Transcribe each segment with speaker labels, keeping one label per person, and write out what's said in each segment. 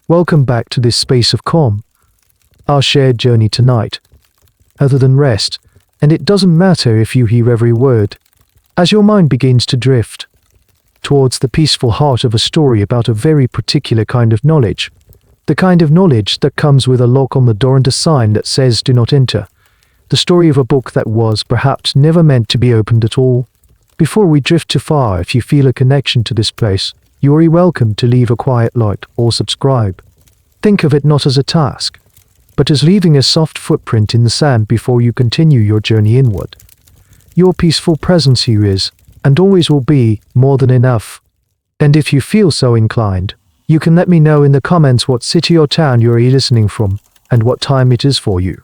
Speaker 1: Welcome back to this space of calm, our shared journey tonight. Other than rest, and it doesn't matter if you hear every word, as your mind begins to drift towards the peaceful heart of a story about a very particular kind of knowledge, the kind of knowledge that comes with a lock on the door and a sign that says "Do not enter," the story of a book that was perhaps never meant to be opened at all. Before we drift too far, if you feel a connection to this place, you are welcome to leave a quiet like or subscribe. Think of it not as a task, but as leaving a soft footprint in the sand before you continue your journey inward. Your peaceful presence here is, and always will be, more than enough. And if you feel so inclined, you can let me know in the comments what city or town you're listening from, and what time it is for you.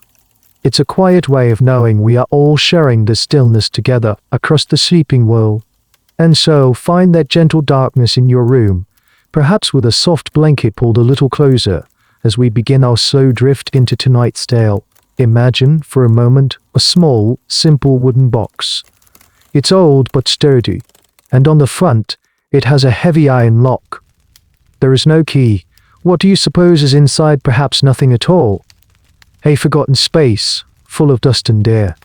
Speaker 1: It's a quiet way of knowing we are all sharing the stillness together across the sleeping world. And so, find that gentle darkness in your room, perhaps with a soft blanket pulled a little closer, as we begin our slow drift into tonight's tale. Imagine, for a moment, a small, simple wooden box. It's old but sturdy, and on the front, it has a heavy iron lock. There is no key. What do you suppose is inside? Perhaps nothing at all. A forgotten space, full of dust and air.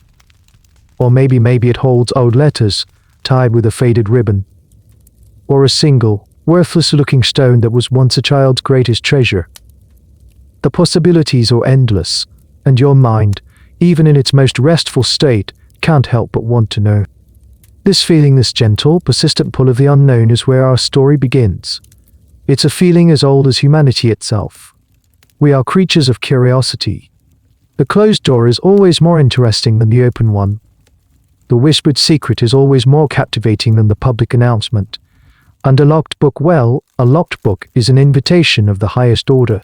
Speaker 1: Or maybe it holds old letters, tied with a faded ribbon. Or a single, worthless-looking stone that was once a child's greatest treasure. The possibilities are endless, and your mind, even in its most restful state, can't help but want to know. This feeling, this gentle, persistent pull of the unknown is where our story begins. It's a feeling as old as humanity itself. We are creatures of curiosity. The closed door is always more interesting than the open one. The whispered secret is always more captivating than the public announcement. And a locked book, well, a locked book is an invitation of the highest order.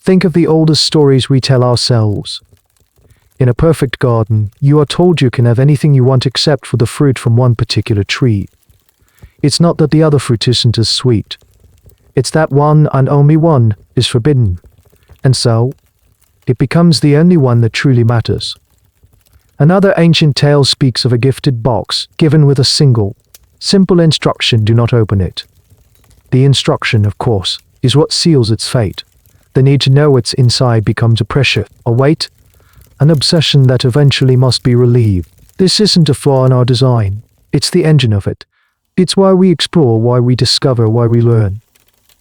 Speaker 1: Think of the oldest stories we tell ourselves. In a perfect garden, you are told you can have anything you want except for the fruit from one particular tree. It's not that the other fruit isn't as sweet. It's that one, and only one, is forbidden. And so, it becomes the only one that truly matters. Another ancient tale speaks of a gifted box, given with a single, simple instruction: do not open it. The instruction, of course, is what seals its fate. The need to know what's inside becomes a pressure, a weight, an obsession that eventually must be relieved. This isn't a flaw in our design. It's the engine of it. It's why we explore, why we discover, why we learn.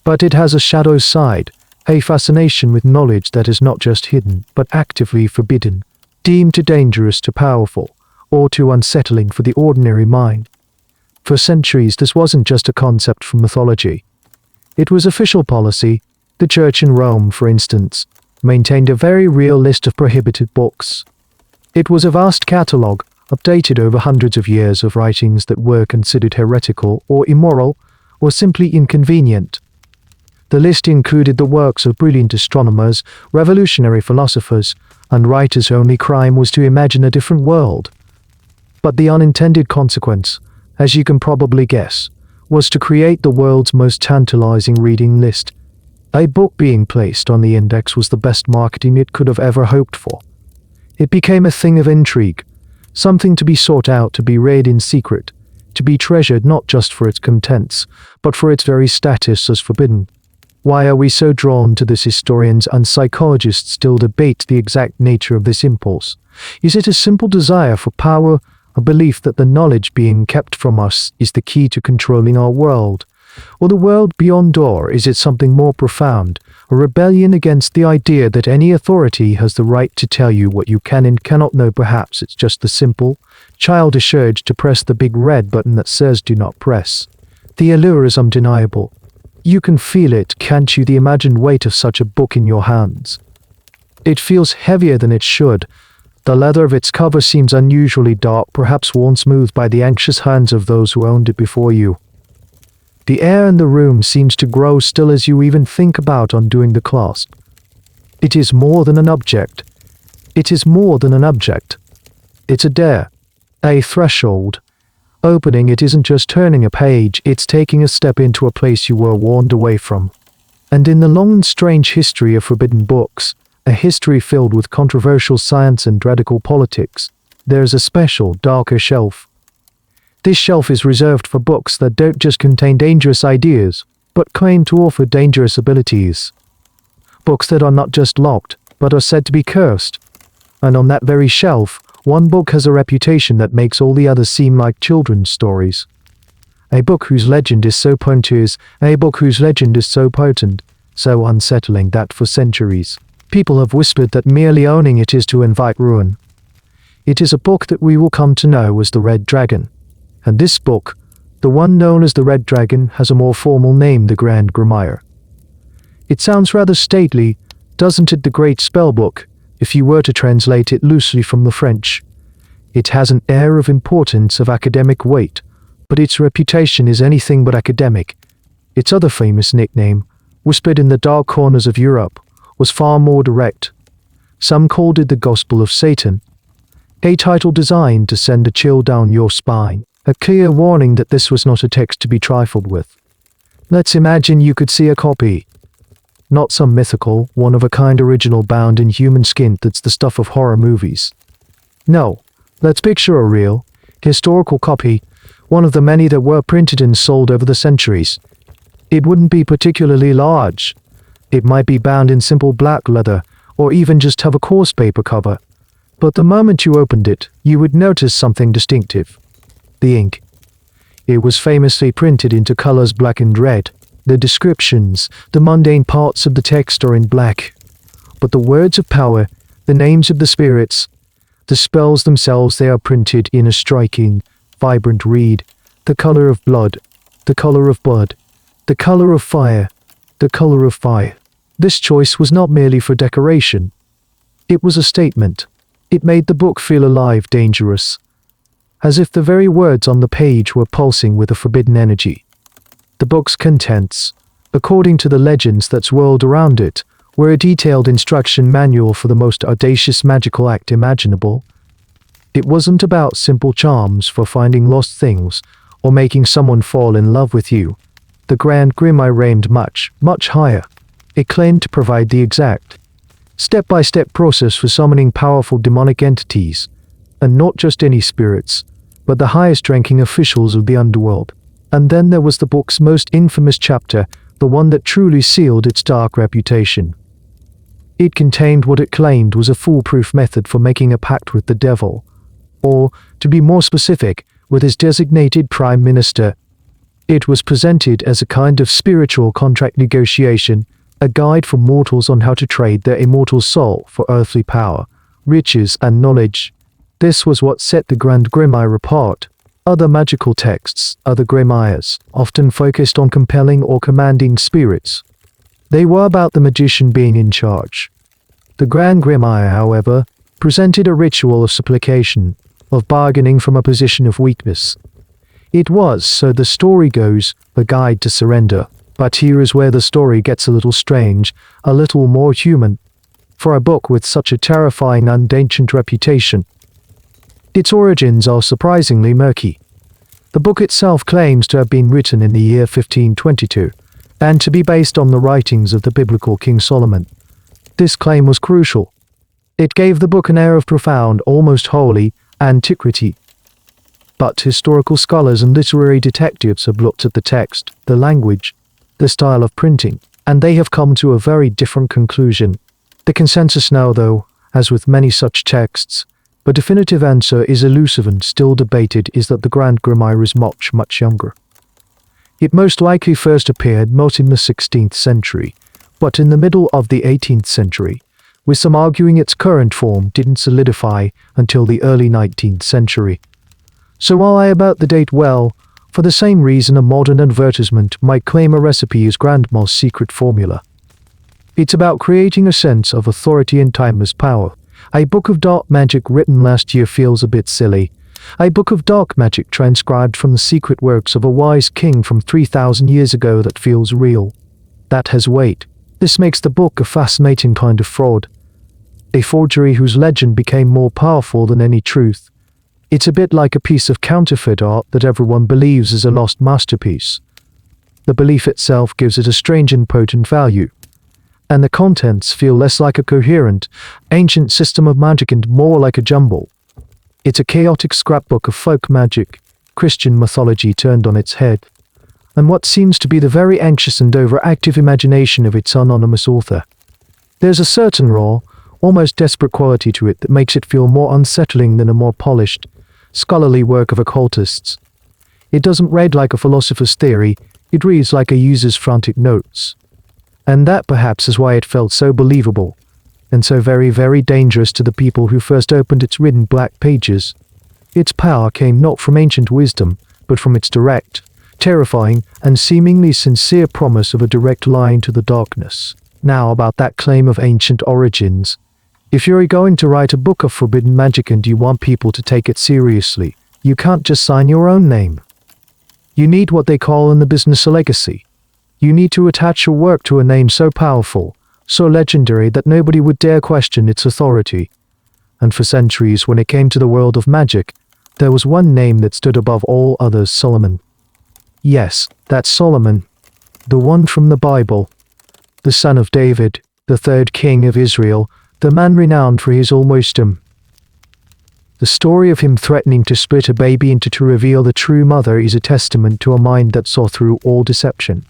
Speaker 1: But it has a shadow side, a fascination with knowledge that is not just hidden, but actively forbidden, deemed too dangerous, too powerful, or too unsettling for the ordinary mind. For centuries, this wasn't just a concept from mythology. It was official policy. The Church in Rome, for instance, maintained a very real list of prohibited books. It was a vast catalogue, updated over hundreds of years, of writings that were considered heretical or immoral or simply inconvenient. The list included the works of brilliant astronomers, revolutionary philosophers, and writers whose only crime was to imagine a different world. But the unintended consequence, as you can probably guess, was to create the world's most tantalizing reading list. A book being placed on the index was the best marketing it could have ever hoped for. It became a thing of intrigue, something to be sought out, to be read in secret, to be treasured not just for its contents, but for its very status as forbidden. Why are we so drawn to this? Historians and psychologists still debate the exact nature of this impulse. Is it a simple desire for power, a belief that the knowledge being kept from us is the key to controlling our world? Or the world beyond? Or is it something more profound, a rebellion against the idea that any authority has the right to tell you what you can and cannot know? Perhaps it's just the simple, childish urge to press the big red button that says "do not press." The allure is undeniable. You can feel it, can't you? The imagined weight of such a book in your hands. It feels heavier than it should. The leather of its cover seems unusually dark, perhaps worn smooth by the anxious hands of those who owned it before you. The air in the room seems to grow still as you even think about undoing the clasp. It is more than an object. It is more than an object. It's a dare, a threshold. Opening it isn't just turning a page, it's taking a step into a place you were warned away from. And in the long and strange history of forbidden books, a history filled with controversial science and radical politics, there's a special, darker shelf. This shelf is reserved for books that don't just contain dangerous ideas, but claim to offer dangerous abilities. books that are not just locked, but are said to be cursed. And on that very shelf, one book has a reputation that makes all the others seem like children's stories. A book whose legend is so pointed, so unsettling that for centuries, people have whispered that merely owning it is to invite ruin. It is a book that we will come to know as the Red Dragon. And this book, the one known as the Red Dragon, has a more formal name, the Grand Grimoire. It sounds rather stately, doesn't it, the Great Spellbook, if you were to translate it loosely from the French. It has an air of importance, of academic weight, but its reputation is anything but academic. Its other famous nickname, whispered in the dark corners of Europe, was far more direct. Some called it the Gospel of Satan, a title designed to send a chill down your spine, a clear warning that this was not a text to be trifled with. Let's imagine you could see a copy. Not some mythical, one-of-a-kind original bound in human skin that's the stuff of horror movies. No, let's picture a real, historical copy, one of the many that were printed and sold over the centuries. It wouldn't be particularly large. It might be bound in simple black leather, or even just have a coarse paper cover. But the moment you opened it, you would notice something distinctive. The ink. It was famously printed into colors black and red. The descriptions, the mundane parts of the text are in black. But the words of power, the names of the spirits, the spells themselves, they are printed in a striking, vibrant red, the color of blood, the color of blood, the color of fire, the color of fire. This choice was not merely for decoration. It was a statement. It made the book feel alive, dangerous, as if the very words on the page were pulsing with a forbidden energy. The book's contents, according to the legends that swirled around it, were a detailed instruction manual for the most audacious magical act imaginable. It wasn't about simple charms for finding lost things or making someone fall in love with you. The Grand Grimoire aimed much, much higher. It claimed to provide the exact, step-by-step process for summoning powerful demonic entities, and not just any spirits, but the highest-ranking officials of the underworld. And then there was the book's most infamous chapter, the one that truly sealed its dark reputation. It contained what it claimed was a foolproof method for making a pact with the devil, or, to be more specific, with his designated prime minister. It was presented as a kind of spiritual contract negotiation, a guide for mortals on how to trade their immortal soul for earthly power, riches, and knowledge. This was what set the Grand Grimoire apart. Other magical texts, other grimoires, often focused on compelling or commanding spirits. They were about the magician being in charge. The Grand Grimoire, however, presented a ritual of supplication, of bargaining from a position of weakness. It was, so the story goes, a guide to surrender. But here is where the story gets a little strange, a little more human. For a book with such a terrifying and ancient reputation, its origins are surprisingly murky. The book itself claims to have been written in the year 1522, and to be based on the writings of the biblical King Solomon. This claim was crucial. It gave the book an air of profound, almost holy, antiquity. But historical scholars and literary detectives have looked at the text, the language, the style of printing, and they have come to a very different conclusion. The consensus now, though, as with many such texts, but definitive answer is elusive and still debated, is that the Grand Grimoire is much, much younger. It most likely first appeared not in the 16th century, but in the middle of the 18th century, with some arguing its current form didn't solidify until the early 19th century. So while I about the date well, for the same reason a modern advertisement might claim a recipe is Grandma's secret formula. It's about creating a sense of authority and timeless power. A book of dark magic written last year feels a bit silly. A book of dark magic transcribed from the secret works of a wise king from 3,000 years ago that feels real. That has weight. This makes the book a fascinating kind of fraud. A forgery whose legend became more powerful than any truth. It's a bit like a piece of counterfeit art that everyone believes is a lost masterpiece. The belief itself gives it a strange and potent value, and the contents feel less like a coherent, ancient system of magic and more like a jumble. It's a chaotic scrapbook of folk magic, Christian mythology turned on its head, and what seems to be the very anxious and overactive imagination of its anonymous author. There's a certain raw, almost desperate quality to it that makes it feel more unsettling than a more polished, scholarly work of occultists. It doesn't read like a philosopher's theory, it reads like a user's frantic notes. And that perhaps is why it felt so believable, and so very, very dangerous to the people who first opened its written black pages. Its power came not from ancient wisdom, but from its direct, terrifying, and seemingly sincere promise of a direct line to the darkness. Now about that claim of ancient origins. If you're going to write a book of forbidden magic and you want people to take it seriously, you can't just sign your own name. You need what they call in the business a legacy. You need to attach your work to a name so powerful, so legendary that nobody would dare question its authority. And for centuries, when it came to the world of magic, there was one name that stood above all others: Solomon. Yes, that's Solomon, the one from the Bible, the son of David, the third king of Israel, the man renowned for his wisdom. The story of him threatening to split a baby into to reveal the true mother is a testament to a mind that saw through all deception.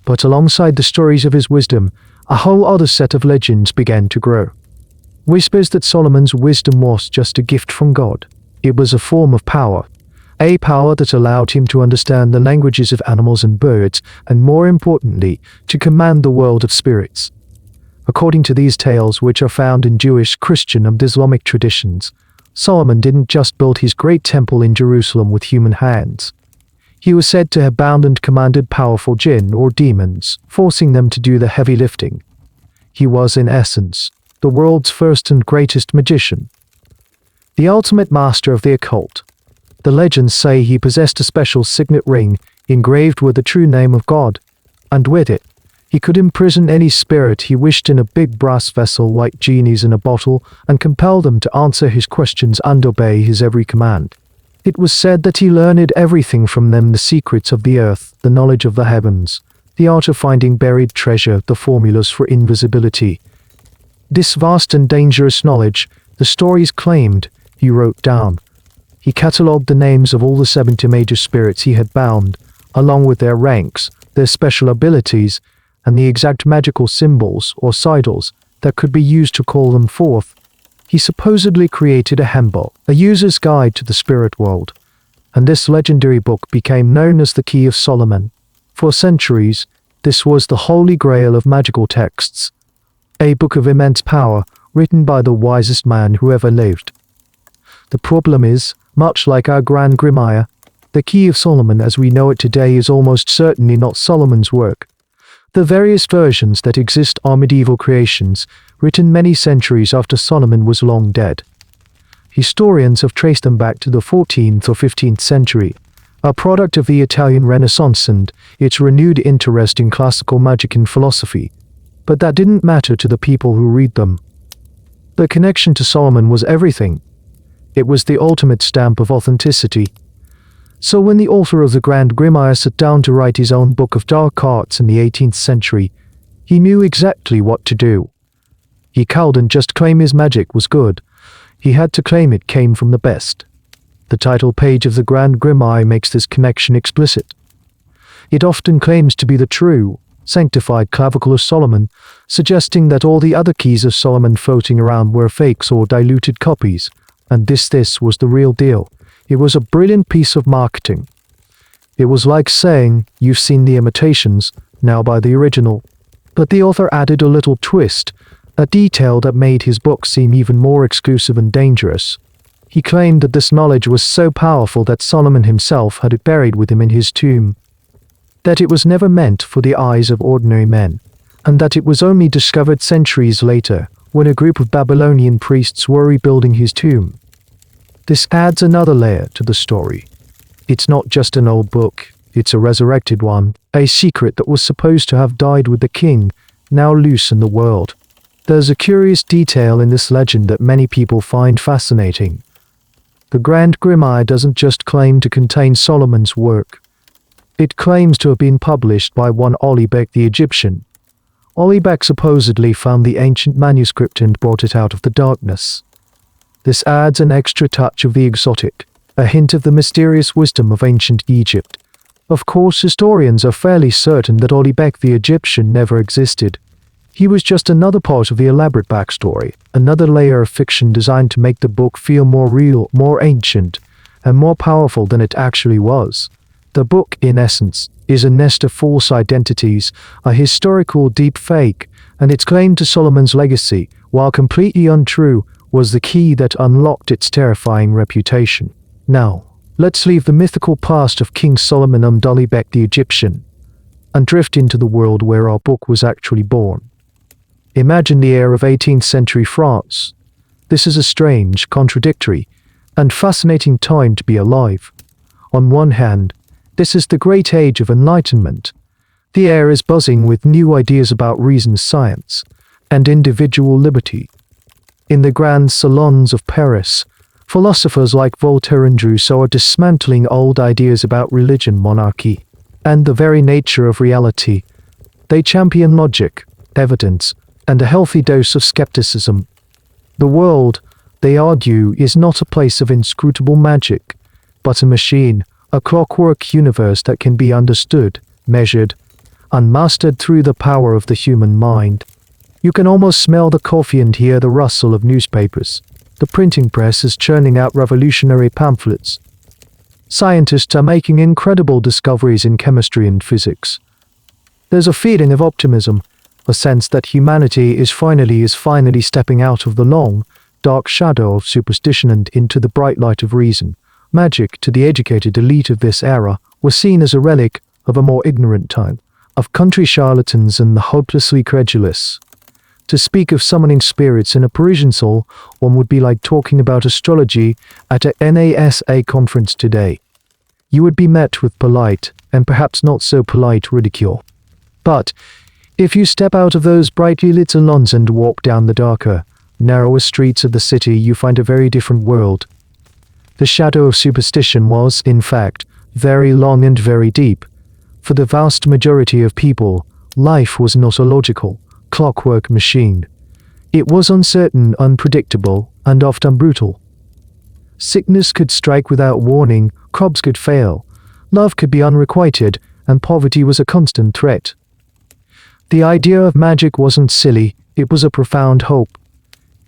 Speaker 1: But alongside the stories of his wisdom, a whole other set of legends began to grow. Whispers that Solomon's wisdom was just a gift from God. It was a form of power. A power that allowed him to understand the languages of animals and birds, and more importantly, to command the world of spirits. According to these tales, which are found in Jewish, Christian, and Islamic traditions, Solomon didn't just build his great temple in Jerusalem with human hands. He was said to have bound and commanded powerful jinn or demons, forcing them to do the heavy lifting. He was, in essence, the world's first and greatest magician, the ultimate master of the occult. The legends say he possessed a special signet ring engraved with the true name of God, and with it, he could imprison any spirit he wished in a big brass vessel like genies in a bottle and compel them to answer his questions and obey his every command. It was said that he learned everything from them: the secrets of the earth, the knowledge of the heavens, the art of finding buried treasure, the formulas for invisibility. This vast and dangerous knowledge, the stories claimed, he wrote down. He catalogued the names of all the 70 major spirits he had bound, along with their ranks, their special abilities, and the exact magical symbols or sigils that could be used to call them forth. He supposedly created a handbook, a user's guide to the spirit world, and this legendary book became known as the Key of Solomon. For centuries, this was the holy grail of magical texts, a book of immense power written by the wisest man who ever lived. The problem is, much like our Grand Grimoire, the Key of Solomon as we know it today is almost certainly not Solomon's work. The various versions that exist are medieval creations, written many centuries after Solomon was long dead. Historians have traced them back to the 14th or 15th century, a product of the Italian Renaissance and its renewed interest in classical magic and philosophy. But that didn't matter to the people who read them. The connection to Solomon was everything. It was the ultimate stamp of authenticity. So when the author of the Grand Grimoire sat down to write his own book of dark arts in the 18th century, he knew exactly what to do. He couldn't just claim his magic was good. He had to claim it came from the best. The title page of the Grand Grimoire makes this connection explicit. It often claims to be the true, sanctified clavicle of Solomon, suggesting that all the other keys of Solomon floating around were fakes or diluted copies, and this was the real deal. It was a brilliant piece of marketing. It was like saying, "You've seen the imitations, now buy the original." But the author added a little twist, a detail that made his book seem even more exclusive and dangerous. He claimed that this knowledge was so powerful that Solomon himself had it buried with him in his tomb, that it was never meant for the eyes of ordinary men, and that it was only discovered centuries later, when a group of Babylonian priests were rebuilding his tomb. This adds another layer to the story. It's not just an old book, it's a resurrected one, a secret that was supposed to have died with the king, now loose in the world. There's a curious detail in this legend that many people find fascinating. The Grand Grimoire doesn't just claim to contain Solomon's work. It claims to have been published by one Olibek the Egyptian. Olibek supposedly found the ancient manuscript and brought it out of the darkness. This adds an extra touch of the exotic, a hint of the mysterious wisdom of ancient Egypt. Of course, historians are fairly certain that Olibek the Egyptian never existed. He was just another part of the elaborate backstory, another layer of fiction designed to make the book feel more real, more ancient, and more powerful than it actually was. The book, in essence, is a nest of false identities, a historical deep fake, and its claim to Solomon's legacy, while completely untrue, was the key that unlocked its terrifying reputation. Now, let's leave the mythical past of King Solomon Umdalibek the Egyptian and drift into the world where our book was actually born. Imagine the air of 18th century France. This is a strange, contradictory, and fascinating time to be alive. On one hand, this is the great age of enlightenment. The air is buzzing with new ideas about reason, science, and individual liberty. In the grand salons of Paris, philosophers like Voltaire and Rousseau are dismantling old ideas about religion, monarchy, and the very nature of reality. They champion logic, evidence, and a healthy dose of skepticism. The world, they argue, is not a place of inscrutable magic, but a machine, a clockwork universe that can be understood, measured, and mastered through the power of the human mind. You can almost smell the coffee and hear the rustle of newspapers. The printing press is churning out revolutionary pamphlets. Scientists are making incredible discoveries in chemistry and physics. There's a feeling of optimism, a sense that humanity is finally stepping out of the long, dark shadow of superstition and into the bright light of reason. Magic, to the educated elite of this era, was seen as a relic of a more ignorant time, of country charlatans and the hopelessly credulous. To speak of summoning spirits in a Parisian soul, one would be like talking about astrology at a NASA conference today. You would be met with polite, and perhaps not so polite, ridicule. But if you step out of those brightly lit salons and walk down the darker, narrower streets of the city, you find a very different world. The shadow of superstition was, in fact, very long and very deep. For the vast majority of people, life was not a logical, clockwork machine. It was uncertain, unpredictable, and often brutal. Sickness could strike without warning, crops could fail, love could be unrequited, and poverty was a constant threat. The idea of magic wasn't silly, it was a profound hope.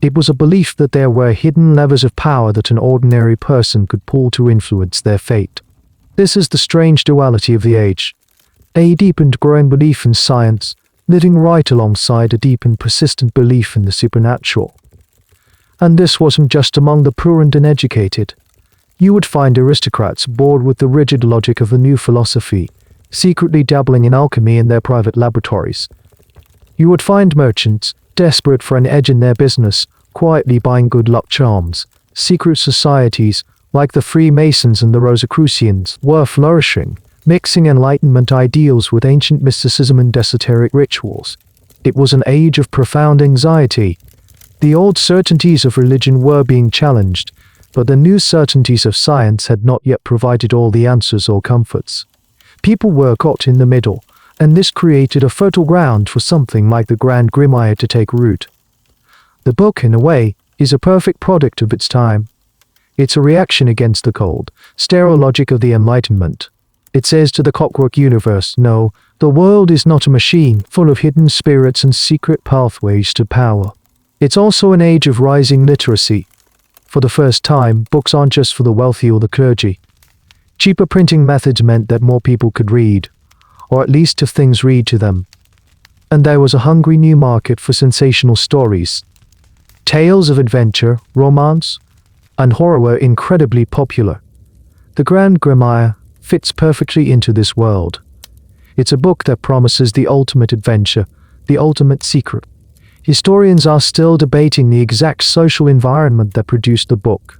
Speaker 1: It was a belief that there were hidden levers of power that an ordinary person could pull to influence their fate. This is the strange duality of the age. A deep and growing belief in science, living right alongside a deep and persistent belief in the supernatural. And this wasn't just among the poor and uneducated. You would find aristocrats bored with the rigid logic of the new philosophy, secretly dabbling in alchemy in their private laboratories. You would find merchants, desperate for an edge in their business, quietly buying good luck charms. Secret societies, like the Freemasons and the Rosicrucians, were flourishing, mixing Enlightenment ideals with ancient mysticism and esoteric rituals. It was an age of profound anxiety. The old certainties of religion were being challenged, but the new certainties of science had not yet provided all the answers or comforts. People were caught in the middle, and this created a fertile ground for something like the Grand Grimoire to take root. The book, in a way, is a perfect product of its time. It's a reaction against the cold, sterile logic of the Enlightenment. It says to the clockwork universe, no, the world is not a machine full of hidden spirits and secret pathways to power. It's also an age of rising literacy. For the first time, books aren't just for the wealthy or the clergy. Cheaper printing methods meant that more people could read, or at least have things read to them. And there was a hungry new market for sensational stories. Tales of adventure, romance, and horror were incredibly popular. The Grand Grimoire fits perfectly into this world. It's a book that promises the ultimate adventure, the ultimate secret. Historians are still debating the exact social environment that produced the book.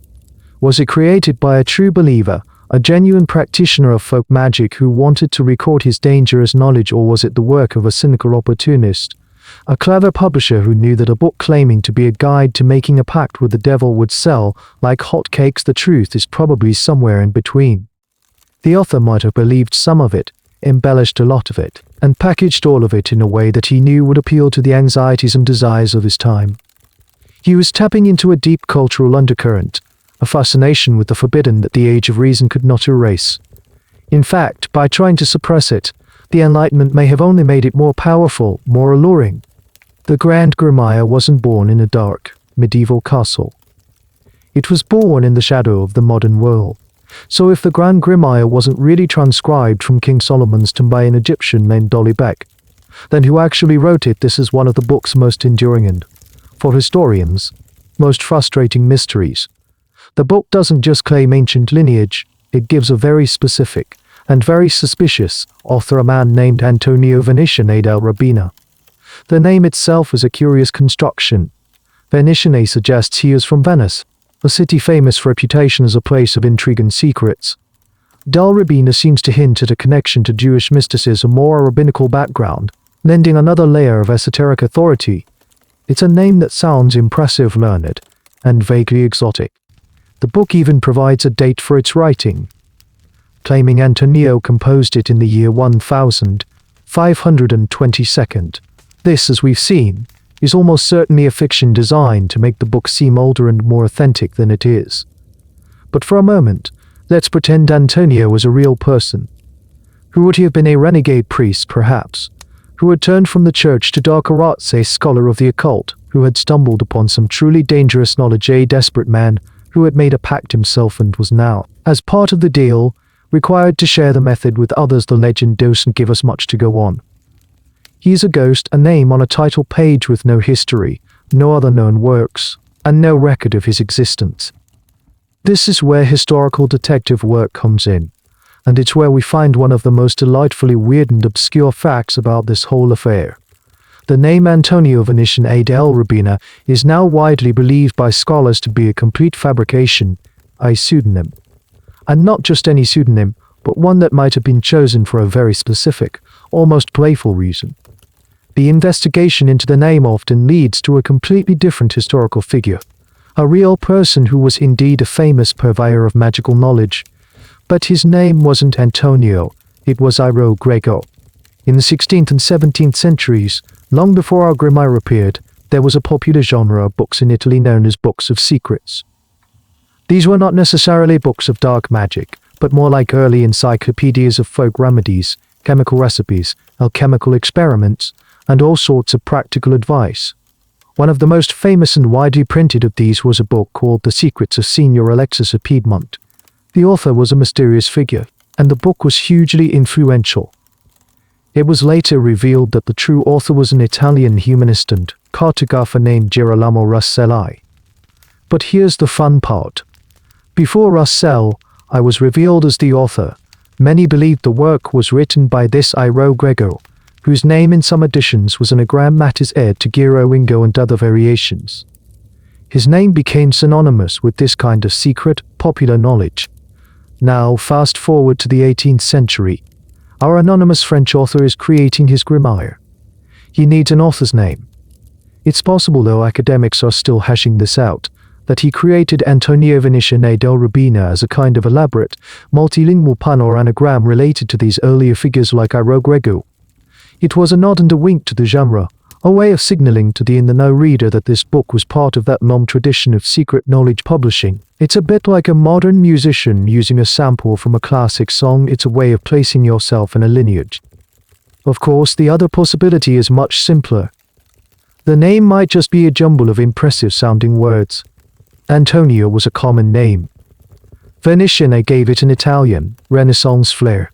Speaker 1: Was it created by a true believer, a genuine practitioner of folk magic who wanted to record his dangerous knowledge, or was it the work of a cynical opportunist, a clever publisher who knew that a book claiming to be a guide to making a pact with the devil would sell like hotcakes? The truth is probably somewhere in between. The author might have believed some of it, embellished a lot of it, and packaged all of it in a way that he knew would appeal to the anxieties and desires of his time. He was tapping into a deep cultural undercurrent, a fascination with the forbidden that the age of reason could not erase. In fact, by trying to suppress it, the Enlightenment may have only made it more powerful, more alluring. The Grand Grimoire wasn't born in a dark, medieval castle. It was born in the shadow of the modern world. So if the Grand Grimoire wasn't really transcribed from King Solomon's tomb by an Egyptian named Dolibek, then who actually wrote it? This is one of the book's most enduring and, for historians, most frustrating mysteries. The book doesn't just claim ancient lineage, it gives a very specific and very suspicious author, a man named Antonio Venetian del Rabina. The name itself is a curious construction. Venetian suggests he is from Venice, a city famous for reputation as a place of intrigue and secrets. Del Rabina seems to hint at a connection to Jewish mysticism or a rabbinical background, lending another layer of esoteric authority. It's a name that sounds impressive, learned, and vaguely exotic. The book even provides a date for its writing, claiming Antonio composed it in the year 1522. This, as we've seen, is almost certainly a fiction designed to make the book seem older and more authentic than it is. But for a moment, let's pretend Antonio was a real person. Who would he have been? A renegade priest, perhaps, who had turned from the church to darker arts, a scholar of the occult, who had stumbled upon some truly dangerous knowledge, a desperate man who had made a pact himself and was now, as part of the deal, required to share the method with others. The legend doesn't give us much to go on. He is a ghost, a name on a title page with no history, no other known works, and no record of his existence. This is where historical detective work comes in, and it's where we find one of the most delightfully weird and obscure facts about this whole affair. The name Antonio Venetian del Rabina is now widely believed by scholars to be a complete fabrication, a pseudonym. And not just any pseudonym, but one that might have been chosen for a very specific, almost playful reason. The investigation into the name often leads to a completely different historical figure, a real person who was indeed a famous purveyor of magical knowledge. But his name wasn't Antonio, it was Iro Grego. In the 16th and 17th centuries, long before our grimoire appeared, there was a popular genre of books in Italy known as books of secrets. These were not necessarily books of dark magic, but more like early encyclopedias of folk remedies, chemical recipes, alchemical experiments, and all sorts of practical advice. One of the most famous and widely printed of these was a book called The Secrets of Signor Alexis of Piedmont. The author was a mysterious figure, and the book was hugely influential. It was later revealed that the true author was an Italian humanist and cartographer named Girolamo Russelli. But here's the fun part. Before Russell, I was revealed as the author. Many believed the work was written by this Iro Grego, whose name in some editions was anagram matters heir to Giro Wingo and other variations. His name became synonymous with this kind of secret, popular knowledge. Now, fast forward to the 18th century. Our anonymous French author is creating his grimoire. He needs an author's name. It's possible, though academics are still hashing this out, that he created Antonio Venetian del Rabina as a kind of elaborate, multilingual pun or anagram related to these earlier figures like Iro Grego. It was a nod and a wink to the genre, a way of signaling to the in-the-know reader that this book was part of that long tradition of secret knowledge publishing. It's a bit like a modern musician using a sample from a classic song. It's a way of placing yourself in a lineage. Of course, the other possibility is much simpler. The name might just be a jumble of impressive-sounding words. Antonio was a common name. Venetian gave it an Italian, Renaissance flair.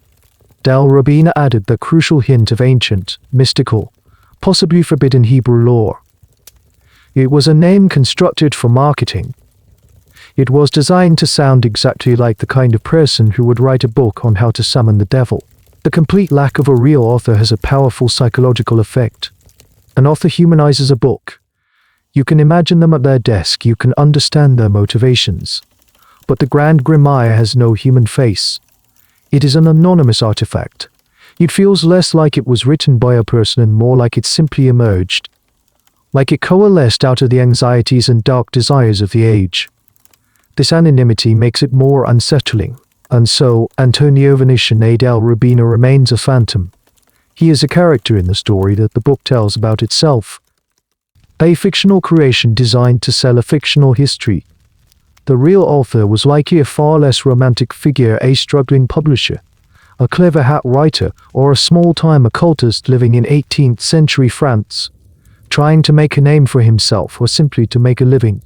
Speaker 1: Del Rabina added the crucial hint of ancient, mystical, possibly forbidden Hebrew lore. It was a name constructed for marketing. It was designed to sound exactly like the kind of person who would write a book on how to summon the devil. The complete lack of a real author has a powerful psychological effect. An author humanizes a book. You can imagine them at their desk, you can understand their motivations. But the Grand Grimoire has no human face. It is an anonymous artifact. It feels less like it was written by a person and more like it simply emerged. Like it coalesced out of the anxieties and dark desires of the age. This anonymity makes it more unsettling. And so, Antonio Venetian del Rabina remains a phantom. He is a character in the story that the book tells about itself. A fictional creation designed to sell a fictional history. The real author was likely a far less romantic figure, a struggling publisher, a clever hat writer, or a small-time occultist living in 18th century France, trying to make a name for himself or simply to make a living.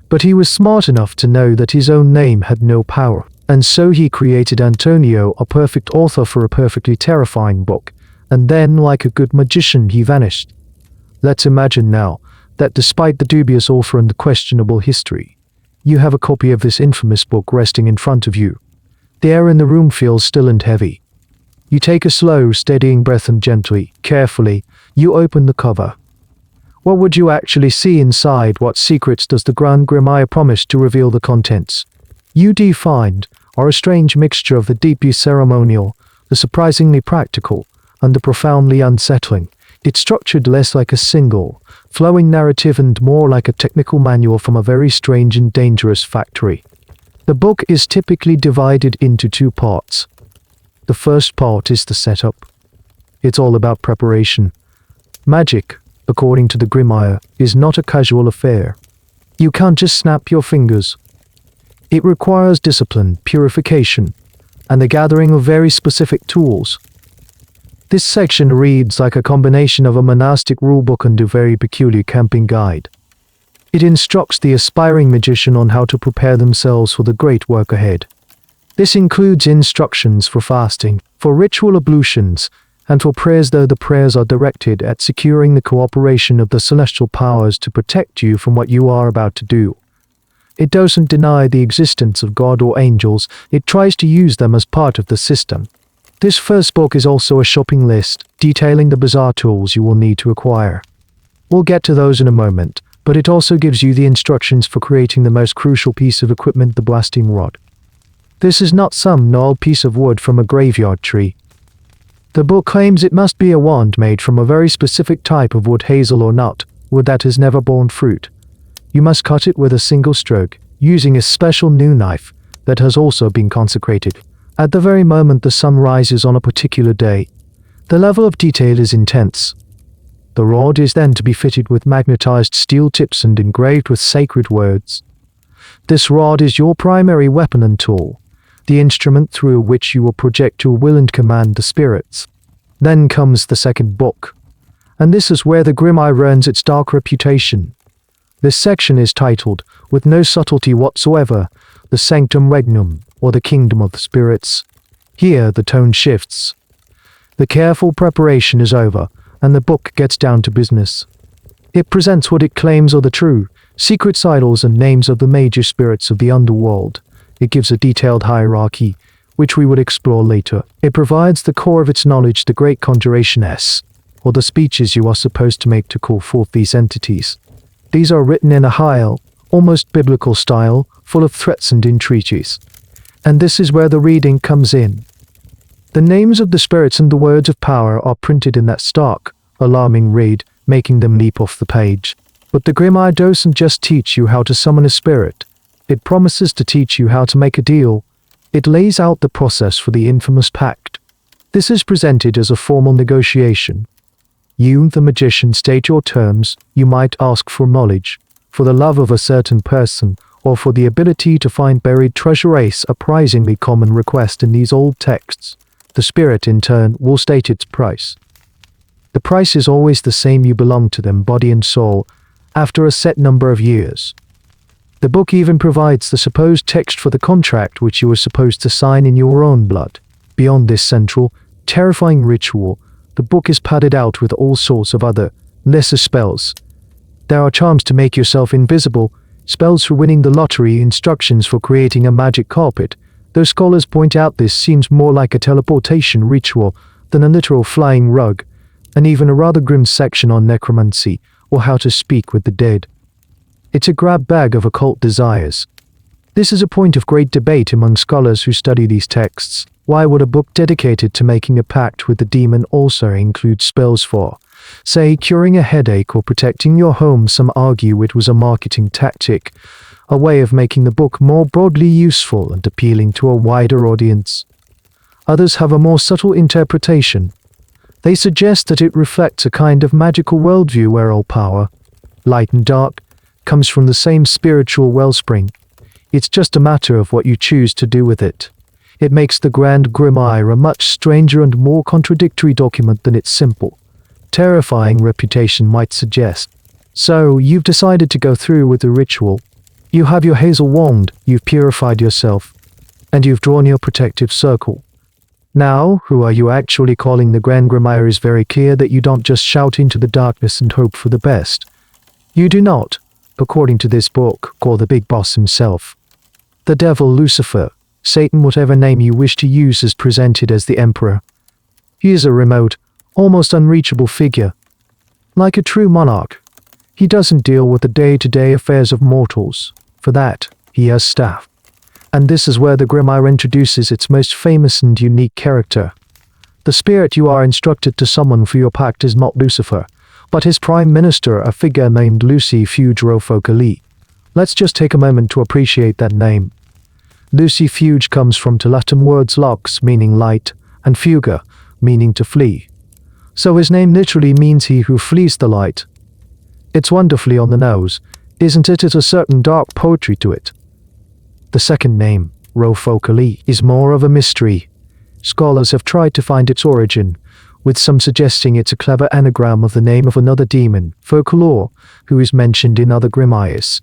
Speaker 1: But he was smart enough to know that his own name had no power, and so he created Antonio, a perfect author for a perfectly terrifying book, and then, like a good magician, he vanished. Let's imagine now that despite the dubious author and the questionable history, you have a copy of this infamous book resting in front of you. The air in the room feels still and heavy. You take a slow, steadying breath and gently, carefully, you open the cover. What would you actually see inside? What secrets does the Grand Grimoire promise to reveal the contents? You find are a strange mixture of the deeply ceremonial, the surprisingly practical, and the profoundly unsettling. It's structured less like a single, flowing narrative and more like a technical manual from a very strange and dangerous factory. The book is typically divided into two parts. The first part is the setup. It's all about preparation. Magic, according to the Grimoire, is not a casual affair. You can't just snap your fingers. It requires discipline, purification, and the gathering of very specific tools. This section reads like a combination of a monastic rulebook and a very peculiar camping guide. It instructs the aspiring magician on how to prepare themselves for the great work ahead. This includes instructions for fasting, for ritual ablutions, and for prayers, though the prayers are directed at securing the cooperation of the celestial powers to protect you from what you are about to do. It doesn't deny the existence of God or angels, it tries to use them as part of the system. This first book is also a shopping list, detailing the bizarre tools you will need to acquire. We'll get to those in a moment, but it also gives you the instructions for creating the most crucial piece of equipment, the blasting rod. This is not some gnarled piece of wood from a graveyard tree. The book claims it must be a wand made from a very specific type of wood, hazel or nut, wood that has never borne fruit. You must cut it with a single stroke, using a special new knife that has also been consecrated. At the very moment the sun rises on a particular day, the level of detail is intense. The rod is then to be fitted with magnetized steel tips and engraved with sacred words. This rod is your primary weapon and tool, the instrument through which you will project your will and command the spirits. Then comes the second book, and this is where the Grimoire earns its dark reputation. This section is titled, with no subtlety whatsoever, the Sanctum Regnum, or the Kingdom of the Spirits. Here the tone shifts. The careful preparation is over, and the book gets down to business. It presents what it claims are the true, secret titles and names of the major spirits of the underworld. It gives a detailed hierarchy, which we would explore later. It provides the core of its knowledge, the great conjurations, or the speeches you are supposed to make to call forth these entities. These are written in a high, almost biblical style, full of threats and entreaties. And this is where the reading comes in. The names of the spirits and the words of power are printed in that stark, alarming read, making them leap off the page. But the Grimoire doesn't just teach you how to summon a spirit. It promises to teach you how to make a deal. It lays out the process for the infamous pact. This is presented as a formal negotiation. You, the magician, state your terms. You might ask for knowledge, for the love of a certain person, or for the ability to find buried treasure, a surprisingly common request in these old texts. The spirit, in turn, will state its price. The price is always the same. You belong to them, body and soul, after a set number of years. The book even provides the supposed text for the contract which you are supposed to sign in your own blood. Beyond this central, terrifying ritual, the book is padded out with all sorts of other, lesser spells. There are charms to make yourself invisible, spells for winning the lottery, instructions for creating a magic carpet, though scholars point out this seems more like a teleportation ritual than a literal flying rug, and even a rather grim section on necromancy, or how to speak with the dead. It's a grab bag of occult desires. This is a point of great debate among scholars who study these texts. Why would a book dedicated to making a pact with the demon also include spells for, say, curing a headache or protecting your home? Some argue it was a marketing tactic, a way of making the book more broadly useful and appealing to a wider audience. Others have a more subtle interpretation. They suggest that it reflects a kind of magical worldview where all power, light and dark, comes from the same spiritual wellspring. It's just a matter of what you choose to do with it. It makes the Grand Grimoire a much stranger and more contradictory document than its simple, terrifying reputation might suggest. So, you've decided to go through with the ritual. You have your hazel wand, you've purified yourself, and you've drawn your protective circle. Now, who are you actually calling the Grand Grimoire is very clear that you don't just shout into the darkness and hope for the best. You do not, according to this book, call the big boss himself. The devil Lucifer, Satan, whatever name you wish to use, is presented as the emperor. He is a remote, almost unreachable figure. Like a true monarch, he doesn't deal with the day-to-day affairs of mortals. For that, he has staff. And this is where the Grimoire introduces its most famous and unique character. The spirit you are instructed to summon for your pact is not Lucifer, but his prime minister, a figure named Lucy Fuge. Let's just take a moment to appreciate that name. Lucy Fuge comes from two Latin words lux, meaning light, and fuga, meaning to flee. So his name literally means he who flees the light. It's wonderfully on the nose, isn't it? It's a certain dark poetry to it. The second name, Rofocali, is more of a mystery. Scholars have tried to find its origin, with some suggesting it's a clever anagram of the name of another demon, Folklore, who is mentioned in other grimoires.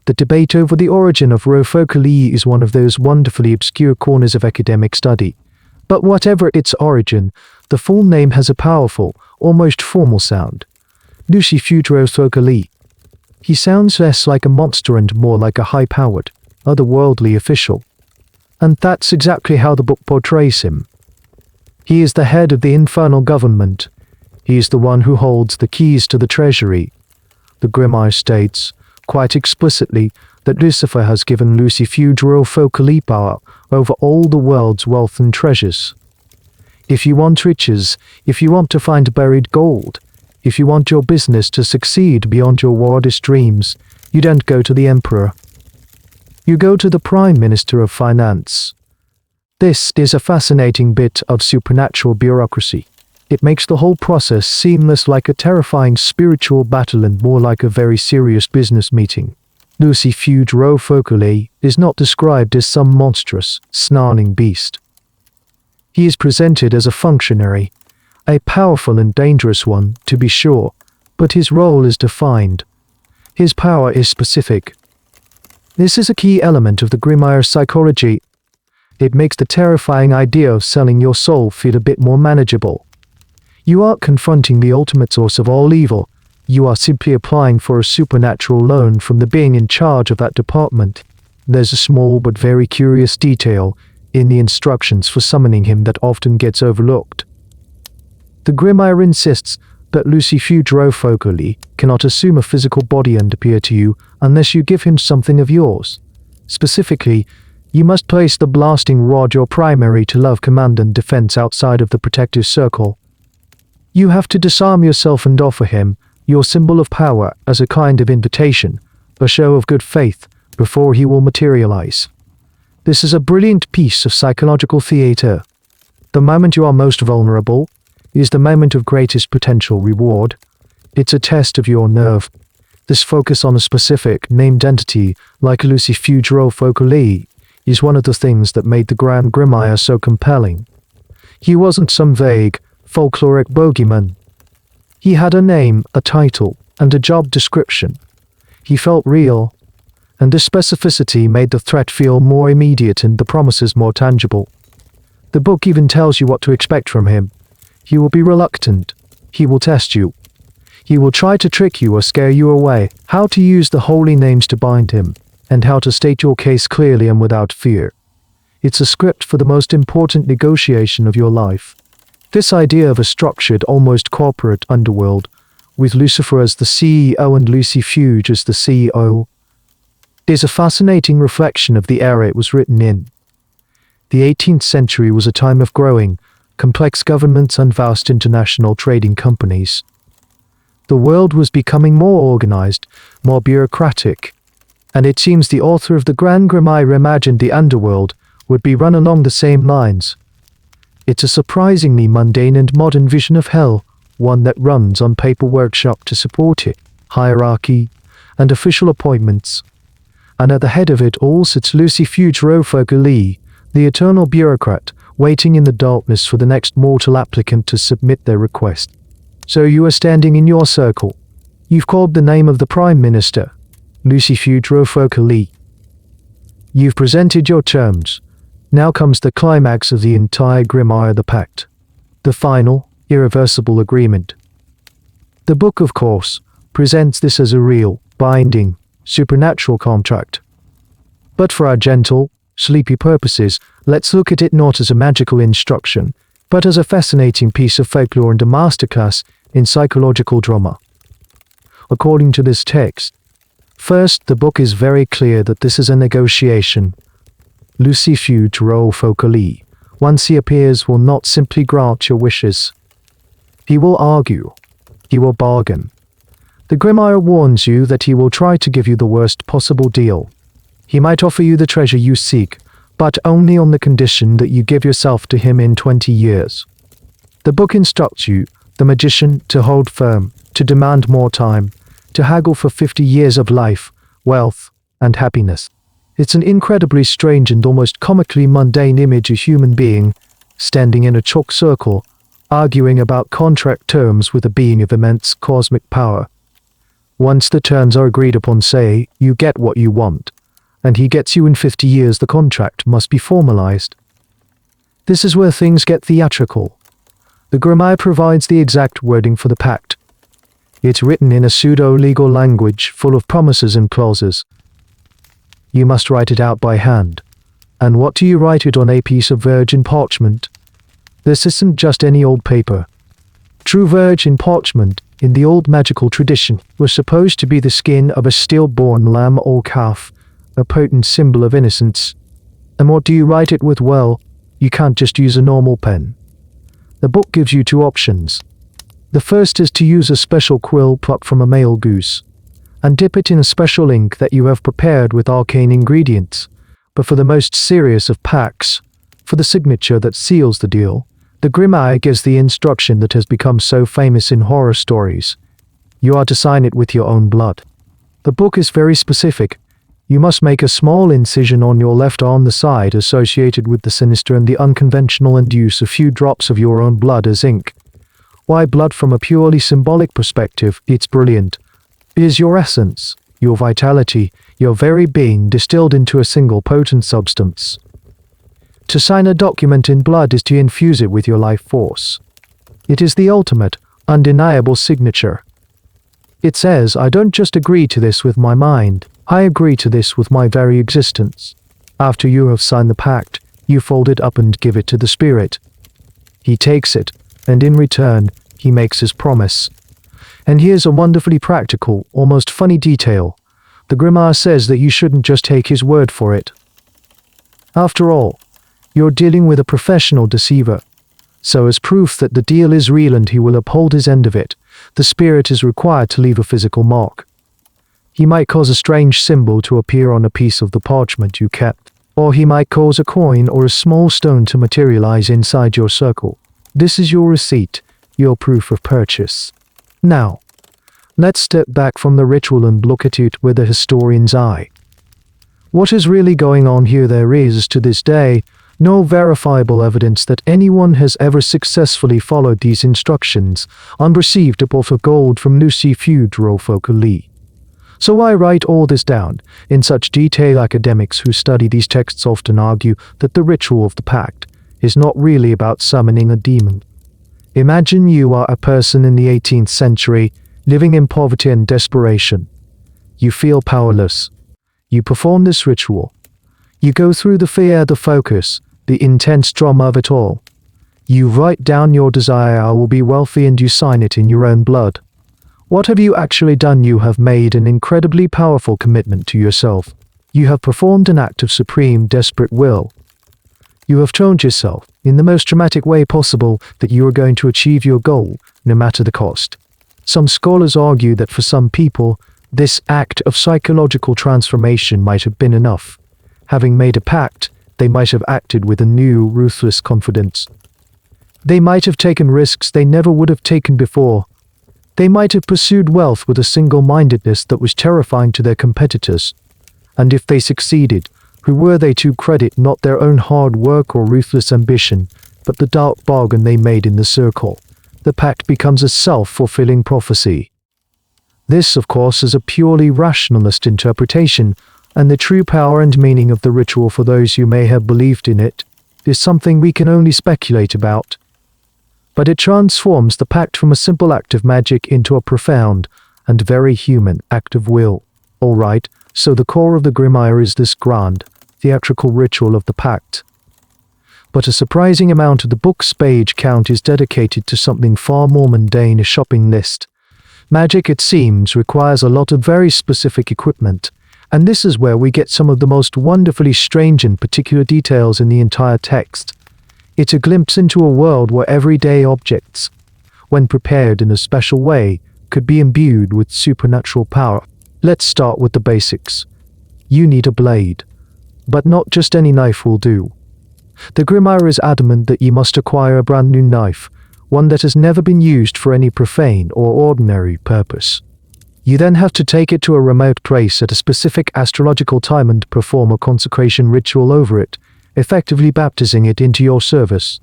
Speaker 1: The debate over the origin of Rofocali is one of those wonderfully obscure corners of academic study. But whatever its origin, the full name has a powerful, almost formal sound. Lucy Fuge Rofocali. He sounds less like a monster and more like a high-powered, otherworldly official. And that's exactly how the book portrays him. He is the head of the infernal government. He is the one who holds the keys to the treasury. The Grimoire states, quite explicitly, that Lucifer has given Lucy Fuge Rofocali power over all the world's wealth and treasures. If you want riches, if you want to find buried gold, if you want your business to succeed beyond your wildest dreams, you don't go to the emperor. You go to the Prime Minister of Finance. This is a fascinating bit of supernatural bureaucracy. It makes the whole process seem less like a terrifying spiritual battle and more like a very serious business meeting. Lucy Fuge Rofocali is not described as some monstrous, snarling beast. He is presented as a functionary, a powerful and dangerous one, to be sure, but his role is defined. His power is specific. This is a key element of the Grimoire psychology. It makes the terrifying idea of selling your soul feel a bit more manageable. You aren't confronting the ultimate source of all evil. You are simply applying for a supernatural loan from the being in charge of that department. There's a small but very curious detail in the instructions for summoning him that often gets overlooked. The Grimoire insists that Lucy Fuge Rofocali cannot assume a physical body and appear to you unless you give him something of yours. Specifically, you must place the blasting rod, your primary to love, command and defense, outside of the protective circle. You have to disarm yourself and offer him your symbol of power as a kind of invitation, a show of good faith, before he will materialize. This is a brilliant piece of psychological theater. The moment you are most vulnerable is the moment of greatest potential reward. It's a test of your nerve. This focus on a specific, named entity, like Lucy Fuge Rofocali, is one of the things that made the Grand Grimoire so compelling. He wasn't some vague, folkloric bogeyman. He had a name, a title, and a job description. He felt real, and this specificity made the threat feel more immediate and the promises more tangible. The book even tells you what to expect from him. He will be reluctant. He will test you. He will try to trick you or scare you away. How to use the holy names to bind him, and how to state your case clearly and without fear. It's a script for the most important negotiation of your life. This idea of a structured, almost corporate underworld, with Lucifer as the CEO and Lucy Fuge as the CEO, is a fascinating reflection of the era it was written in. The 18th century was a time of growing, complex governments and vast international trading companies. The world was becoming more organized, more bureaucratic, and it seems the author of the Grand Grimoire imagined the underworld would be run along the same lines. It's a surprisingly mundane and modern vision of hell, one that runs on paper workshop to support it, hierarchy, and official appointments. And at the head of it all sits Lucy Fuge Rofocali, the eternal bureaucrat, waiting in the darkness for the next mortal applicant to submit their request. So you are standing in your circle. You've called the name of the Prime Minister, Pharaoh. You've presented your terms. Now comes the climax of the entire grimoire, the pact. The final, irreversible agreement. The book, of course, presents this as a real, binding, supernatural contract. But for our gentle, sleepy purposes, let's look at it not as a magical instruction, but as a fascinating piece of folklore and a masterclass in psychological drama. According to this text, first, the book is very clear that this is a negotiation. Pharaoh, once he appears, will not simply grant your wishes. He will argue. He will bargain. The grimoire warns you that he will try to give you the worst possible deal. He might offer you the treasure you seek, but only on the condition that you give yourself to him in 20 years. The book instructs you, the magician, to hold firm, to demand more time, to haggle for 50 years of life, wealth, and happiness. It's an incredibly strange and almost comically mundane image of a human being, standing in a chalk circle, arguing about contract terms with a being of immense cosmic power. Once the terms are agreed upon, say, you get what you want, and he gets you in 50 years, the contract must be formalized. This is where things get theatrical. The grimoire provides the exact wording for the pact. It's written in a pseudo-legal language full of promises and clauses. You must write it out by hand. And what do you write it on? A piece of virgin parchment? This isn't just any old paper. True virgin parchment, in the old magical tradition, was supposed to be the skin of a stillborn lamb or calf, a potent symbol of innocence. And what do you write it with? Well, you can't just use a normal pen. The book gives you two options. The first is to use a special quill plucked from a male goose, and dip it in a special ink that you have prepared with arcane ingredients. But for the most serious of pacts, for the signature that seals the deal, the grimoire gives the instruction that has become so famous in horror stories. You are to sign it with your own blood. The book is very specific. You must make a small incision on your left arm, the side associated with the sinister and the unconventional, and use a few drops of your own blood as ink. Why blood? From a purely symbolic perspective, it's brilliant. It is your essence, your vitality, your very being distilled into a single potent substance. To sign a document in blood is to infuse it with your life force. It is the ultimate, undeniable signature. It says, I don't just agree to this with my mind, I agree to this with my very existence. After you have signed the pact, you fold it up and give it to the spirit. He takes it, and in return, he makes his promise. And here's a wonderfully practical, almost funny detail. The grimoire says that you shouldn't just take his word for it. After all, you're dealing with a professional deceiver. So as proof that the deal is real and he will uphold his end of it, the spirit is required to leave a physical mark. He might cause a strange symbol to appear on a piece of the parchment you kept, or he might cause a coin or a small stone to materialize inside your circle. This is your receipt, your proof of purchase. Now, let's step back from the ritual and look at it with a historian's eye. What is really going on here? There is, to this day, no verifiable evidence that anyone has ever successfully followed these instructions and received a pot of gold from Pharaoh. So why write all this down in such detail? Academics who study these texts often argue that the ritual of the pact is not really about summoning a demon. Imagine you are a person in the 18th century, living in poverty and desperation. You feel powerless. You perform this ritual. You go through the fear, the focus, the intense drama of it all. You write down your desire, I will be wealthy, and you sign it in your own blood. What have you actually done? You have made an incredibly powerful commitment to yourself. You have performed an act of supreme, desperate will. You have told yourself, in the most dramatic way possible, that you are going to achieve your goal, no matter the cost. Some scholars argue that for some people, this act of psychological transformation might have been enough. Having made a pact, they might have acted with a new, ruthless confidence. They might have taken risks they never would have taken before. They might have pursued wealth with a single-mindedness that was terrifying to their competitors. And if they succeeded, who were they to credit? Not their own hard work or ruthless ambition, but the dark bargain they made in the circle, the pact becomes a self-fulfilling prophecy. This, of course, is a purely rationalist interpretation, and the true power and meaning of the ritual for those who may have believed in it is something we can only speculate about. But it transforms the pact from a simple act of magic into a profound and very human act of will. Alright, so the core of the Grimoire is this grand, theatrical ritual of the pact. But a surprising amount of the book's page count is dedicated to something far more mundane, a shopping list. Magic, it seems, requires a lot of very specific equipment, and this is where we get some of the most wonderfully strange and particular details in the entire text. It's a glimpse into a world where everyday objects, when prepared in a special way, could be imbued with supernatural power. Let's start with the basics. You need a blade. But not just any knife will do. The Grimoire is adamant that you must acquire a brand new knife, one that has never been used for any profane or ordinary purpose. You then have to take it to a remote place at a specific astrological time and perform a consecration ritual over it, effectively baptizing it into your service.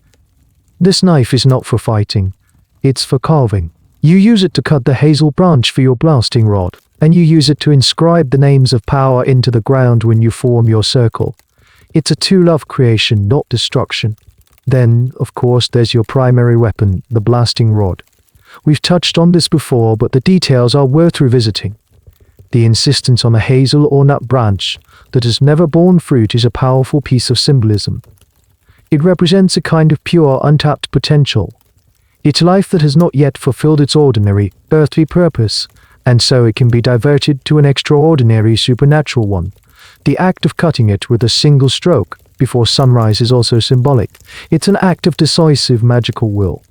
Speaker 1: This knife is not for fighting, it's for carving. You use it to cut the hazel branch for your blasting rod, and you use it to inscribe the names of power into the ground when you form your circle. It's a tool of creation, not destruction. Then, of course, there's your primary weapon, the blasting rod. We've touched on this before, but the details are worth revisiting. The insistence on a hazel or nut branch that has never borne fruit is a powerful piece of symbolism. It represents a kind of pure, untapped potential. It's life that has not yet fulfilled its ordinary, earthly purpose, and so it can be diverted to an extraordinary supernatural one. The act of cutting it with a single stroke before sunrise is also symbolic. It's an act of decisive magical will.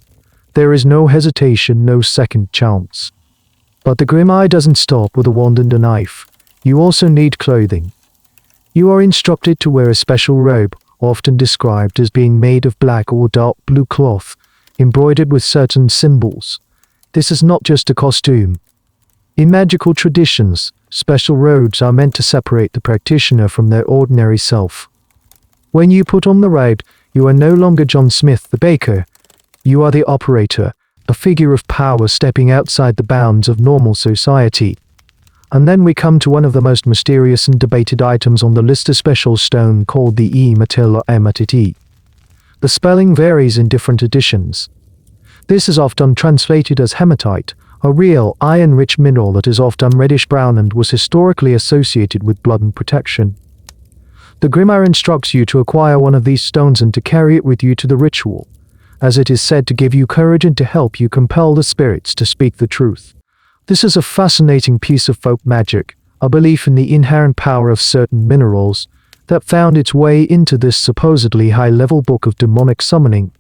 Speaker 1: There is no hesitation, no second chance. But the Grimoire doesn't stop with a wand and a knife. You also need clothing. You are instructed to wear a special robe, often described as being made of black or dark blue cloth, embroidered with certain symbols. This is not just a costume. In magical traditions, special robes are meant to separate the practitioner from their ordinary self. When you put on the robe, you are no longer John Smith the baker. You are the operator, a figure of power stepping outside the bounds of normal society. And then we come to one of the most mysterious and debated items on the list, a special stone called the hematite. The spelling varies in different editions. This is often translated as hematite, a real iron-rich mineral that is often reddish-brown and was historically associated with blood and protection. The Grimoire instructs you to acquire one of these stones and to carry it with you to the ritual, as it is said to give you courage and to help you compel the spirits to speak the truth. This is a fascinating piece of folk magic, a belief in the inherent power of certain minerals, that found its way into this supposedly high-level book of demonic summoning.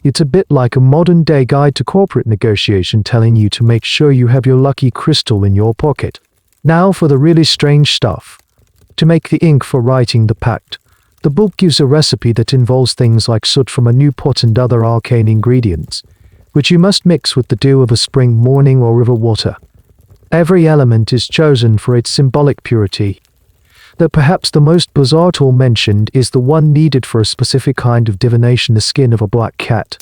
Speaker 1: It's a bit like a modern-day guide to corporate negotiation telling you to make sure you have your lucky crystal in your pocket. Now for the really strange stuff. To make the ink for writing the pact, the book gives a recipe that involves things like soot from a new pot and other arcane ingredients, which you must mix with the dew of a spring morning or river water. Every element is chosen for its symbolic purity. That perhaps the most bizarre tool mentioned is the one needed for a specific kind of divination, the skin of a black cat.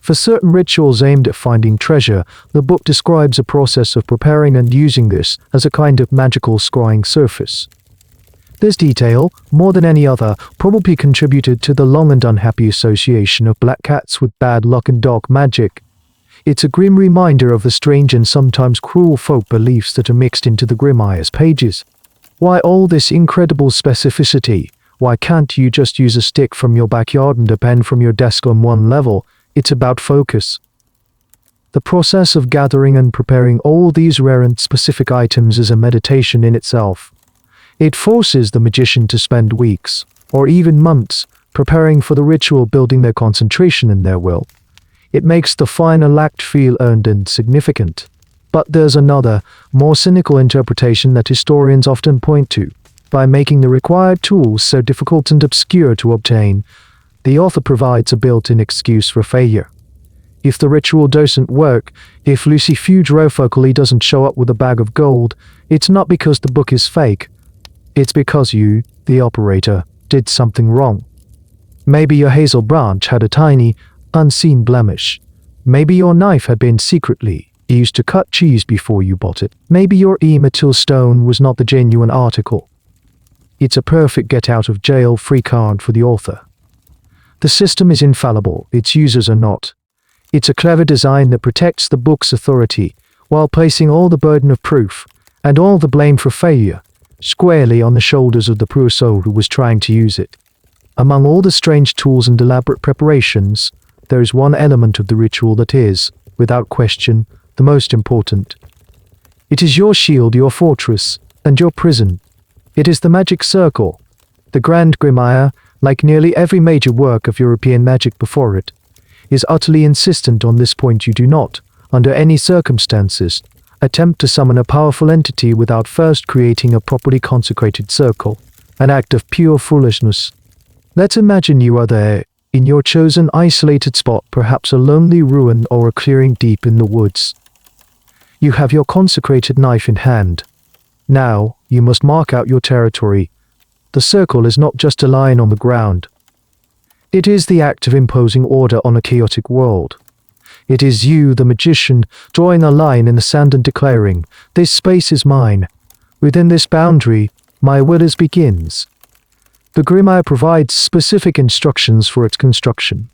Speaker 1: For certain rituals aimed at finding treasure, the book describes a process of preparing and using this as a kind of magical scrying surface. This detail, more than any other, probably contributed to the long and unhappy association of black cats with bad luck and dark magic. It's a grim reminder of the strange and sometimes cruel folk beliefs that are mixed into the Grimoire's pages. Why all this incredible specificity? Why can't you just use a stick from your backyard and a pen from your desk on one level? It's about focus. The process of gathering and preparing all these rare and specific items is a meditation in itself. It forces the magician to spend weeks, or even months, preparing for the ritual, building their concentration and their will. It makes the final act feel earned and significant. But there's another, more cynical interpretation that historians often point to. By making the required tools so difficult and obscure to obtain, the author provides a built-in excuse for failure. If the ritual doesn't work, if Lucy Fudge-Rofocle doesn't show up with a bag of gold, it's not because the book is fake. It's because you, the operator, did something wrong. Maybe your hazel branch had a tiny, unseen blemish. Maybe your knife had been secretly used to cut cheese before you bought it. Maybe your email stone was not the genuine article. It's a perfect get-out-of-jail-free card for the author. The system is infallible, its users are not. It's a clever design that protects the book's authority while placing all the burden of proof and all the blame for failure squarely on the shoulders of the poor soul who was trying to use it. Among all the strange tools and elaborate preparations, there is one element of the ritual that is, without question, the most important. It is your shield, your fortress, and your prison. It is the magic circle. The Grand Grimoire, like nearly every major work of European magic before it, is utterly insistent on this point. You do not, under any circumstances, attempt to summon a powerful entity without first creating a properly consecrated circle, an act of pure foolishness. Let's imagine you are there, in your chosen isolated spot, perhaps a lonely ruin or a clearing deep in the woods. You have your consecrated knife in hand. Now, you must mark out your territory. The circle is not just a line on the ground. It is the act of imposing order on a chaotic world. It is you, the magician, drawing a line in the sand and declaring, "This space is mine. Within this boundary, my will begins." The grimoire provides specific instructions for its construction.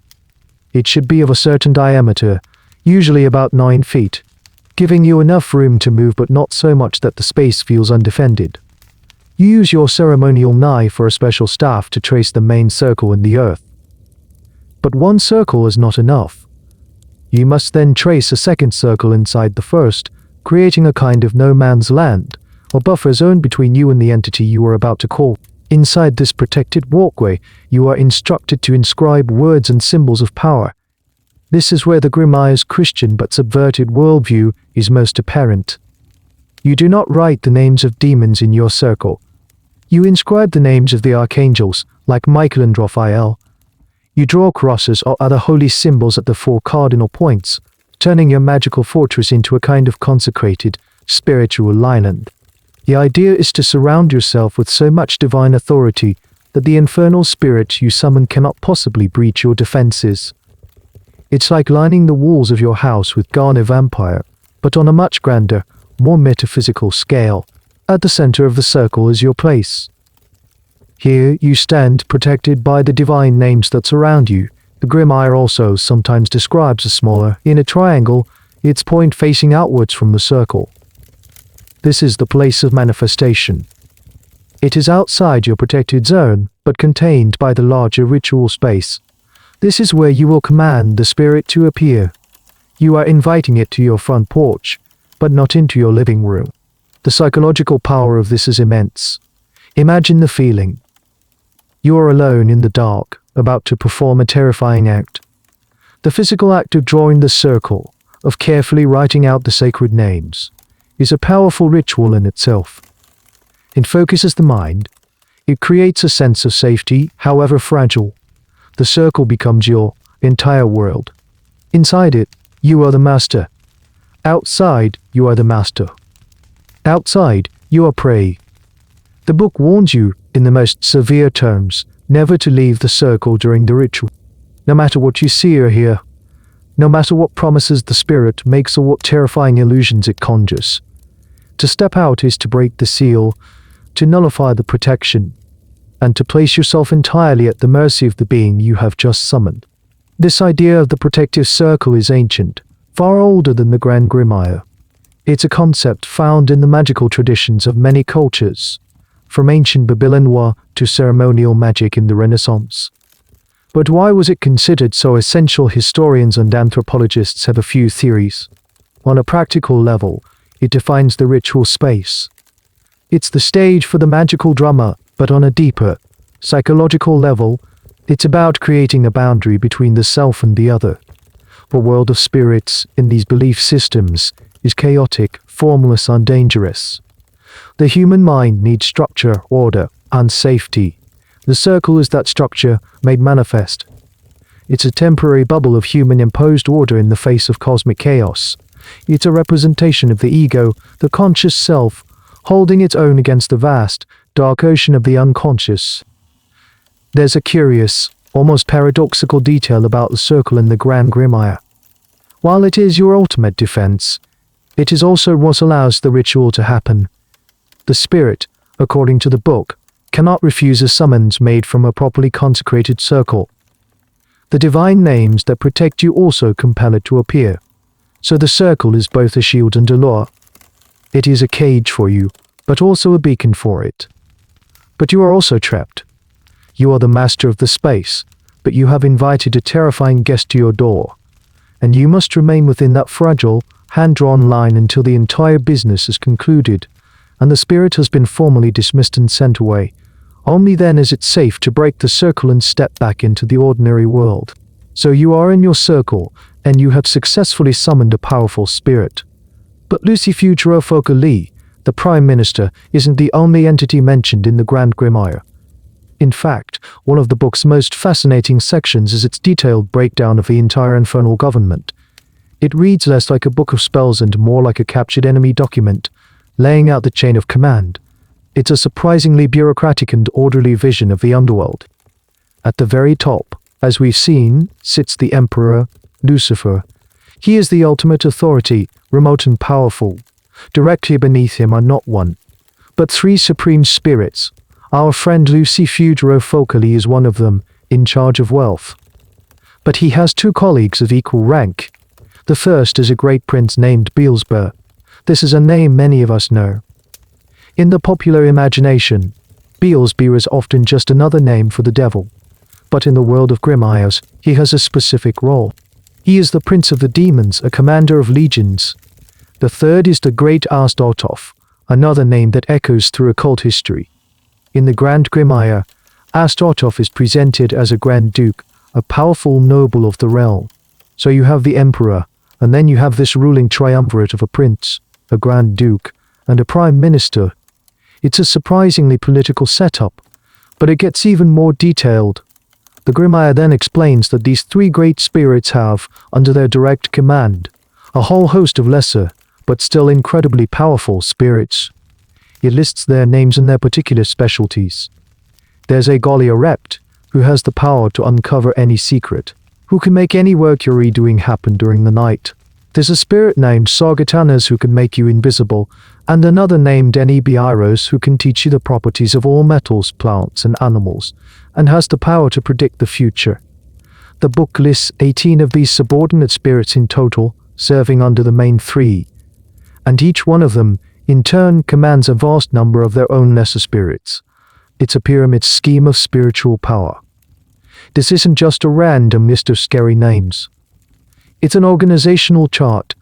Speaker 1: It should be of a certain diameter, usually about 9 feet, giving you enough room to move but not so much that the space feels undefended. You use your ceremonial knife or a special staff to trace the main circle in the earth. But one circle is not enough. You must then trace a second circle inside the first, creating a kind of no man's land, or buffer zone between you and the entity you are about to call. Inside this protected walkway, you are instructed to inscribe words and symbols of power. This is where the grimoire's Christian but subverted worldview is most apparent. You do not write the names of demons in your circle. You inscribe the names of the archangels, like Michael and Raphael. You draw crosses or other holy symbols at the 4 cardinal points, turning your magical fortress into a kind of consecrated, spiritual island. The idea is to surround yourself with so much divine authority that the infernal spirit you summon cannot possibly breach your defenses. It's like lining the walls of your house with Garner vampire, but on a much grander, more metaphysical scale. At the center of the circle is your place. Here you stand protected by the divine names that surround you. The grimoire also sometimes describes a smaller, inner triangle, its point facing outwards from the circle. This is the place of manifestation. It is outside your protected zone, but contained by the larger ritual space. This is where you will command the spirit to appear. You are inviting it to your front porch, but not into your living room. The psychological power of this is immense. Imagine the feeling. You are alone in the dark, about to perform a terrifying act. The physical act of drawing the circle, of carefully writing out the sacred names, is a powerful ritual in itself. It focuses the mind. It creates a sense of safety, however fragile. The circle becomes your entire world. Inside it, you are the master. Outside, you are the master. Outside, you are prey. The book warns you, in the most severe terms, never to leave the circle during the ritual. No matter what you see or hear, no matter what promises the spirit makes or what terrifying illusions it conjures. To step out is to break the seal, to nullify the protection, and to place yourself entirely at the mercy of the being you have just summoned. This idea of the protective circle is ancient, far older than the Grand Grimoire. It's a concept found in the magical traditions of many cultures, from ancient Babylonia to ceremonial magic in the Renaissance. But why was it considered so essential? Historians and anthropologists have a few theories. On a practical level, it defines the ritual space. It's the stage for the magical drama, but on a deeper, psychological level, it's about creating a boundary between the self and the other. The world of spirits, in these belief systems, is chaotic, formless, and dangerous. The human mind needs structure, order, and safety. The circle is that structure made manifest. It's a temporary bubble of human-imposed order in the face of cosmic chaos. It's a representation of the ego, the conscious self, holding its own against the vast, dark ocean of the unconscious. There's a curious, almost paradoxical detail about the circle in the Grand Grimoire. While it is your ultimate defense, it is also what allows the ritual to happen. The spirit, according to the book, cannot refuse a summons made from a properly consecrated circle. The divine names that protect you also compel it to appear. So the circle is both a shield and a lure. It is a cage for you, but also a beacon for it. But you are also trapped. You are the master of the space, but you have invited a terrifying guest to your door, and you must remain within that fragile, hand-drawn line until the entire business is concluded, and the spirit has been formally dismissed and sent away. Only then is it safe to break the circle and step back into the ordinary world. So you are in your circle, and you have successfully summoned a powerful spirit. But Lucy Foka Lee, the Prime Minister, isn't the only entity mentioned in the Grand Grimoire. In fact, one of the book's most fascinating sections is its detailed breakdown of the entire infernal government. It reads less like a book of spells and more like a captured enemy document, laying out the chain of command. It's a surprisingly bureaucratic and orderly vision of the underworld. At the very top, as we've seen, sits the Emperor, Lucifer. He is the ultimate authority, remote and powerful. Directly beneath him are not one, but three supreme spirits. Our friend Lucy Foka Lee is one of them, in charge of wealth. But he has two colleagues of equal rank. The first is a great prince named Beelzebub. This is a name many of us know. In the popular imagination, Beelzebub is often just another name for the devil. But in the world of Grimoires, he has a specific role. He is the prince of the demons, a commander of legions. The third is the great Astaroth, another name that echoes through occult history. In the Grand Grimoire, Astaroth is presented as a Grand Duke, a powerful noble of the realm. So you have the Emperor, and then you have this ruling triumvirate of a prince, a Grand Duke, and a Prime Minister. It's a surprisingly political setup, but it gets even more detailed. The Grimoire then explains that these three great spirits have, under their direct command, a whole host of lesser, but still incredibly powerful spirits. It lists their names and their particular specialties. There's a Golia Rept, who has the power to uncover any secret, who can make any work you're redoing happen during the night. There's a spirit named Sargatanas who can make you invisible, and another named Enibiaros who can teach you the properties of all metals, plants, and animals, and has the power to predict the future. The book lists 18 of these subordinate spirits in total, serving under the main three, and each one of them, in turn, commands a vast number of their own lesser spirits. It's a pyramid scheme of spiritual power. This isn't just a random list of scary names. It's an organizational chart,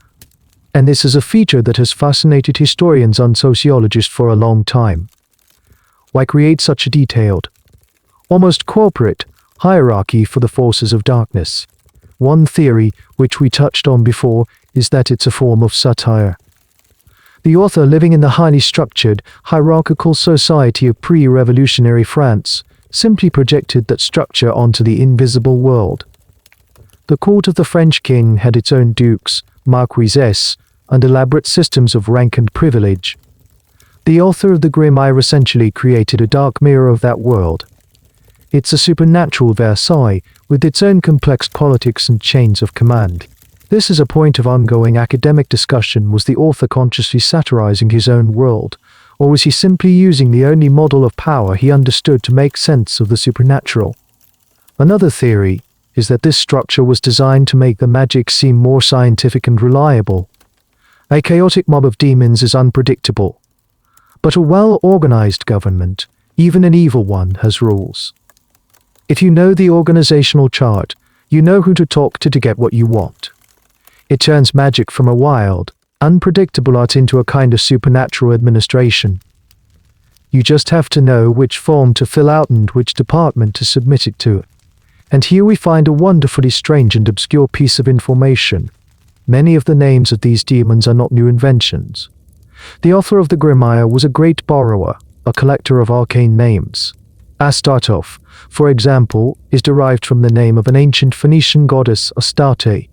Speaker 1: and this is a feature that has fascinated historians and sociologists for a long time. Why create such a detailed, almost corporate, hierarchy for the forces of darkness? One theory, which we touched on before, is that it's a form of satire. The author, living in the highly structured, hierarchical society of pre-revolutionary France, simply projected that structure onto the invisible world. The court of the French king had its own dukes, marquises, and elaborate systems of rank and privilege. The author of the Grimoire essentially created a dark mirror of that world. It's a supernatural Versailles, with its own complex politics and chains of command. This is a point of ongoing academic discussion. Was the author consciously satirizing his own world, or was he simply using the only model of power he understood to make sense of the supernatural? Another theory is that this structure was designed to make the magic seem more scientific and reliable. A chaotic mob of demons is unpredictable, but a well-organized government, even an evil one, has rules. If you know the organizational chart, you know who to talk to get what you want. It turns magic from a wild, unpredictable art into a kind of supernatural administration. You just have to know which form to fill out and which department to submit it to. And here we find a wonderfully strange and obscure piece of information. Many of the names of these demons are not new inventions. The author of the Grimoire was a great borrower, a collector of arcane names. Astaroth, for example, is derived from the name of an ancient Phoenician goddess, Astarte.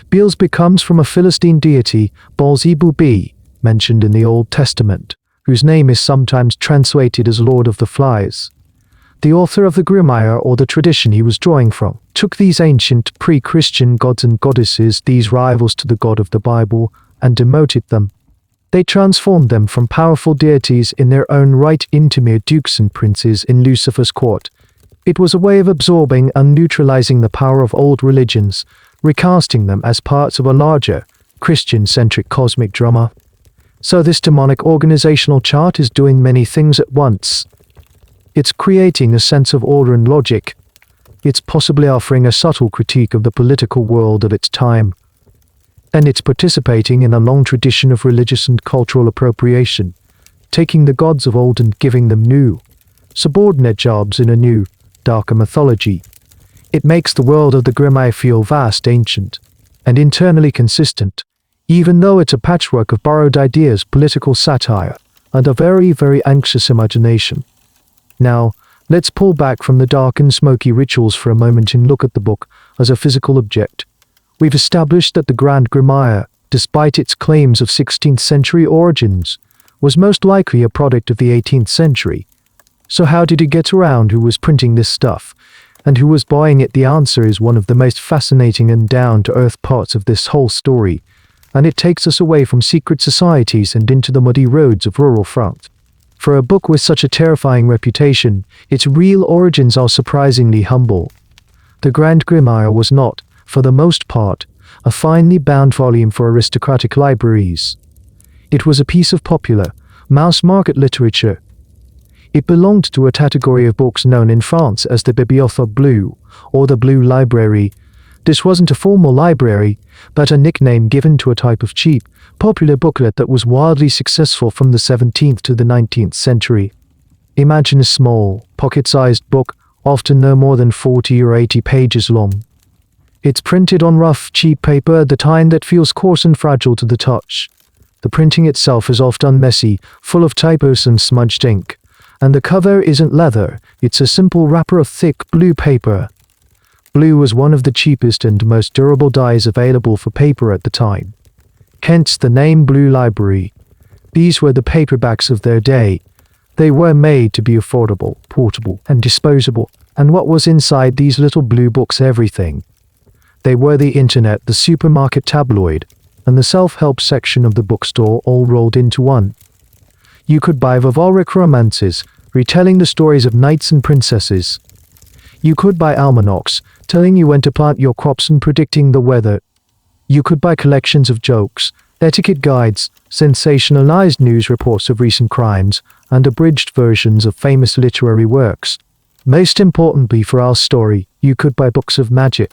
Speaker 1: Beelzebub comes from a Philistine deity, Baal-zebub, mentioned in the Old Testament, whose name is sometimes translated as Lord of the Flies. The author of the Grimoire, or the tradition he was drawing from, took these ancient pre-Christian gods and goddesses, these rivals to the God of the Bible, and demoted them. They transformed them from powerful deities in their own right into mere dukes and princes in Lucifer's court. It was a way of absorbing and neutralizing the power of old religions, recasting them as parts of a larger, Christian-centric cosmic drama. So this demonic organizational chart is doing many things at once. It's creating a sense of order and logic. It's possibly offering a subtle critique of the political world of its time. And it's participating in a long tradition of religious and cultural appropriation, taking the gods of old and giving them new, subordinate jobs in a new, darker mythology. It makes the world of the Grimoire feel vast, ancient, and internally consistent, even though it's a patchwork of borrowed ideas, political satire, and a very, very anxious imagination. Now, let's pull back from the dark and smoky rituals for a moment and look at the book as a physical object. We've established that the Grand Grimoire, despite its claims of 16th century origins, was most likely a product of the 18th century. So how did it get around? Who was printing this stuff? And who was buying it? The answer is one of the most fascinating and down-to-earth parts of this whole story, and it takes us away from secret societies and into the muddy roads of rural France. For a book with such a terrifying reputation, its real origins are surprisingly humble. The Grand Grimoire was not, for the most part, a finely bound volume for aristocratic libraries. It was a piece of popular, mass-market literature. It belonged to a category of books known in France as the Bibliothèque Bleue, or the Blue Library. This wasn't a formal library, but a nickname given to a type of cheap, popular booklet that was wildly successful from the 17th to the 19th century. Imagine a small, pocket-sized book, often no more than 40 or 80 pages long. It's printed on rough, cheap paper, the kind that feels coarse and fragile to the touch. The printing itself is often messy, full of typos and smudged ink. And the cover isn't leather, it's a simple wrapper of thick, blue paper. Blue was one of the cheapest and most durable dyes available for paper at the time. Hence the name Blue Library. These were the paperbacks of their day. They were made to be affordable, portable, and disposable. And what was inside these little blue books? Everything. They were the internet, the supermarket tabloid, and the self-help section of the bookstore all rolled into one. You could buy chivalric romances, retelling the stories of knights and princesses. You could buy almanacs, telling you when to plant your crops and predicting the weather. You could buy collections of jokes, etiquette guides, sensationalized news reports of recent crimes, and abridged versions of famous literary works. Most importantly for our story, you could buy books of magic.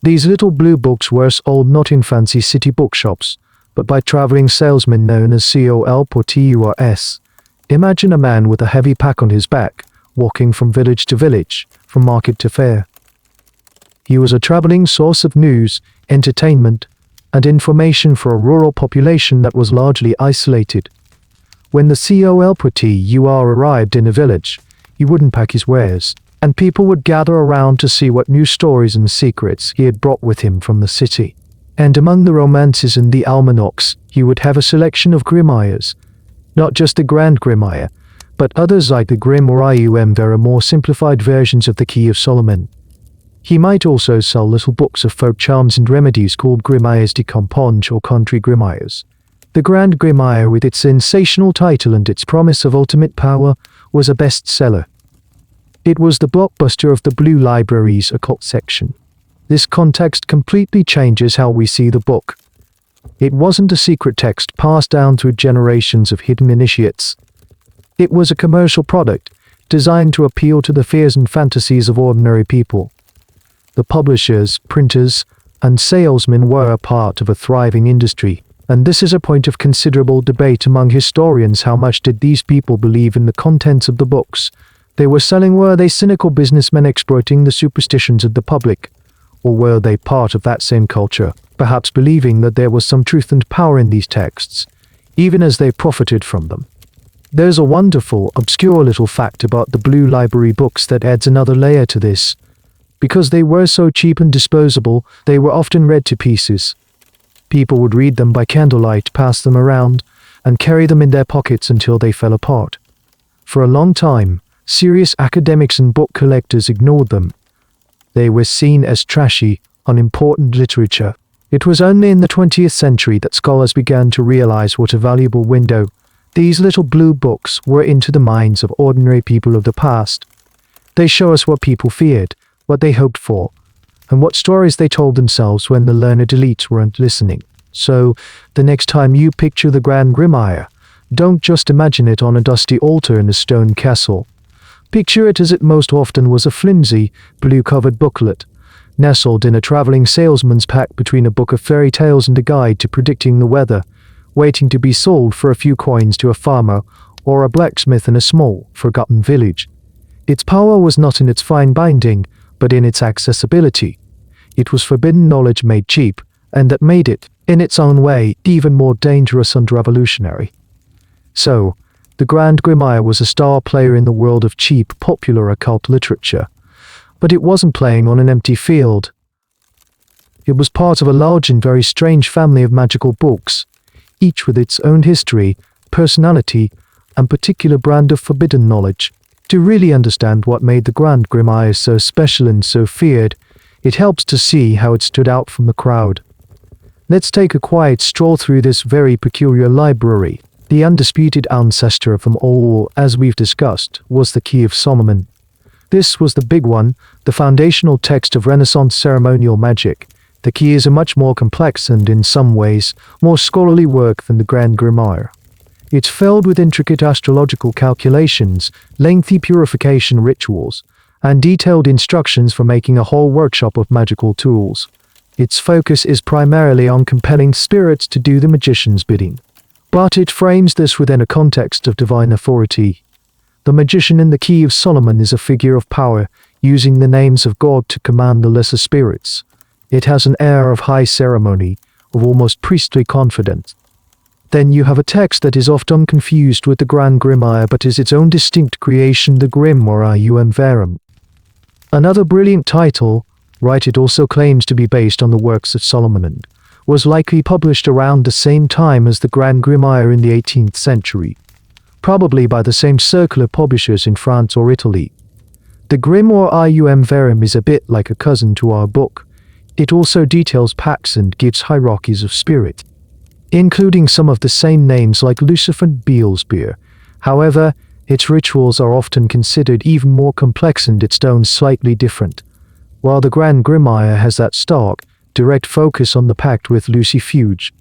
Speaker 1: These little blue books were sold not in fancy city bookshops, but by traveling salesmen known as colporteurs. Imagine a man with a heavy pack on his back, walking from village to village, from market to fair. He was a traveling source of news, entertainment, and information for a rural population that was largely isolated. When the colporteur arrived in a village, he wouldn't pack his wares, and people would gather around to see what new stories and secrets he had brought with him from the city. And among the romances and the almanacs, he would have a selection of grimoires, not just the Grand Grimoire, but others like the Grimoire Vert, more simplified versions of the Key of Solomon. He might also sell little books of folk charms and remedies called Grimoires de Campagne or Country Grimoires. The Grand Grimoire, with its sensational title and its promise of ultimate power, was a bestseller. It was the blockbuster of the Blue Library's occult section. This context completely changes how we see the book. It wasn't a secret text passed down through generations of hidden initiates. It was a commercial product, designed to appeal to the fears and fantasies of ordinary people. The publishers, printers, and salesmen were a part of a thriving industry, and this is a point of considerable debate among historians. How much did these people believe in the contents of the books they were selling? Were they cynical businessmen exploiting the superstitions of the public? Or were they part of that same culture, perhaps believing that there was some truth and power in these texts, even as they profited from them? There's a wonderful, obscure little fact about the Blue Library books that adds another layer to this. Because they were so cheap and disposable, they were often read to pieces. People would read them by candlelight, pass them around, and carry them in their pockets until they fell apart. For a long time, Serious academics and book collectors ignored them. They were seen as trashy, unimportant literature. It was only in the 20th century that scholars began to realize what a valuable window these little blue books were into the minds of ordinary people of the past. They show us what people feared, what they hoped for, and what stories they told themselves when the learned elites weren't listening. So, the next time you picture the Grand Grimoire, don't just imagine it on a dusty altar in a stone castle. Picture it as it most often was: a flimsy, blue-covered booklet, nestled in a traveling salesman's pack between a book of fairy tales and a guide to predicting the weather, waiting to be sold for a few coins to a farmer or a blacksmith in a small, forgotten village. Its power was not in its fine binding, but in its accessibility. It was forbidden knowledge made cheap, and that made it, in its own way, even more dangerous and revolutionary. So, the Grand Grimoire was a star player in the world of cheap, popular occult literature. But it wasn't playing on an empty field. It was part of a large and very strange family of magical books, each with its own history, personality, and particular brand of forbidden knowledge. To really understand what made the Grand Grimoire so special and so feared, it helps to see how it stood out from the crowd. Let's take a quiet stroll through this very peculiar library. The undisputed ancestor of them all, as we've discussed, was the Key of Solomon. This was the big one, the foundational text of Renaissance ceremonial magic. The key is a much more complex and, in some ways, more scholarly work than the Grand Grimoire. It's filled with intricate astrological calculations, lengthy purification rituals, and detailed instructions for making a whole workshop of magical tools. Its focus is primarily on compelling spirits to do the magician's bidding. But it frames this within a context of divine authority. The magician in the Key of Solomon is a figure of power, using the names of God to command the lesser spirits. It has an air of high ceremony, of almost priestly confidence. Then you have a text that is often confused with the Grand Grimoire but is its own distinct creation, the Grimoire Verum. Another brilliant title, right, it also claims to be based on the works of Solomon and was likely published around the same time as the Grand Grimoire in the 18th century, probably by the same circle of publishers in France or Italy. The Grimoire Verum is a bit like a cousin to our book. It also details pacts and gives hierarchies of spirit, including some of the same names like Lucifer and Beelzebub. However, its rituals are often considered even more complex and its tones slightly different. While the Grand Grimoire has that stark, direct focus on the pact with Lucifuge,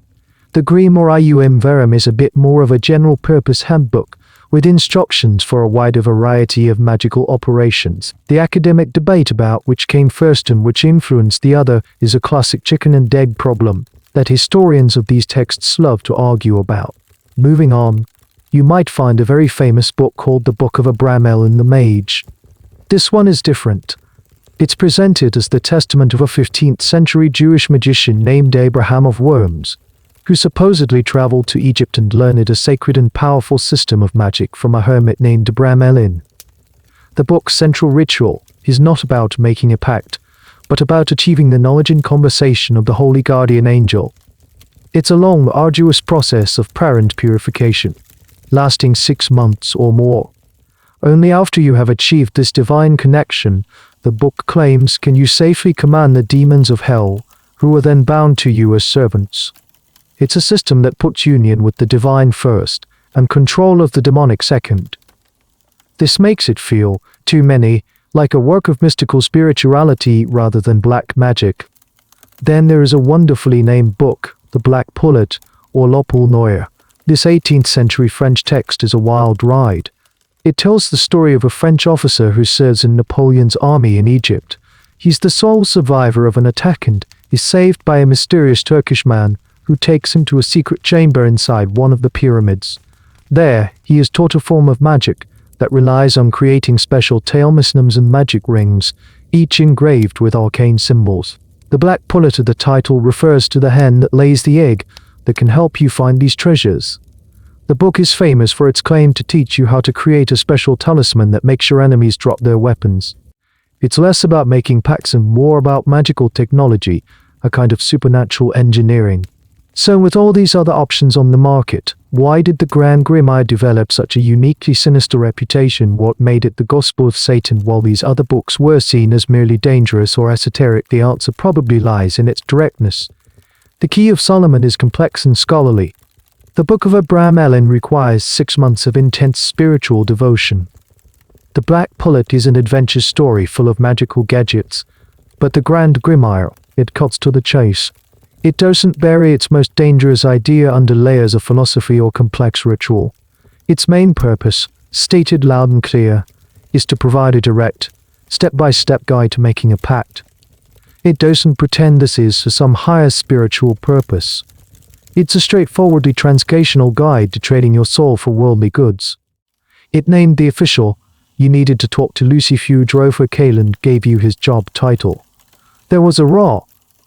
Speaker 1: the Grimoire Verum is a bit more of a general-purpose handbook, with instructions for a wider variety of magical operations. The academic debate about which came first and which influenced the other is a classic chicken and egg problem that historians of these texts love to argue about. Moving on, you might find a very famous book called The Book of Abramelin and the Mage. This one is different. It's presented as the testament of a 15th century Jewish magician named Abraham of Worms, who supposedly traveled to Egypt and learned a sacred and powerful system of magic from a hermit named Abramelin. The book's central ritual is not about making a pact, but about achieving the knowledge and conversation of the holy guardian angel. It's a long, arduous process of prayer and purification, lasting 6 months or more. Only after you have achieved this divine connection, the book claims, can you safely command the demons of hell, who are then bound to you as servants. It's a system that puts union with the divine first, and control of the demonic second. This makes it feel, to many, like a work of mystical spirituality rather than black magic. Then there is a wonderfully named book, The Black Pullet, or La Poule Noire. This 18th century French text is a wild ride. It tells the story of a French officer who serves in Napoleon's army in Egypt. He's the sole survivor of an attack and is saved by a mysterious Turkish man who takes him to a secret chamber inside one of the pyramids. There, he is taught a form of magic that relies on creating special talismans and magic rings, each engraved with arcane symbols. The black pullet of the title refers to the hen that lays the egg that can help you find these treasures. The book is famous for its claim to teach you how to create a special talisman that makes your enemies drop their weapons. It's less about making pacts and more about magical technology, a kind of supernatural engineering. So with all these other options on the market, Why did the Grand Grimoire develop such a uniquely sinister reputation? What made it the Gospel of Satan while these other books were seen as merely dangerous or esoteric? The answer probably lies in its directness. The Key of Solomon is complex and scholarly. The Book of Abraham Ellen requires 6 months of intense spiritual devotion. The Black Pullet is an adventure story full of magical gadgets, but the Grand Grimoire, it cuts to the chase. It doesn't bury its most dangerous idea under layers of philosophy or complex ritual. Its main purpose, stated loud and clear, is to provide a direct, step-by-step guide to making a pact. It doesn't pretend this is for some higher spiritual purpose. It's a straightforwardly transactional guide to trading your soul for worldly goods. It named the official you needed to talk to Lucy Few Drover Kaland gave you his job title. There was a raw,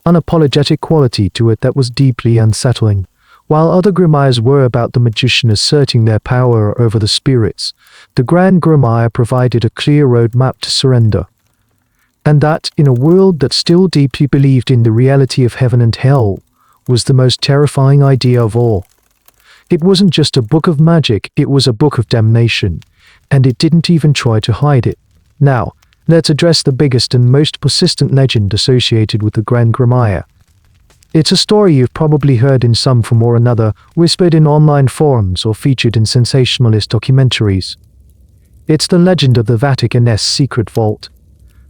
Speaker 1: unapologetic quality to it that was deeply unsettling. While other grimoires were about the magician asserting their power over the spirits, the Grand Grimoire provided a clear roadmap to surrender. And that, in a world that still deeply believed in the reality of heaven and hell, was the most terrifying idea of all. It wasn't just a book of magic, it was a book of damnation, and it didn't even try to hide it. Now, let's address the biggest and most persistent legend associated with the Grand Grimoire. It's a story you've probably heard in some form or another, whispered in online forums or featured in sensationalist documentaries. It's the legend of the Vatican's secret vault.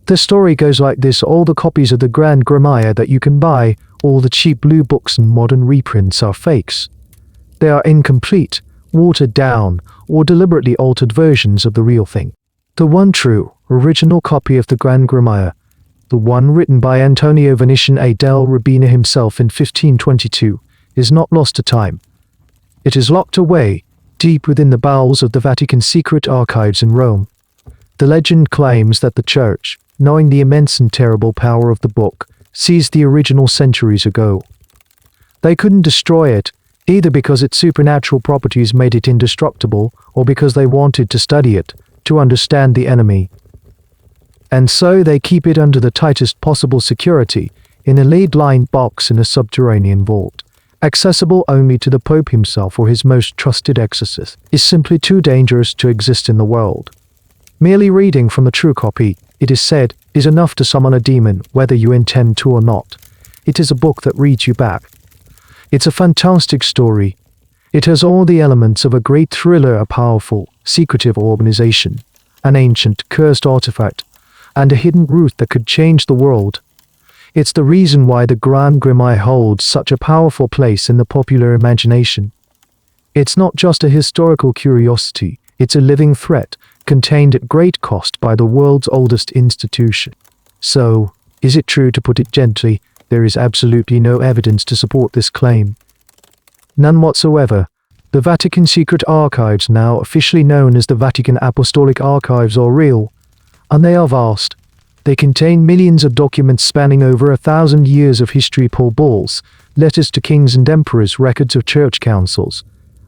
Speaker 1: The story goes like this: all the copies of the Grand Grimoire that you can buy, all the cheap blue books and modern reprints are fakes. They are incomplete, watered down, or deliberately altered versions of the real thing. The one true, original copy of the Grand Grimoire, the one written by Antonio Venetian A. del Rabina himself in 1522, is not lost to time. It is locked away, deep within the bowels of the Vatican's secret archives in Rome. The legend claims that the Church, knowing the immense and terrible power of the book, seized the original centuries ago. They couldn't destroy it, either because its supernatural properties made it indestructible, or because they wanted to study it, to understand the enemy. And so they keep it under the tightest possible security, in a lead-lined box in a subterranean vault, accessible only to the Pope himself or his most trusted exorcist. Is simply too dangerous to exist in the world. Merely reading from the true copy, it is said, is enough to summon a demon, whether you intend to or not. It is a book that reads you back. It's a fantastic story. It has all the elements of a great thriller, a powerful, secretive organization, an ancient, cursed artifact, and a hidden root that could change the world. It's the reason why the Grand Grimoire holds such a powerful place in the popular imagination. It's not just a historical curiosity, it's a living threat, contained at great cost by the world's oldest institution. So, is it true? To put it gently, there is absolutely no evidence to support this claim. None whatsoever. The Vatican Secret Archives, now officially known as the Vatican Apostolic Archives, are real, and they are vast. They contain millions of documents spanning over 1,000 years of history, bulls, letters to kings and emperors, records of church councils,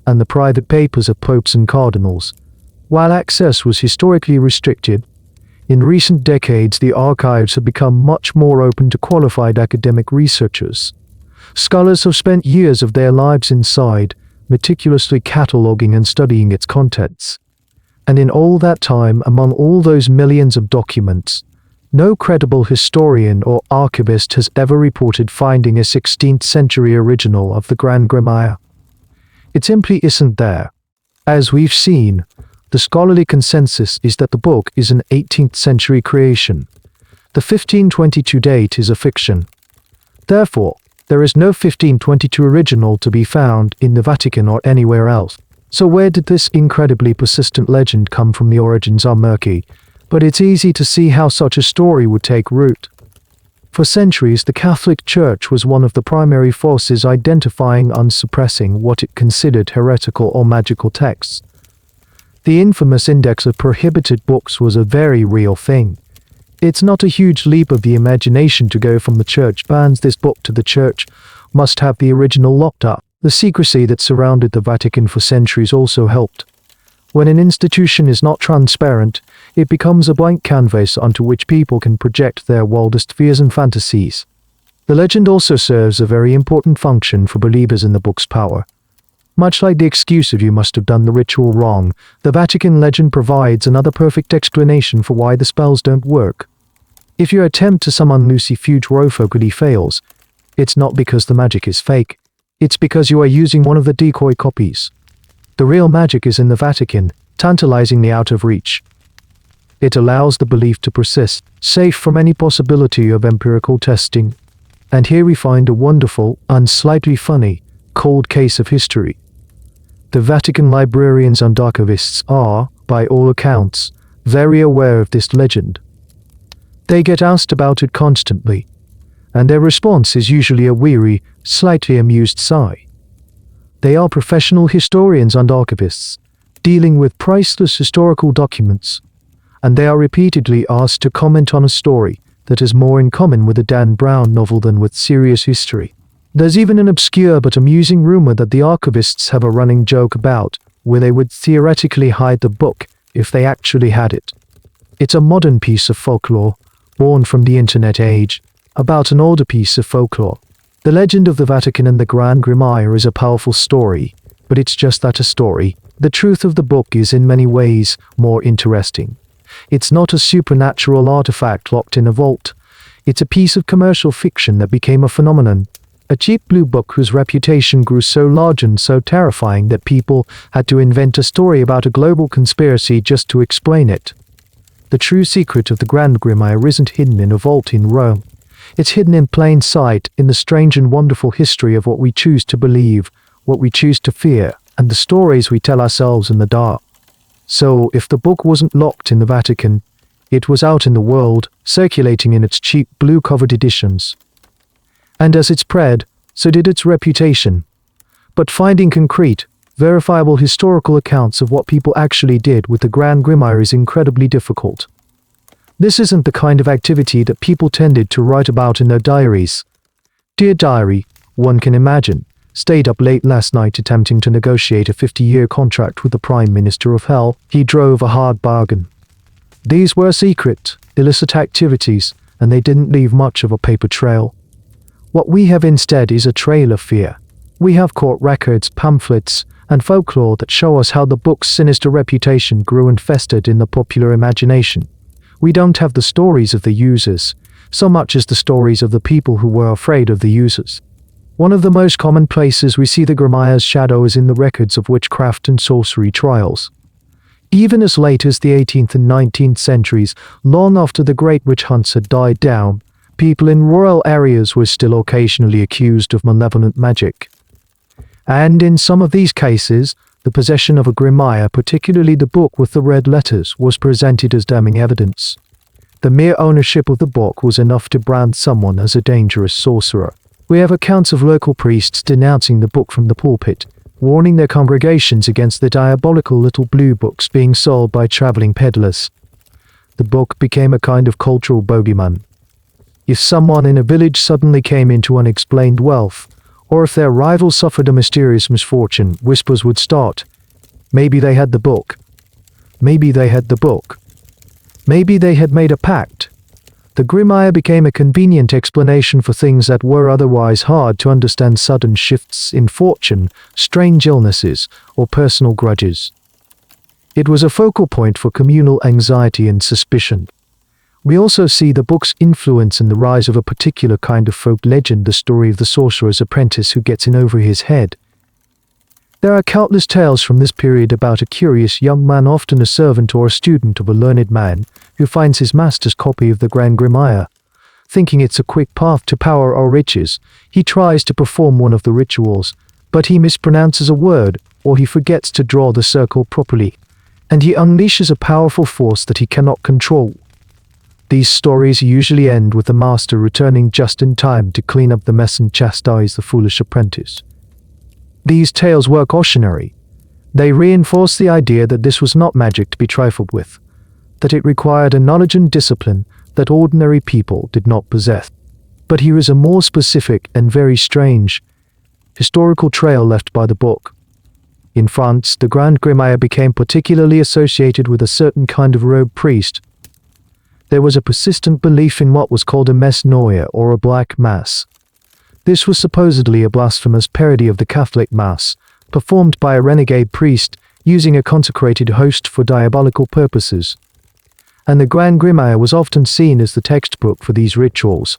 Speaker 1: and the private papers of popes and cardinals. While access was historically restricted, in recent decades the archives have become much more open to qualified academic researchers. Scholars have spent years of their lives inside, meticulously cataloguing and studying its contents. And in all that time, among all those millions of documents, no credible historian or archivist has ever reported finding a 16th century original of the Grand Grimoire. It simply isn't there. As we've seen, the scholarly consensus is that the book is an 18th century creation. The 1522 date is a fiction. Therefore, there is no 1522 original to be found in the Vatican or anywhere else. So where did this incredibly persistent legend come from? The origins are murky, but it's easy to see how such a story would take root. For centuries, the Catholic Church was one of the primary forces identifying and suppressing what it considered heretical or magical texts. The infamous Index of Prohibited Books was a very real thing. It's not a huge leap of the imagination to go from the church bans this book to the church must have the original locked up. The secrecy that surrounded the Vatican for centuries also helped. When an institution is not transparent, it becomes a blank canvas onto which people can project their wildest fears and fantasies. The legend also serves a very important function for believers in the book's power. Much like the excuse of you must have done the ritual wrong, the Vatican legend provides another perfect explanation for why the spells don't work. If your attempt to summon Lucifuge fails, it's not because the magic is fake, it's because you are using one of the decoy copies. The real magic is in the Vatican, tantalizingly out of reach. It allows the belief to persist, safe from any possibility of empirical testing. And here we find a wonderful, and slightly funny, cold case of history. The Vatican librarians and archivists are, by all accounts, very aware of this legend. They get asked about it constantly, and their response is usually a weary, slightly amused sigh. They are professional historians and archivists, dealing with priceless historical documents, and they are repeatedly asked to comment on a story that has more in common with a Dan Brown novel than with serious history. There's even an obscure but amusing rumor that the archivists have a running joke about where they would theoretically hide the book if they actually had it. It's a modern piece of folklore, born from the internet age, about an older piece of folklore. The legend of the Vatican and the Grand Grimoire is a powerful story, but it's just that, a story. The truth of the book is in many ways more interesting. It's not a supernatural artifact locked in a vault. It's a piece of commercial fiction that became a phenomenon. A cheap blue book whose reputation grew so large and so terrifying that people had to invent a story about a global conspiracy just to explain it. The true secret of the Grand Grimoire isn't hidden in a vault in Rome. It's hidden in plain sight in the strange and wonderful history of what we choose to believe, what we choose to fear, and the stories we tell ourselves in the dark. So, if the book wasn't locked in the Vatican, it was out in the world, circulating in its cheap blue-covered editions. And as it spread, so did its reputation. But finding concrete, verifiable historical accounts of what people actually did with the Grand Grimoire is incredibly difficult. This isn't the kind of activity that people tended to write about in their diaries. Dear Diary, one can imagine, stayed up late last night attempting to negotiate a 50-year contract with the Prime Minister of Hell. He drove a hard bargain. These were secret, illicit activities, and they didn't leave much of a paper trail. What we have instead is a trail of fear. We have court records, pamphlets, and folklore that show us how the book's sinister reputation grew and festered in the popular imagination. We don't have the stories of the users, so much as the stories of the people who were afraid of the users. One of the most common places we see the Grimoire's shadow is in the records of witchcraft and sorcery trials. Even as late as the 18th and 19th centuries, long after the great witch hunts had died down, people in rural areas were still occasionally accused of malevolent magic. And in some of these cases, the possession of a grimoire, particularly the book with the red letters, was presented as damning evidence. The mere ownership of the book was enough to brand someone as a dangerous sorcerer. We have accounts of local priests denouncing the book from the pulpit, warning their congregations against the diabolical little blue books being sold by traveling peddlers. The book became a kind of cultural bogeyman. If someone in a village suddenly came into unexplained wealth, or if their rival suffered a mysterious misfortune, whispers would start. Maybe they had the book. Maybe they had the book. Maybe they had made a pact. The grimoire became a convenient explanation for things that were otherwise hard to understand: sudden shifts in fortune, strange illnesses, or personal grudges. It was a focal point for communal anxiety and suspicion. We also see the book's influence in the rise of a particular kind of folk legend, the story of the sorcerer's apprentice who gets in over his head. There are countless tales from this period about a curious young man, often a servant or a student of a learned man, who finds his master's copy of the Grand Grimoire. Thinking it's a quick path to power or riches, he tries to perform one of the rituals, but he mispronounces a word, or he forgets to draw the circle properly, and he unleashes a powerful force that he cannot control. These stories usually end with the master returning just in time to clean up the mess and chastise the foolish apprentice. These tales were cautionary. They reinforce the idea that this was not magic to be trifled with, that it required a knowledge and discipline that ordinary people did not possess. But here is a more specific and very strange historical trail left by the book. In France, the Grand Grimoire became particularly associated with a certain kind of robed priest. There was a persistent belief in what was called a messe noire, or a black mass. This was supposedly a blasphemous parody of the Catholic Mass, performed by a renegade priest using a consecrated host for diabolical purposes. And the Grand Grimoire was often seen as the textbook for these rituals,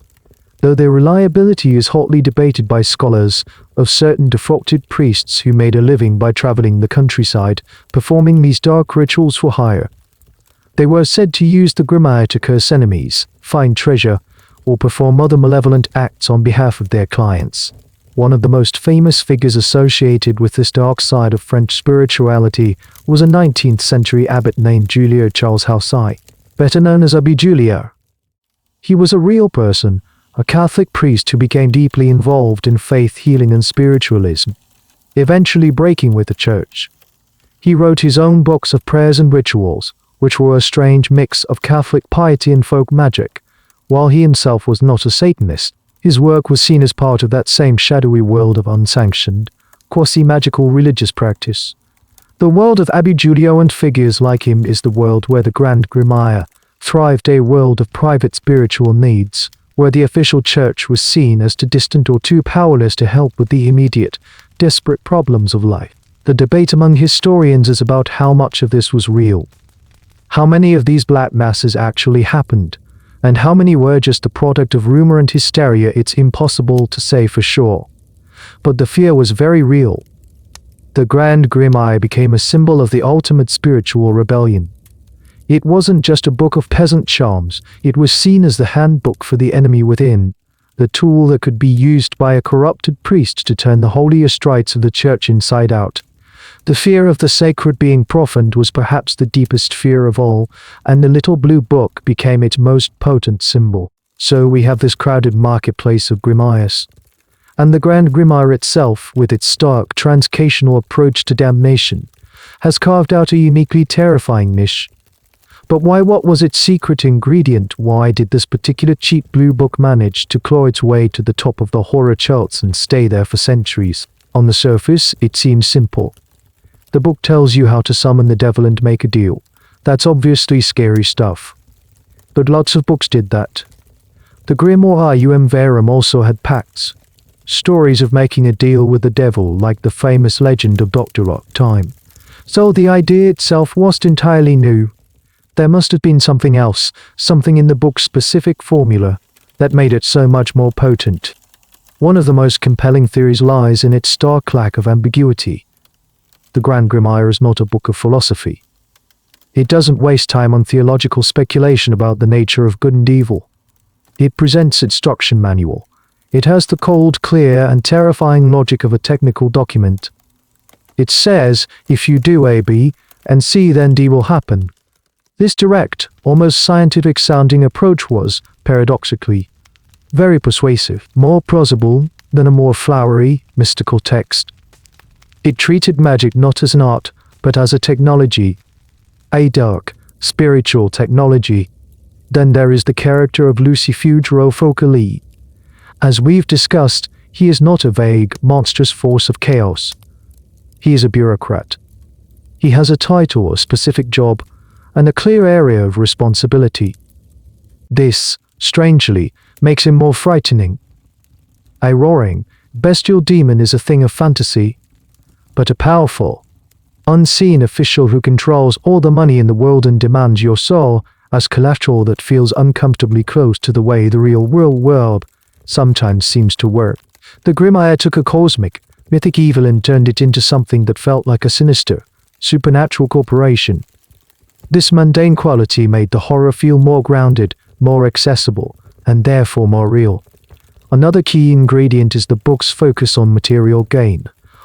Speaker 1: though their reliability is hotly debated by scholars of certain defrosted priests who made a living by traveling the countryside, performing these dark rituals for hire. They were said to use the Grimoire to curse enemies, find treasure, or perform other malevolent acts on behalf of their clients. One of the most famous figures associated with this dark side of French spirituality was a 19th century abbot named Julio Charles Haussai, better known as Abbé Julien. He was a real person, a Catholic priest who became deeply involved in faith healing and spiritualism, eventually breaking with the church. He wrote his own books of prayers and rituals, which were a strange mix of Catholic piety and folk magic. While he himself was not a Satanist, his work was seen as part of that same shadowy world of unsanctioned, quasi-magical religious practice. The world of Abbé Julien and figures like him is the world where the Grand Grimoire thrived, a world of private spiritual needs, where the official church was seen as too distant or too powerless to help with the immediate, desperate problems of life. The debate among historians is about how much of this was real, how many of these black masses actually happened, and how many were just the product of rumor and hysteria. It's impossible to say for sure. But the fear was very real. The Grand Grimoire became a symbol of the ultimate spiritual rebellion. It wasn't just a book of peasant charms, it was seen as the handbook for the enemy within, the tool that could be used by a corrupted priest to turn the holiest rites of the church inside out. The fear of the sacred being profaned was perhaps the deepest fear of all, and the little blue book became its most potent symbol. So we have this crowded marketplace of grimoires. And the Grand Grimoire itself, with its stark, transcational approach to damnation, has carved out a uniquely terrifying niche. But why? What was its secret ingredient? Why did this particular cheap blue book manage to claw its way to the top of the horror charts and stay there for centuries? On the surface, it seems simple. The book tells you how to summon the devil and make a deal. That's obviously scary stuff. But lots of books did that. The Grimoire um Verum also had pacts. Stories of making a deal with the devil, like the famous legend of Dr. Time. So the idea itself wasn't entirely new. There must have been something else, something in the book's specific formula, that made it so much more potent. One of the most compelling theories lies in its stark lack of ambiguity. The Grand Grimoire is not a book of philosophy. It doesn't waste time on theological speculation about the nature of good and evil. It presents its instruction manual. It has the cold, clear, and terrifying logic of a technical document. It says, if you do A, B, and C, then D will happen. This direct, almost scientific-sounding approach was, paradoxically, very persuasive, more plausible than a more flowery, mystical text. It treated magic not as an art, but as a technology, a dark, spiritual technology. Then there is the character of Lucifuge Focali. As we've discussed, he is not a vague, monstrous force of chaos. He is a bureaucrat. He has a title, a specific job, and a clear area of responsibility. This, strangely, makes him more frightening. A roaring, bestial demon is a thing of fantasy, but a powerful, unseen official who controls all the money in the world and demands your soul as collateral that feels uncomfortably close to the way the real world sometimes seems to work. The Grimoire took a cosmic, mythic evil and turned it into something that felt like a sinister, supernatural corporation. This mundane quality made the horror feel more grounded, more accessible, and therefore more real. Another key ingredient is the book's focus on material gain.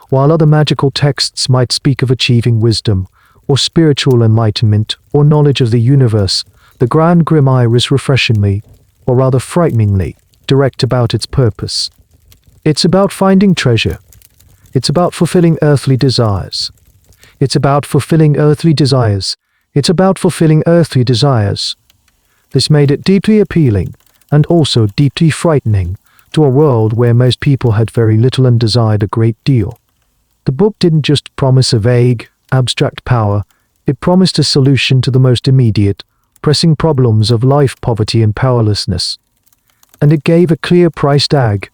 Speaker 1: While other magical texts might speak of achieving wisdom, or spiritual enlightenment, or knowledge of the universe, the Grand Grimoire is refreshingly, or rather frighteningly, direct about its purpose. It's about finding treasure. It's about fulfilling earthly desires. It's about fulfilling earthly desires. It's about fulfilling earthly desires. This made it deeply appealing, and also deeply frightening, to a world where most people had very little and desired a great deal. The book didn't just promise a vague, abstract power, it promised a solution to the most immediate, pressing problems of life, poverty, and powerlessness. And it gave a clear price tag,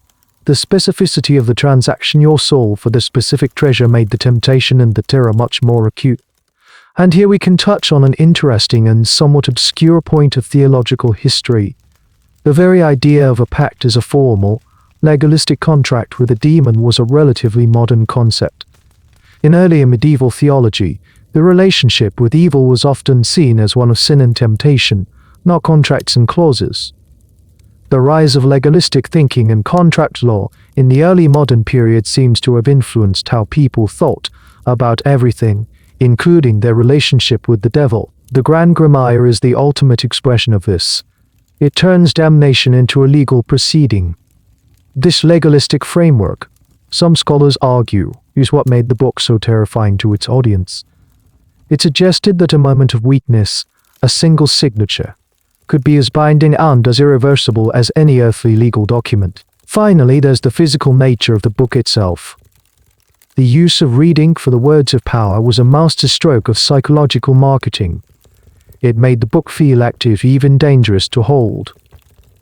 Speaker 1: The specificity of the transaction your soul for the specific treasure made the temptation and the terror much more acute. And here we can touch on an interesting and somewhat obscure point of theological history. The very idea of a pact as a formal, legalistic contract with a demon was a relatively modern concept. In earlier medieval theology, the relationship with evil was often seen as one of sin and temptation, not contracts and clauses. The rise of legalistic thinking and contract law in the early modern period seems to have influenced how people thought about everything, including their relationship with the devil. The Grand Grimoire is the ultimate expression of this. It turns damnation into a legal proceeding. This legalistic framework, some scholars argue, is what made the book so terrifying to its audience. It suggested that a moment of weakness, a single signature, could be as binding and as irreversible as any earthly legal document. Finally, there's the physical nature of the book itself. The use of reading for the words of power was a masterstroke of psychological marketing. It made the book feel active, even dangerous to hold.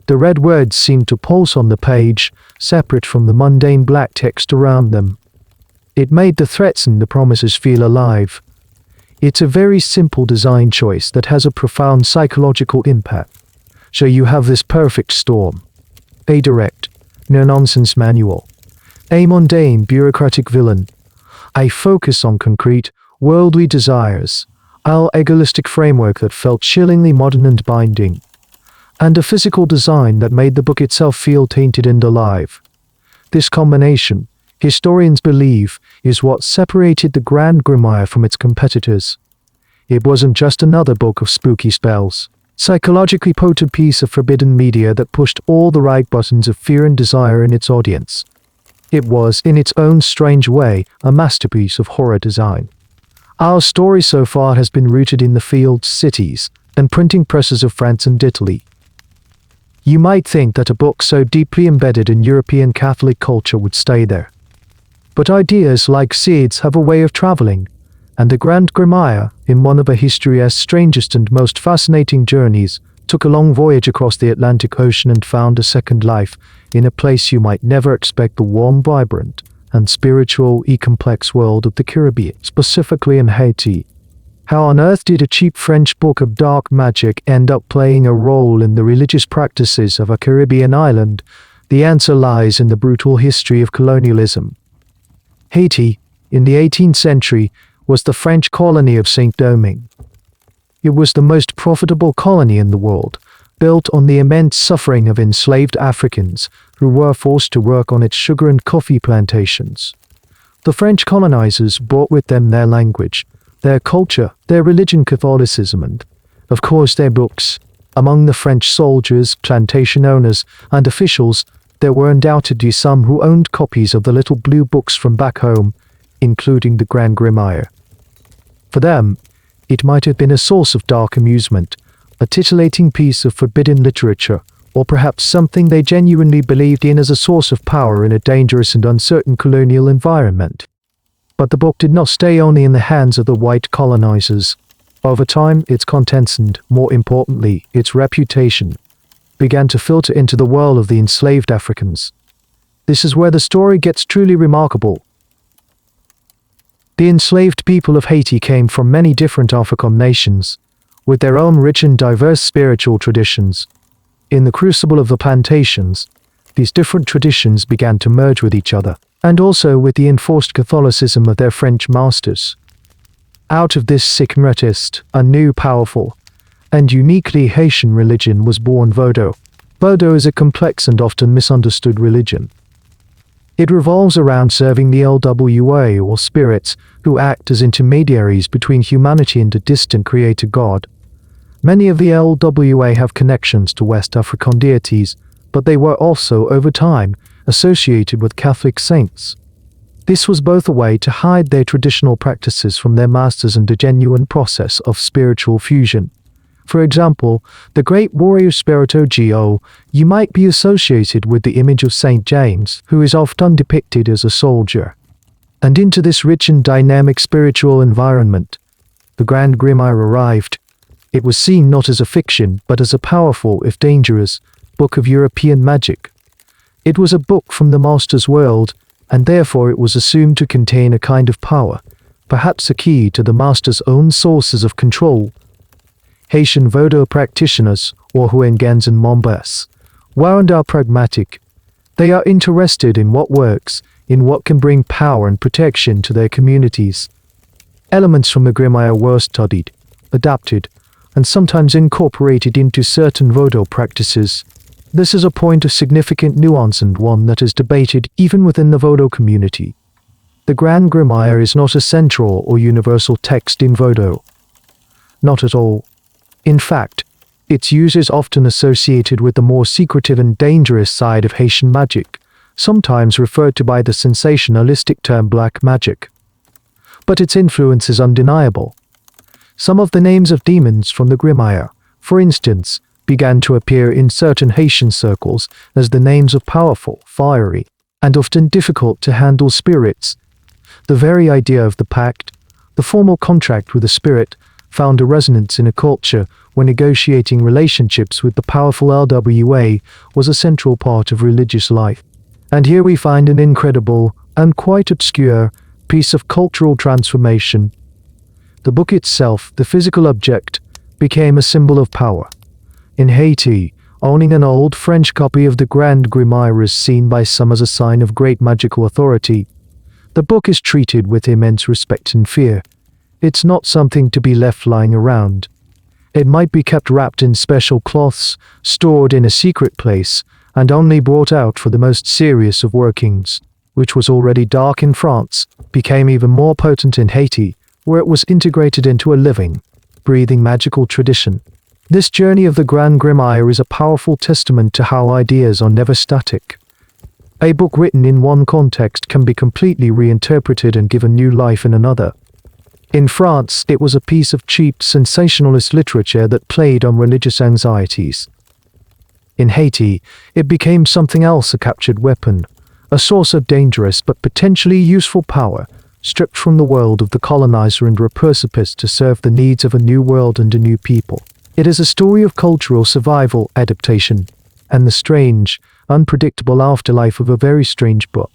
Speaker 1: The red words seemed to pulse on the page, separate from the mundane black text around them. It made the threats and the promises feel alive. It's a very simple design choice that has a profound psychological impact. So you have this perfect storm. A direct, no-nonsense manual. A mundane, bureaucratic villain. A focus on concrete, worldly desires. An egalistic framework that felt chillingly modern and binding. And a physical design that made the book itself feel tainted and alive. This combination, historians believe, is what separated the Grand Grimoire from its competitors. It wasn't just another book of spooky spells, psychologically potent piece of forbidden media that pushed all the right buttons of fear and desire in its audience. It was, in its own strange way, a masterpiece of horror design. Our story so far has been rooted in the fields, cities, and printing presses of France and Italy. You might think that a book so deeply embedded in European Catholic culture would stay there. But ideas like seeds have a way of traveling, and the Grand Grimoire, in one of history's strangest and most fascinating journeys, took a long voyage across the Atlantic Ocean and found a second life in a place you might never expect: the warm, vibrant, and spiritually complex world of the Caribbean, specifically in Haiti. How on earth did a cheap French book of dark magic end up playing a role in the religious practices of a Caribbean island? The answer lies in the brutal history of colonialism. Haiti, in the 18th century, was the French colony of Saint-Domingue. It was the most profitable colony in the world, built on the immense suffering of enslaved Africans who were forced to work on its sugar and coffee plantations. The French colonizers brought with them their language, their culture, their religion, Catholicism, and, of course, their books. Among the French soldiers, plantation owners, and officials, there were undoubtedly some who owned copies of the little blue books from back home, including the Grand Grimoire. For them, it might have been a source of dark amusement, a titillating piece of forbidden literature, or perhaps something they genuinely believed in as a source of power in a dangerous and uncertain colonial environment. But the book did not stay only in the hands of the white colonizers. Over time, its contents and, more importantly, its reputation, began to filter into the world of the enslaved Africans. This is where the story gets truly remarkable. The enslaved people of Haiti came from many different African nations, with their own rich and diverse spiritual traditions. In the crucible of the plantations, these different traditions began to merge with each other, and also with the enforced Catholicism of their French masters. Out of this syncretist, a new, powerful, and uniquely Haitian religion was born: Vodou. Vodou is a complex and often misunderstood religion. It revolves around serving the LWA, or spirits, who act as intermediaries between humanity and a distant creator god. Many of the LWA have connections to West African deities, but they were also, over time, associated with Catholic saints. This was both a way to hide their traditional practices from their masters and a genuine process of spiritual fusion. For example, the great warrior spirit Ogo, you might be associated with the image of Saint James, who is often depicted as a soldier. And into this rich and dynamic spiritual environment, the Grand Grimoire arrived. It was seen not as a fiction, but as a powerful, if dangerous, book of European magic. It was a book from the master's world, and therefore it was assumed to contain a kind of power, perhaps a key to the master's own sources of control. Haitian Vodou practitioners, or Huangans and Mombas, weren't pragmatic. They are interested in what works, in what can bring power and protection to their communities. Elements from the Grimoire were studied, adapted, and sometimes incorporated into certain Vodou practices. This is a point of significant nuance and one that is debated even within the Vodou community. The Grand Grimoire is not a central or universal text in Vodou. Not at all. In fact, its use is often associated with the more secretive and dangerous side of Haitian magic, sometimes referred to by the sensationalistic term black magic. But its influence is undeniable. Some of the names of demons from the Grimoire, for instance, began to appear in certain Haitian circles as the names of powerful, fiery, and often difficult to handle spirits. The very idea of the pact, the formal contract with a spirit, found a resonance in a culture where negotiating relationships with the powerful LWA was a central part of religious life. And here we find an incredible, and quite obscure, piece of cultural transformation. The book itself, the physical object, became a symbol of power. In Haiti, owning an old French copy of the Grand Grimoire is seen by some as a sign of great magical authority. The book is treated with immense respect and fear. It's not something to be left lying around. It might be kept wrapped in special cloths, stored in a secret place, and only brought out for the most serious of workings, which was already dark in France, became even more potent in Haiti, where it was integrated into a living, breathing magical tradition. This journey of the Grand Grimoire is a powerful testament to how ideas are never static. A book written in one context can be completely reinterpreted and given new life in another. In France, it was a piece of cheap, sensationalist literature that played on religious anxieties. In Haiti, it became something else, a captured weapon, a source of dangerous but potentially useful power, stripped from the world of the colonizer and repurposed to serve the needs of a new world and a new people. It is a story of cultural survival, adaptation, and the strange, unpredictable afterlife of a very strange book.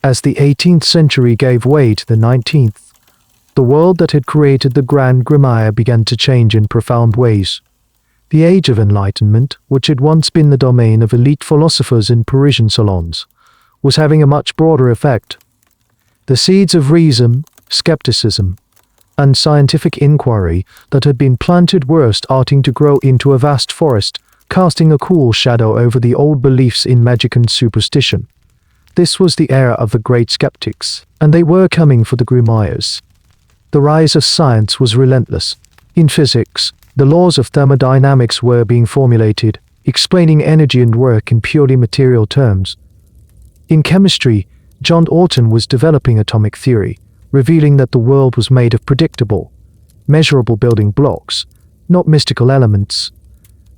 Speaker 1: As the 18th century gave way to the 19th, the world that had created the Grand Grimoire began to change in profound ways. The Age of Enlightenment, which had once been the domain of elite philosophers in Parisian salons, was having a much broader effect. The seeds of reason, skepticism, and scientific inquiry that had been planted were starting to grow into a vast forest, casting a cool shadow over the old beliefs in magic and superstition. This was the era of the great skeptics, and they were coming for the Grimoires. The rise of science was relentless. In physics, the laws of thermodynamics were being formulated, explaining energy and work in purely material terms. In chemistry, John Orton was developing atomic theory, revealing that the world was made of predictable, measurable building blocks, not mystical elements.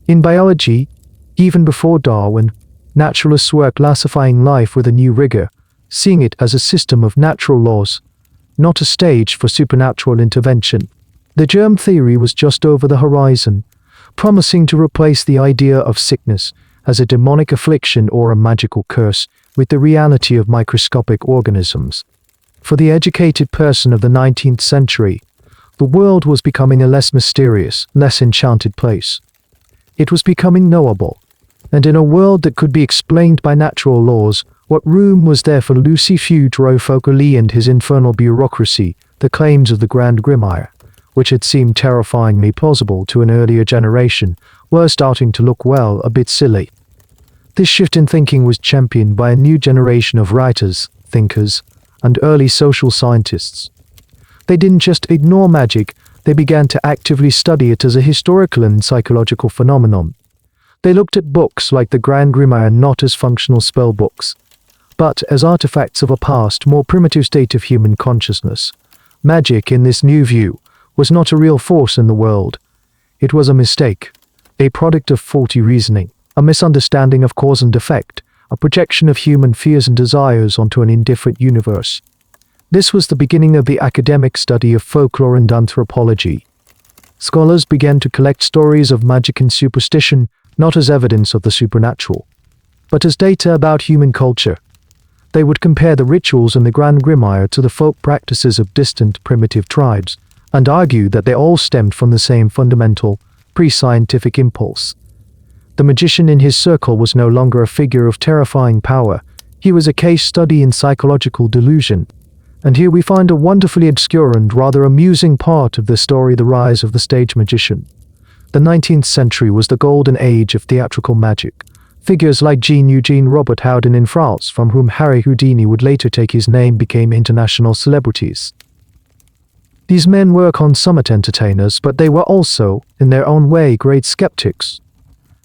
Speaker 1: In biology, even before Darwin, naturalists were classifying life with a new rigor, seeing it as a system of natural laws, not a stage for supernatural intervention. The germ theory was just over the horizon, promising to replace the idea of sickness as a demonic affliction or a magical curse with the reality of microscopic organisms. For the educated person of the 19th century, the world was becoming a less mysterious, less enchanted place. It was becoming knowable, and in a world that could be explained by natural laws, what room was there for Lucifer Focoli and his infernal bureaucracy, the claims of the Grand Grimoire, which had seemed terrifyingly plausible to an earlier generation, were starting to look, well, a bit silly. This shift in thinking was championed by a new generation of writers, thinkers, and early social scientists. They didn't just ignore magic, they began to actively study it as a historical and psychological phenomenon. They looked at books like the Grand Grimoire not as functional spell books, but as artifacts of a past, more primitive state of human consciousness. Magic, in this new view, was not a real force in the world. It was a mistake, a product of faulty reasoning, a misunderstanding of cause and effect, a projection of human fears and desires onto an indifferent universe. This was the beginning of the academic study of folklore and anthropology. Scholars began to collect stories of magic and superstition, not as evidence of the supernatural, but as data about human culture. They would compare the rituals in the Grand Grimoire to the folk practices of distant primitive tribes, and argue that they all stemmed from the same fundamental, pre-scientific impulse. The magician in his circle was no longer a figure of terrifying power, he was a case study in psychological delusion. And here we find a wonderfully obscure and rather amusing part of the story: the rise of the stage magician. The 19th century was the golden age of theatrical magic. Figures like Jean-Eugène Robert Houdin in France, from whom Harry Houdini would later take his name, became international celebrities. These men were consummate entertainers, but they were also, in their own way, great skeptics.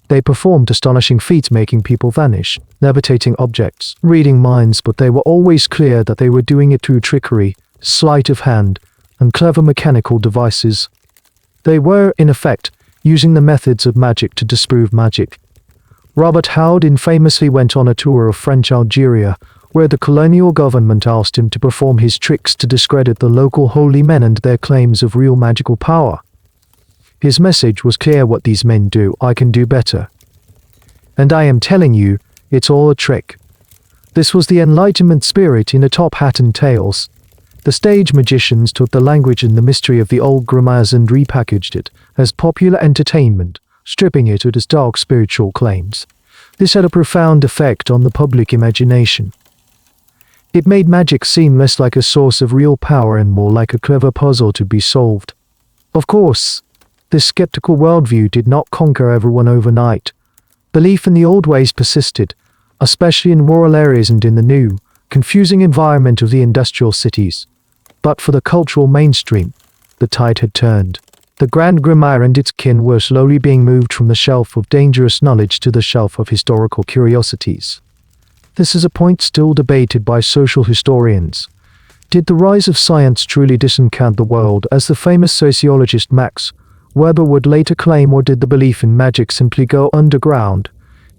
Speaker 1: They performed astonishing feats, making people vanish, levitating objects, reading minds, but they were always clear that they were doing it through trickery, sleight of hand, and clever mechanical devices. They were, in effect, using the methods of magic to disprove magic. Robert Houdin famously went on a tour of French Algeria, where the colonial government asked him to perform his tricks to discredit the local holy men and their claims of real magical power. His message was clear: what these men do, I can do better. And I am telling you, it's all a trick. This was the Enlightenment spirit in a top hat and tails. The stage magicians took the language and the mystery of the old grimoires and repackaged it as popular entertainment, stripping it of its dark spiritual claims. This had a profound effect on the public imagination. It made magic seem less like a source of real power and more like a clever puzzle to be solved. Of course, this skeptical worldview did not conquer everyone overnight. Belief in the old ways persisted, especially in rural areas and in the new, confusing environment of the industrial cities. But for the cultural mainstream, the tide had turned. The Grand Grimoire and its kin were slowly being moved from the shelf of dangerous knowledge to the shelf of historical curiosities. This is a point still debated by social historians. Did the rise of science truly disencant the world, as the famous sociologist Max Weber would later claim, or did the belief in magic simply go underground,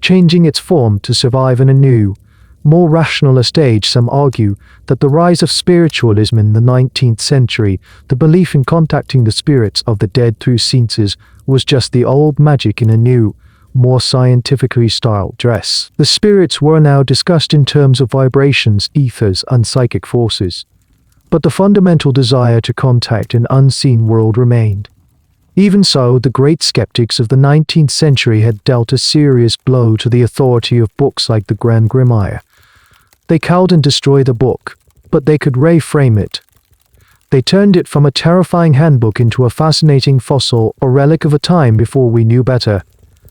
Speaker 1: changing its form to survive in a new, more rationalist age? Some argue that the rise of spiritualism in the 19th century, the belief in contacting the spirits of the dead through senses, was just the old magic in a new, more scientifically styled dress. The spirits were now discussed in terms of vibrations, ethers, and psychic forces. But the fundamental desire to contact an unseen world remained. Even so, the great skeptics of the 19th century had dealt a serious blow to the authority of books like the Grand Grimoire. They cowed and destroyed the book, but they could reframe it. They turned it from a terrifying handbook into a fascinating fossil or relic of a time before we knew better.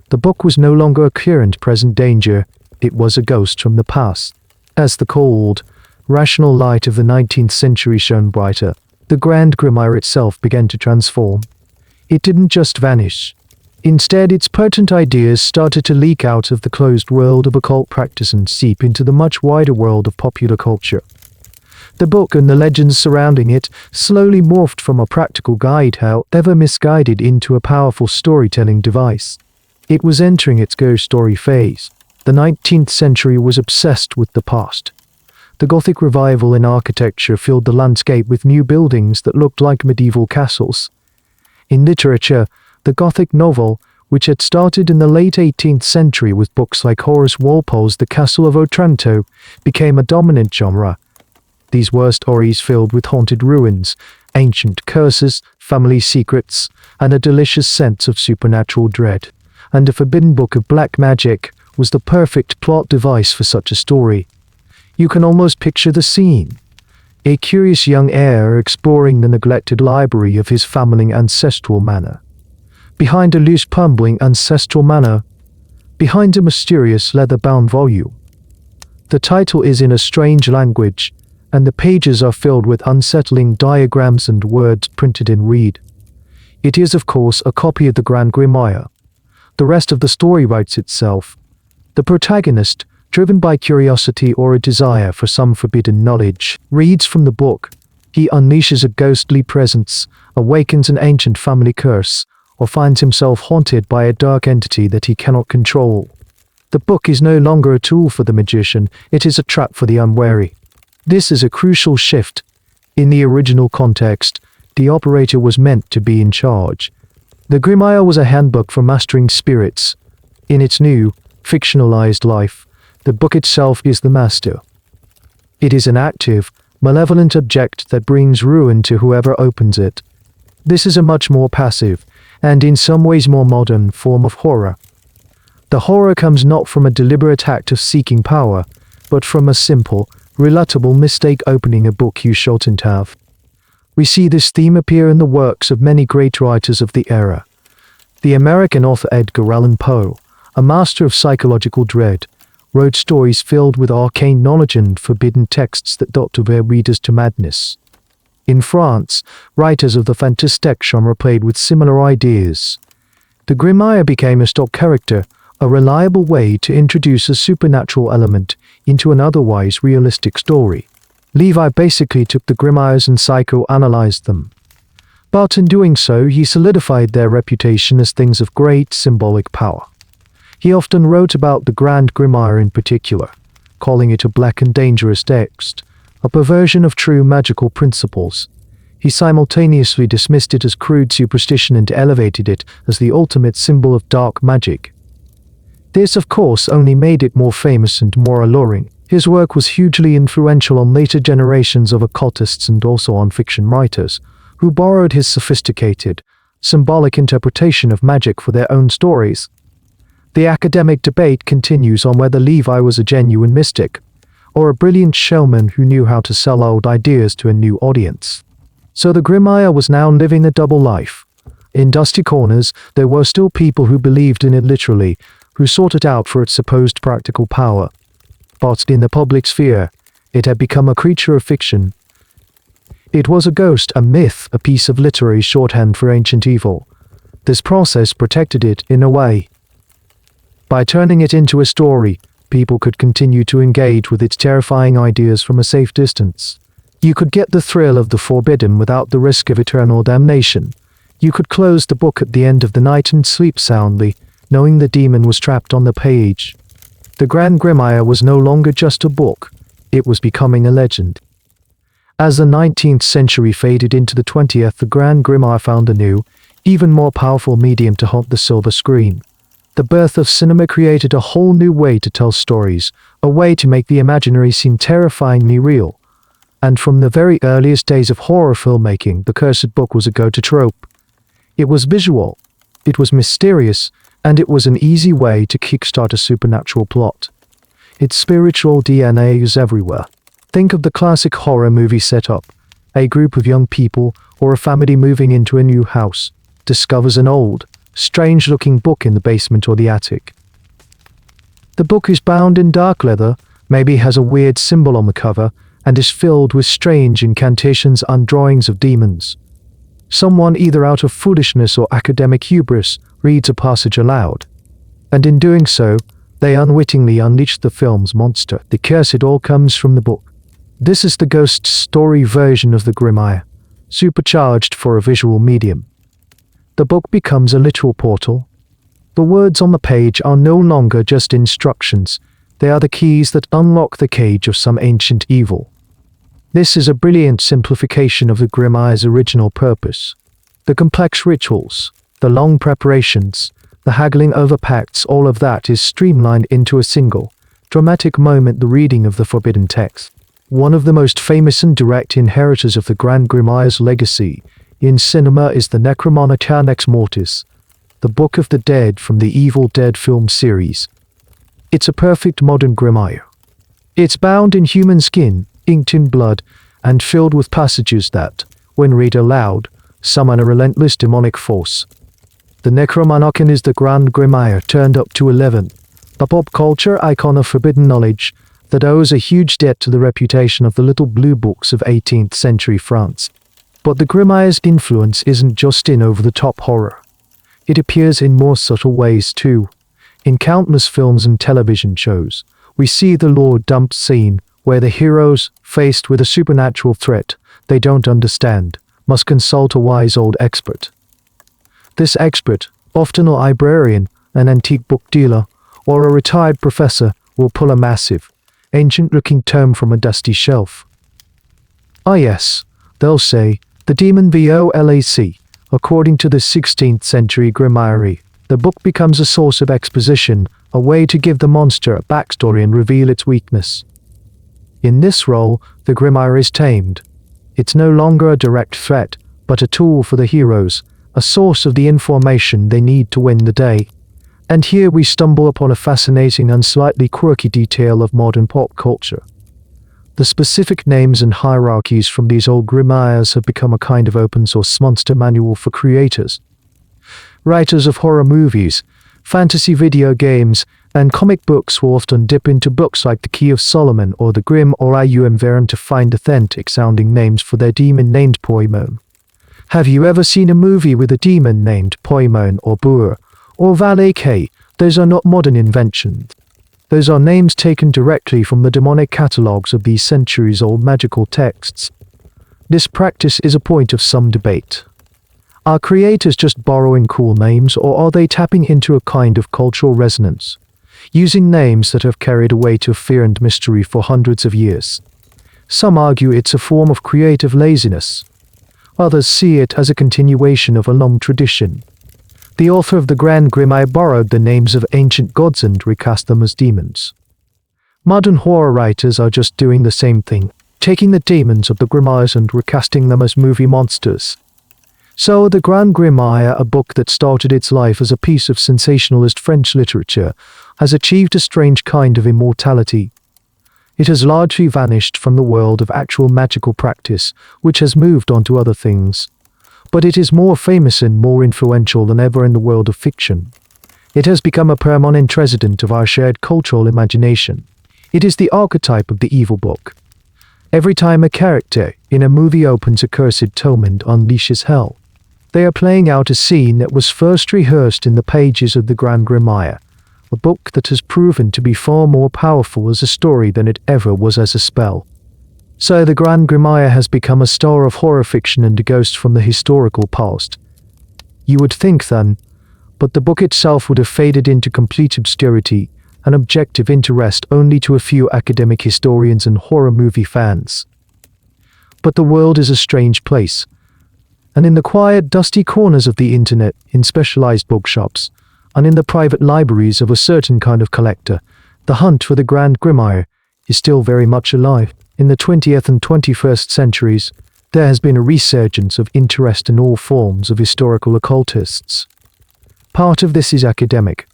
Speaker 1: The book was no longer a current present danger, it was a ghost from the past. As the cold, rational light of the 19th century shone brighter, the Grand Grimoire itself began to transform. It didn't just vanish. Instead, its potent ideas started to leak out of the closed world of occult practice and seep into the much wider world of popular culture. The book and the legends surrounding it slowly morphed from a practical guide, however misguided, into a powerful storytelling device. It was entering its ghost story phase. The 19th century was obsessed with the past. The Gothic revival in architecture filled the landscape with new buildings that looked like medieval castles. In literature, the Gothic novel, which had started in the late 18th century with books like Horace Walpole's The Castle of Otranto, became a dominant genre. These were stories filled with haunted ruins, ancient curses, family secrets, and a delicious sense of supernatural dread. And the Forbidden Book of Black Magic was the perfect plot device for such a story. You can almost picture the scene. A curious young heir exploring the neglected library of his family ancestral manor. Behind a loose pumbling ancestral manor, behind a mysterious leather-bound volume. The title is in a strange language, and the pages are filled with unsettling diagrams and words printed in reed. It is, of course, a copy of the Grand Grimoire. The rest of the story writes itself. The protagonist, driven by curiosity or a desire for some forbidden knowledge, reads from the book. He unleashes a ghostly presence, awakens an ancient family curse, or finds himself haunted by a dark entity that he cannot control. The book is no longer a tool for the magician, it is a trap for the unwary. This is a crucial shift. In the original context, the operator was meant to be in charge. The Grimoire was a handbook for mastering spirits. In its new, fictionalized life, The book itself is the master. It is an active, malevolent object that brings ruin to whoever opens it. This is a much more passive, and in some ways more modern, form of horror. The horror comes not from a deliberate act of seeking power, but from a simple, relatable mistake opening a book you shouldn't have. We see this theme appear in the works of many great writers of the era. The American author Edgar Allan Poe, a master of psychological dread, wrote stories filled with arcane knowledge and forbidden texts that doctor their readers to madness. In France, writers of the fantastique genre played with similar ideas. The Grimoire became a stock character, a reliable way to introduce a supernatural element into an otherwise realistic story. Levi basically took the Grimoires and psychoanalyzed them. But in doing so, he solidified their reputation as things of great symbolic power. He often wrote about the Grand Grimoire in particular, calling it a black and dangerous text, a perversion of true magical principles. He simultaneously dismissed it as crude superstition and elevated it as the ultimate symbol of dark magic. This, of course, only made it more famous and more alluring. His work was hugely influential on later generations of occultists and also on fiction writers, who borrowed his sophisticated, symbolic interpretation of magic for their own stories. The academic debate continues on whether Levi was a genuine mystic, or a brilliant showman who knew how to sell old ideas to a new audience. So the Grimoire was now living a double life. In dusty corners, there were still people who believed in it literally, who sought it out for its supposed practical power. But in the public sphere, it had become a creature of fiction. It was a ghost, a myth, a piece of literary shorthand for ancient evil. This process protected it in a way. By turning it into a story, people could continue to engage with its terrifying ideas from a safe distance. You could get the thrill of the forbidden without the risk of eternal damnation. You could close the book at the end of the night and sleep soundly, knowing the demon was trapped on the page. The Grand Grimoire was no longer just a book, it was becoming a legend. As the 19th century faded into the 20th, the Grand Grimoire found a new, even more powerful medium to haunt the silver screen. The birth of cinema created a whole new way to tell stories, a way to make the imaginary seem terrifyingly real. And from the very earliest days of horror filmmaking, the cursed book was a go-to trope. It was visual, it was mysterious, and it was an easy way to kickstart a supernatural plot. Its spiritual DNA is everywhere. Think of the classic horror movie setup. A group of young people, or a family moving into a new house, discovers an old, strange-looking book in the basement or the attic. The book is bound in dark leather, maybe has a weird symbol on the cover, and is filled with strange incantations and drawings of demons. Someone, either out of foolishness or academic hubris, reads a passage aloud. And in doing so, they unwittingly unleash the film's monster. The curse, it all comes from the book. This is the ghost story version of the Grimoire, supercharged for a visual medium. The book becomes a literal portal. The words on the page are no longer just instructions, they are the keys that unlock the cage of some ancient evil. This is a brilliant simplification of the Grimoire's original purpose. The complex rituals, the long preparations, the haggling over pacts, all of that is streamlined into a single, dramatic moment, the reading of the forbidden text. One of the most famous and direct inheritors of the Grand Grimoire's legacy in cinema is the Necronomicon Ex Mortis, the Book of the Dead from the Evil Dead film series. It's a perfect modern Grimoire. It's bound in human skin, inked in blood, and filled with passages that, when read aloud, summon a relentless demonic force. The Necronomicon is the Grand Grimoire turned up to 11, a pop culture icon of forbidden knowledge that owes a huge debt to the reputation of the little blue books of 18th century France. But the Grimoire's influence isn't just in over-the-top horror. It appears in more subtle ways too. In countless films and television shows, we see the lore dump scene where the heroes, faced with a supernatural threat they don't understand, must consult a wise old expert. This expert, often a librarian, an antique book dealer, or a retired professor, will pull a massive, ancient-looking tome from a dusty shelf. Ah yes, they'll say, the demon VOLAC, according to the 16th century Grimoire. The book becomes a source of exposition, a way to give the monster a backstory and reveal its weakness. In this role, the Grimoire is tamed. It's no longer a direct threat, but a tool for the heroes, a source of the information they need to win the day. And here we stumble upon a fascinating and slightly quirky detail of modern pop culture. The specific names and hierarchies from these old grimoires have become a kind of open-source monster manual for creators. Writers of horror movies, fantasy video games, and comic books will often dip into books like The Key of Solomon or the Grimm or Iumverum to find authentic-sounding names for their demon named Poimon. Have you ever seen a movie with a demon named Poimon or Bur or Valake? Those are not modern inventions. Those are names taken directly from the demonic catalogues of these centuries-old magical texts. This practice is a point of some debate. Are creators just borrowing cool names, or are they tapping into a kind of cultural resonance, using names that have carried a weight of fear and mystery for hundreds of years? Some argue it's a form of creative laziness. Others see it as a continuation of a long tradition. The author of the Grand Grimoire borrowed the names of ancient gods and recast them as demons. Modern horror writers are just doing the same thing, taking the demons of the grimoires and recasting them as movie monsters. So the Grand Grimoire, a book that started its life as a piece of sensationalist French literature, has achieved a strange kind of immortality. It has largely vanished from the world of actual magical practice, which has moved on to other things. But it is more famous and more influential than ever in the world of fiction. It has become a permanent resident of our shared cultural imagination. It is the archetype of the evil book. Every time a character in a movie opens a cursed tome and unleashes hell, they are playing out a scene that was first rehearsed in the pages of the Grand Grimoire, a book that has proven to be far more powerful as a story than it ever was as a spell. So the Grand Grimoire has become a star of horror fiction and a ghost from the historical past. You would think then, but the book itself would have faded into complete obscurity and objective interest only to a few academic historians and horror movie fans. But the world is a strange place, and in the quiet, dusty corners of the internet, in specialized bookshops, and in the private libraries of a certain kind of collector, the hunt for the Grand Grimoire is still very much alive. In the 20th and 21st centuries, there has been a resurgence of interest in all forms of historical occultists. Part of this is academic.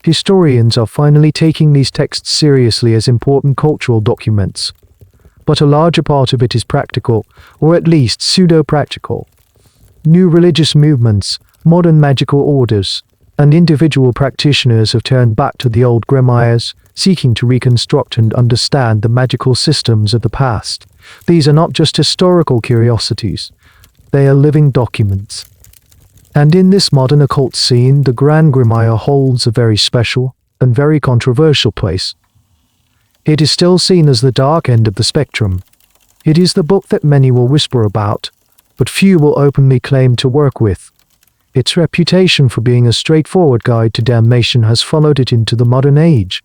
Speaker 1: Historians are finally taking these texts seriously as important cultural documents. But a larger part of it is practical, or at least pseudo-practical. New religious movements, modern magical orders, and individual practitioners have turned back to the old grimoires, seeking to reconstruct and understand the magical systems of the past. These are not just historical curiosities, they are living documents. And in this modern occult scene, the Grand Grimoire holds a very special and very controversial place. It is still seen as the dark end of the spectrum. It is the book that many will whisper about, but few will openly claim to work with. Its reputation for being a straightforward guide to damnation has followed it into the modern age.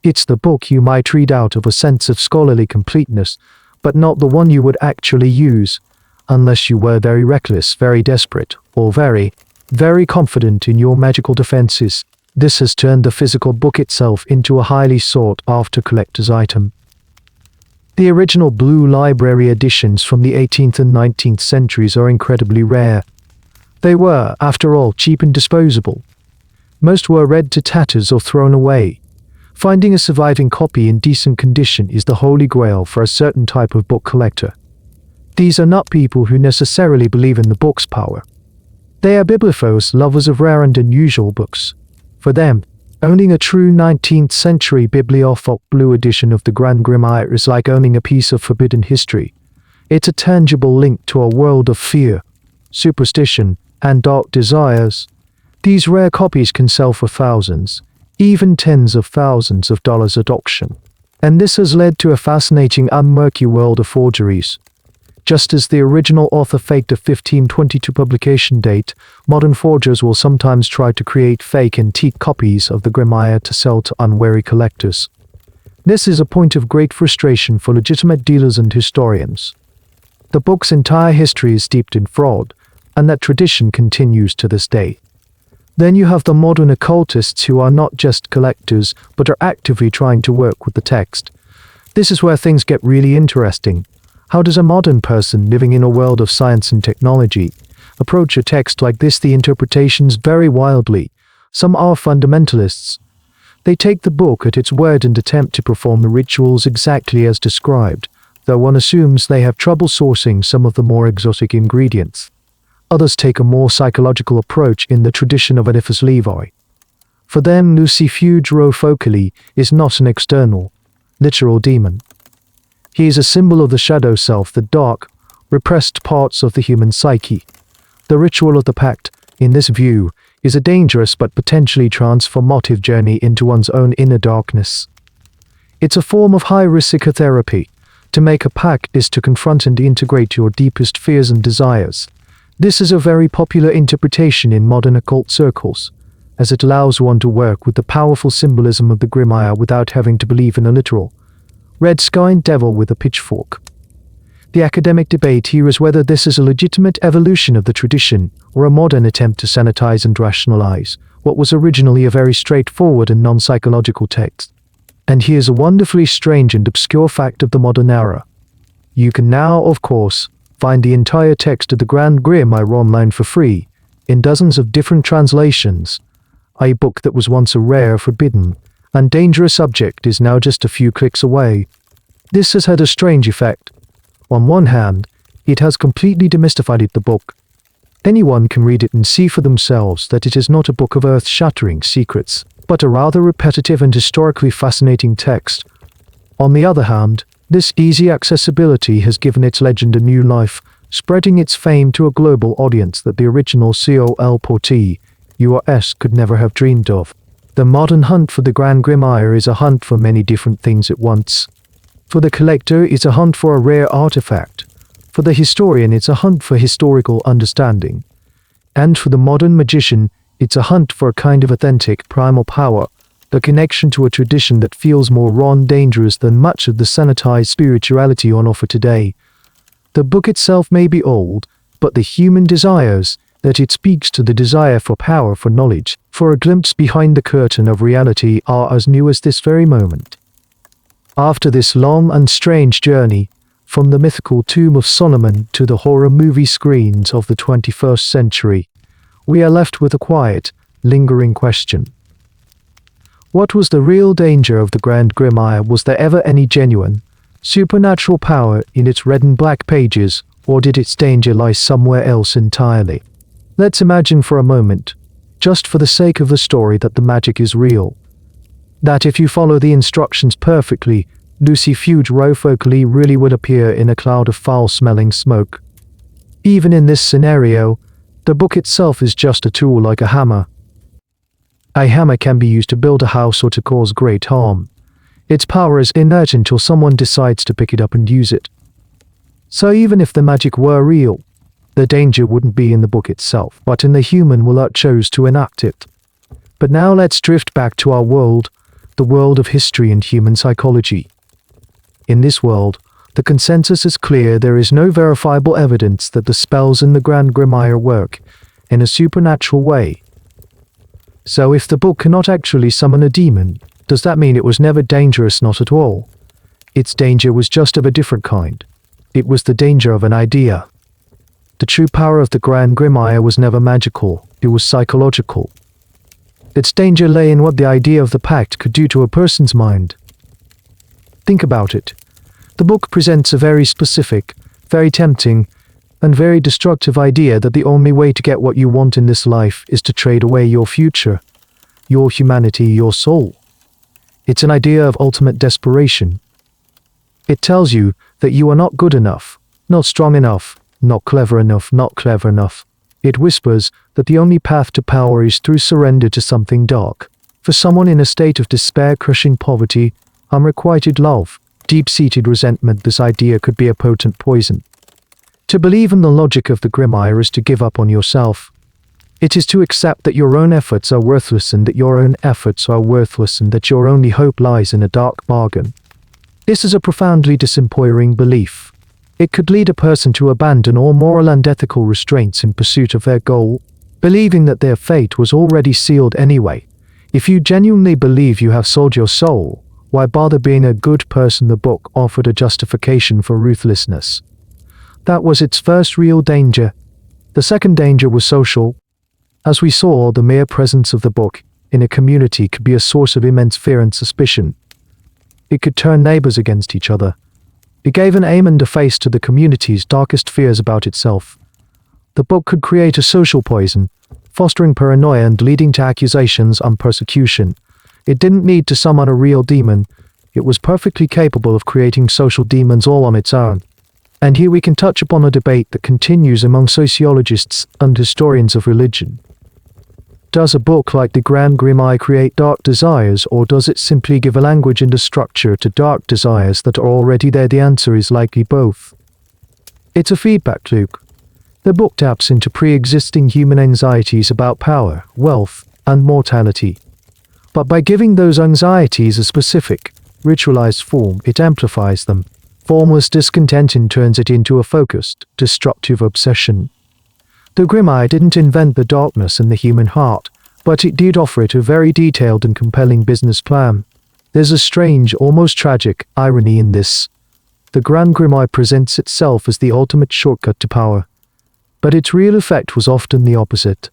Speaker 1: It's the book you might read out of a sense of scholarly completeness, but not the one you would actually use, unless you were very reckless, very desperate, or very, very confident in your magical defenses. This has turned the physical book itself into a highly sought-after collector's item. The original Blue Library editions from the 18th and 19th centuries are incredibly rare. They were, after all, cheap and disposable. Most were read to tatters or thrown away. Finding a surviving copy in decent condition is the holy grail for a certain type of book collector. These are not people who necessarily believe in the book's power. They are bibliophles, lovers of rare and unusual books. For them, owning a true 19th century bibliophile blue edition of the Grand Grimoire is like owning a piece of forbidden history. It's a tangible link to a world of fear, superstition, and dark desires. These rare copies can sell for thousands, even tens of thousands of dollars at auction. And this has led to a fascinating and murky world of forgeries. Just as the original author faked a 1522 publication date, modern forgers will sometimes try to create fake antique copies of the Grimoire to sell to unwary collectors. This is a point of great frustration for legitimate dealers and historians. The book's entire history is steeped in fraud, and that tradition continues to this day. Then you have the modern occultists who are not just collectors, but are actively trying to work with the text. This is where things get really interesting. How does a modern person living in a world of science and technology approach a text like this? The interpretations vary wildly. Some are fundamentalists. They take the book at its word and attempt to perform the rituals exactly as described, though one assumes they have trouble sourcing some of the more exotic ingredients. Others take a more psychological approach in the tradition of Eliphas Levi. For them, Lucifuge Rofocali is not an external, literal demon. He is a symbol of the shadow self, the dark, repressed parts of the human psyche. The ritual of the pact, in this view, is a dangerous but potentially transformative journey into one's own inner darkness. It's a form of high-risk psychotherapy. To make a pact is to confront and integrate your deepest fears and desires. This is a very popular interpretation in modern occult circles, as it allows one to work with the powerful symbolism of the Grimoire without having to believe in a literal red-skinned devil with a pitchfork. The academic debate here is whether this is a legitimate evolution of the tradition or a modern attempt to sanitize and rationalize what was originally a very straightforward and non-psychological text. And here's a wonderfully strange and obscure fact of the modern era. You can now, of course, find the entire text of the Grand Grimoire online for free, in dozens of different translations. A book that was once a rare, forbidden, and dangerous subject is now just a few clicks away. This has had a strange effect. On one hand, it has completely demystified the book. Anyone can read it and see for themselves that it is not a book of earth-shattering secrets, but a rather repetitive and historically fascinating text. On the other hand, this easy accessibility has given its legend a new life, spreading its fame to a global audience that the original colporteur US could never have dreamed of. The modern hunt for the Grand Grimoire is a hunt for many different things at once. For the collector, it's a hunt for a rare artifact. For the historian, it's a hunt for historical understanding. And for the modern magician, it's a hunt for a kind of authentic primal power, the connection to a tradition that feels more raw and dangerous than much of the sanitized spirituality on offer today. The book itself may be old, but the human desires that it speaks to, the desire for power, for knowledge, for a glimpse behind the curtain of reality, are as new as this very moment. After this long and strange journey, from the mythical Tomb of Solomon to the horror movie screens of the 21st century, we are left with a quiet, lingering question. What was the real danger of the Grand Grimoire? Was there ever any genuine, supernatural power in its red and black pages, or did its danger lie somewhere else entirely? Let's imagine for a moment, just for the sake of the story, that the magic is real. That if you follow the instructions perfectly, Lucifuge Rofocali really would appear in a cloud of foul-smelling smoke. Even in this scenario, the book itself is just a tool like a hammer. A hammer can be used to build a house or to cause great harm. Its power is inert until someone decides to pick it up and use it. So even if the magic were real, the danger wouldn't be in the book itself, but in the human will that chose to enact it. But now let's drift back to our world, the world of history and human psychology. In this world, the consensus is clear: there is no verifiable evidence that the spells in the Grand Grimoire work in a supernatural way. So if the book cannot actually summon a demon, does that mean it was never dangerous? Not at all. Its danger was just of a different kind. It was the danger of an idea. The true power of the Grand Grimoire was never magical, it was psychological. Its danger lay in what the idea of the pact could do to a person's mind. Think about it. The book presents a very specific, very tempting, and very destructive idea that the only way to get what you want in this life is to trade away your future, your humanity, your soul. It's an idea of ultimate desperation. It tells you that you are not good enough, not strong enough, not clever enough, not clever enough. It whispers that the only path to power is through surrender to something dark. For someone in a state of despair, crushing poverty, unrequited love, deep-seated resentment, this idea could be a potent poison. To believe in the logic of the Grimoire is to give up on yourself. It is to accept that your own efforts are worthless and that your own efforts are worthless and that your only hope lies in a dark bargain. This is a profoundly disempowering belief. It could lead a person to abandon all moral and ethical restraints in pursuit of their goal. believing that their fate was already sealed anyway. If you genuinely believe you have sold your soul, why bother being a good person? The book offered a justification for ruthlessness. That was its first real danger. The second danger was social. As we saw, the mere presence of the book in a community could be a source of immense fear and suspicion. It could turn neighbors against each other. It gave an aim and a face to the community's darkest fears about itself. The book could create a social poison, fostering paranoia and leading to accusations and persecution. It didn't need to summon a real demon. It was perfectly capable of creating social demons all on its own. And here we can touch upon a debate that continues among sociologists and historians of religion. Does a book like the Grand Grimoire create dark desires, or does it simply give a language and a structure to dark desires that are already there? The answer is likely both. It's a feedback loop. The book taps into pre-existing human anxieties about power, wealth, and mortality. But by giving those anxieties a specific, ritualized form, it amplifies them. Formless discontent turns it into a focused, destructive obsession. The Grimoire didn't invent the darkness in the human heart, but it did offer it a very detailed and compelling business plan. There's a strange, almost tragic, irony in this. The Grand Grimoire presents itself as the ultimate shortcut to power. But its real effect was often the opposite.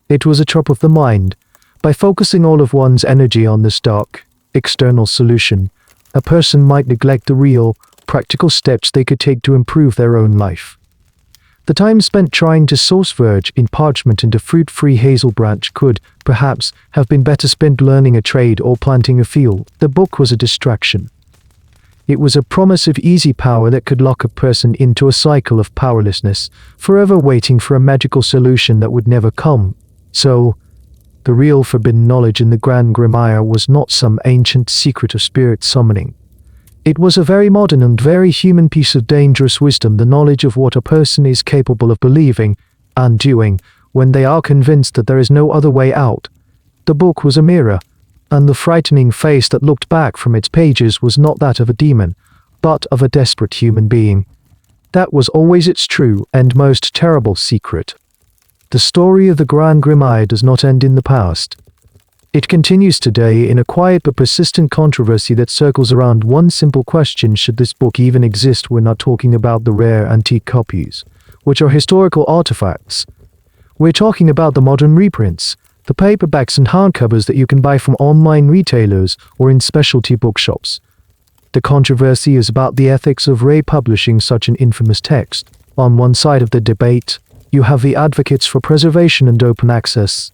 Speaker 1: It was a trap of the mind. By focusing all of one's energy on this dark, external solution, a person might neglect the real, practical steps they could take to improve their own life. The time spent trying to source verge in parchment into fruit-free hazel branch could, perhaps, have been better spent learning a trade or planting a field. The book was a distraction. It was a promise of easy power that could lock a person into a cycle of powerlessness, forever waiting for a magical solution that would never come. So, the real forbidden knowledge in the Grand Grimoire was not some ancient secret of spirit summoning. It was a very modern and very human piece of dangerous wisdom, the knowledge of what a person is capable of believing and doing when they are convinced that there is no other way out. The book was a mirror, and the frightening face that looked back from its pages was not that of a demon, but of a desperate human being. That was always its true and most terrible secret. The story of the Grand Grimoire does not end in the past. It continues today in a quiet but persistent controversy that circles around one simple question: should this book even exist? We're not talking about the rare antique copies, which are historical artifacts. We're talking about the modern reprints, the paperbacks and hardcovers that you can buy from online retailers or in specialty bookshops. The controversy is about the ethics of republishing such an infamous text. On one side of the debate, you have the advocates for preservation and open access.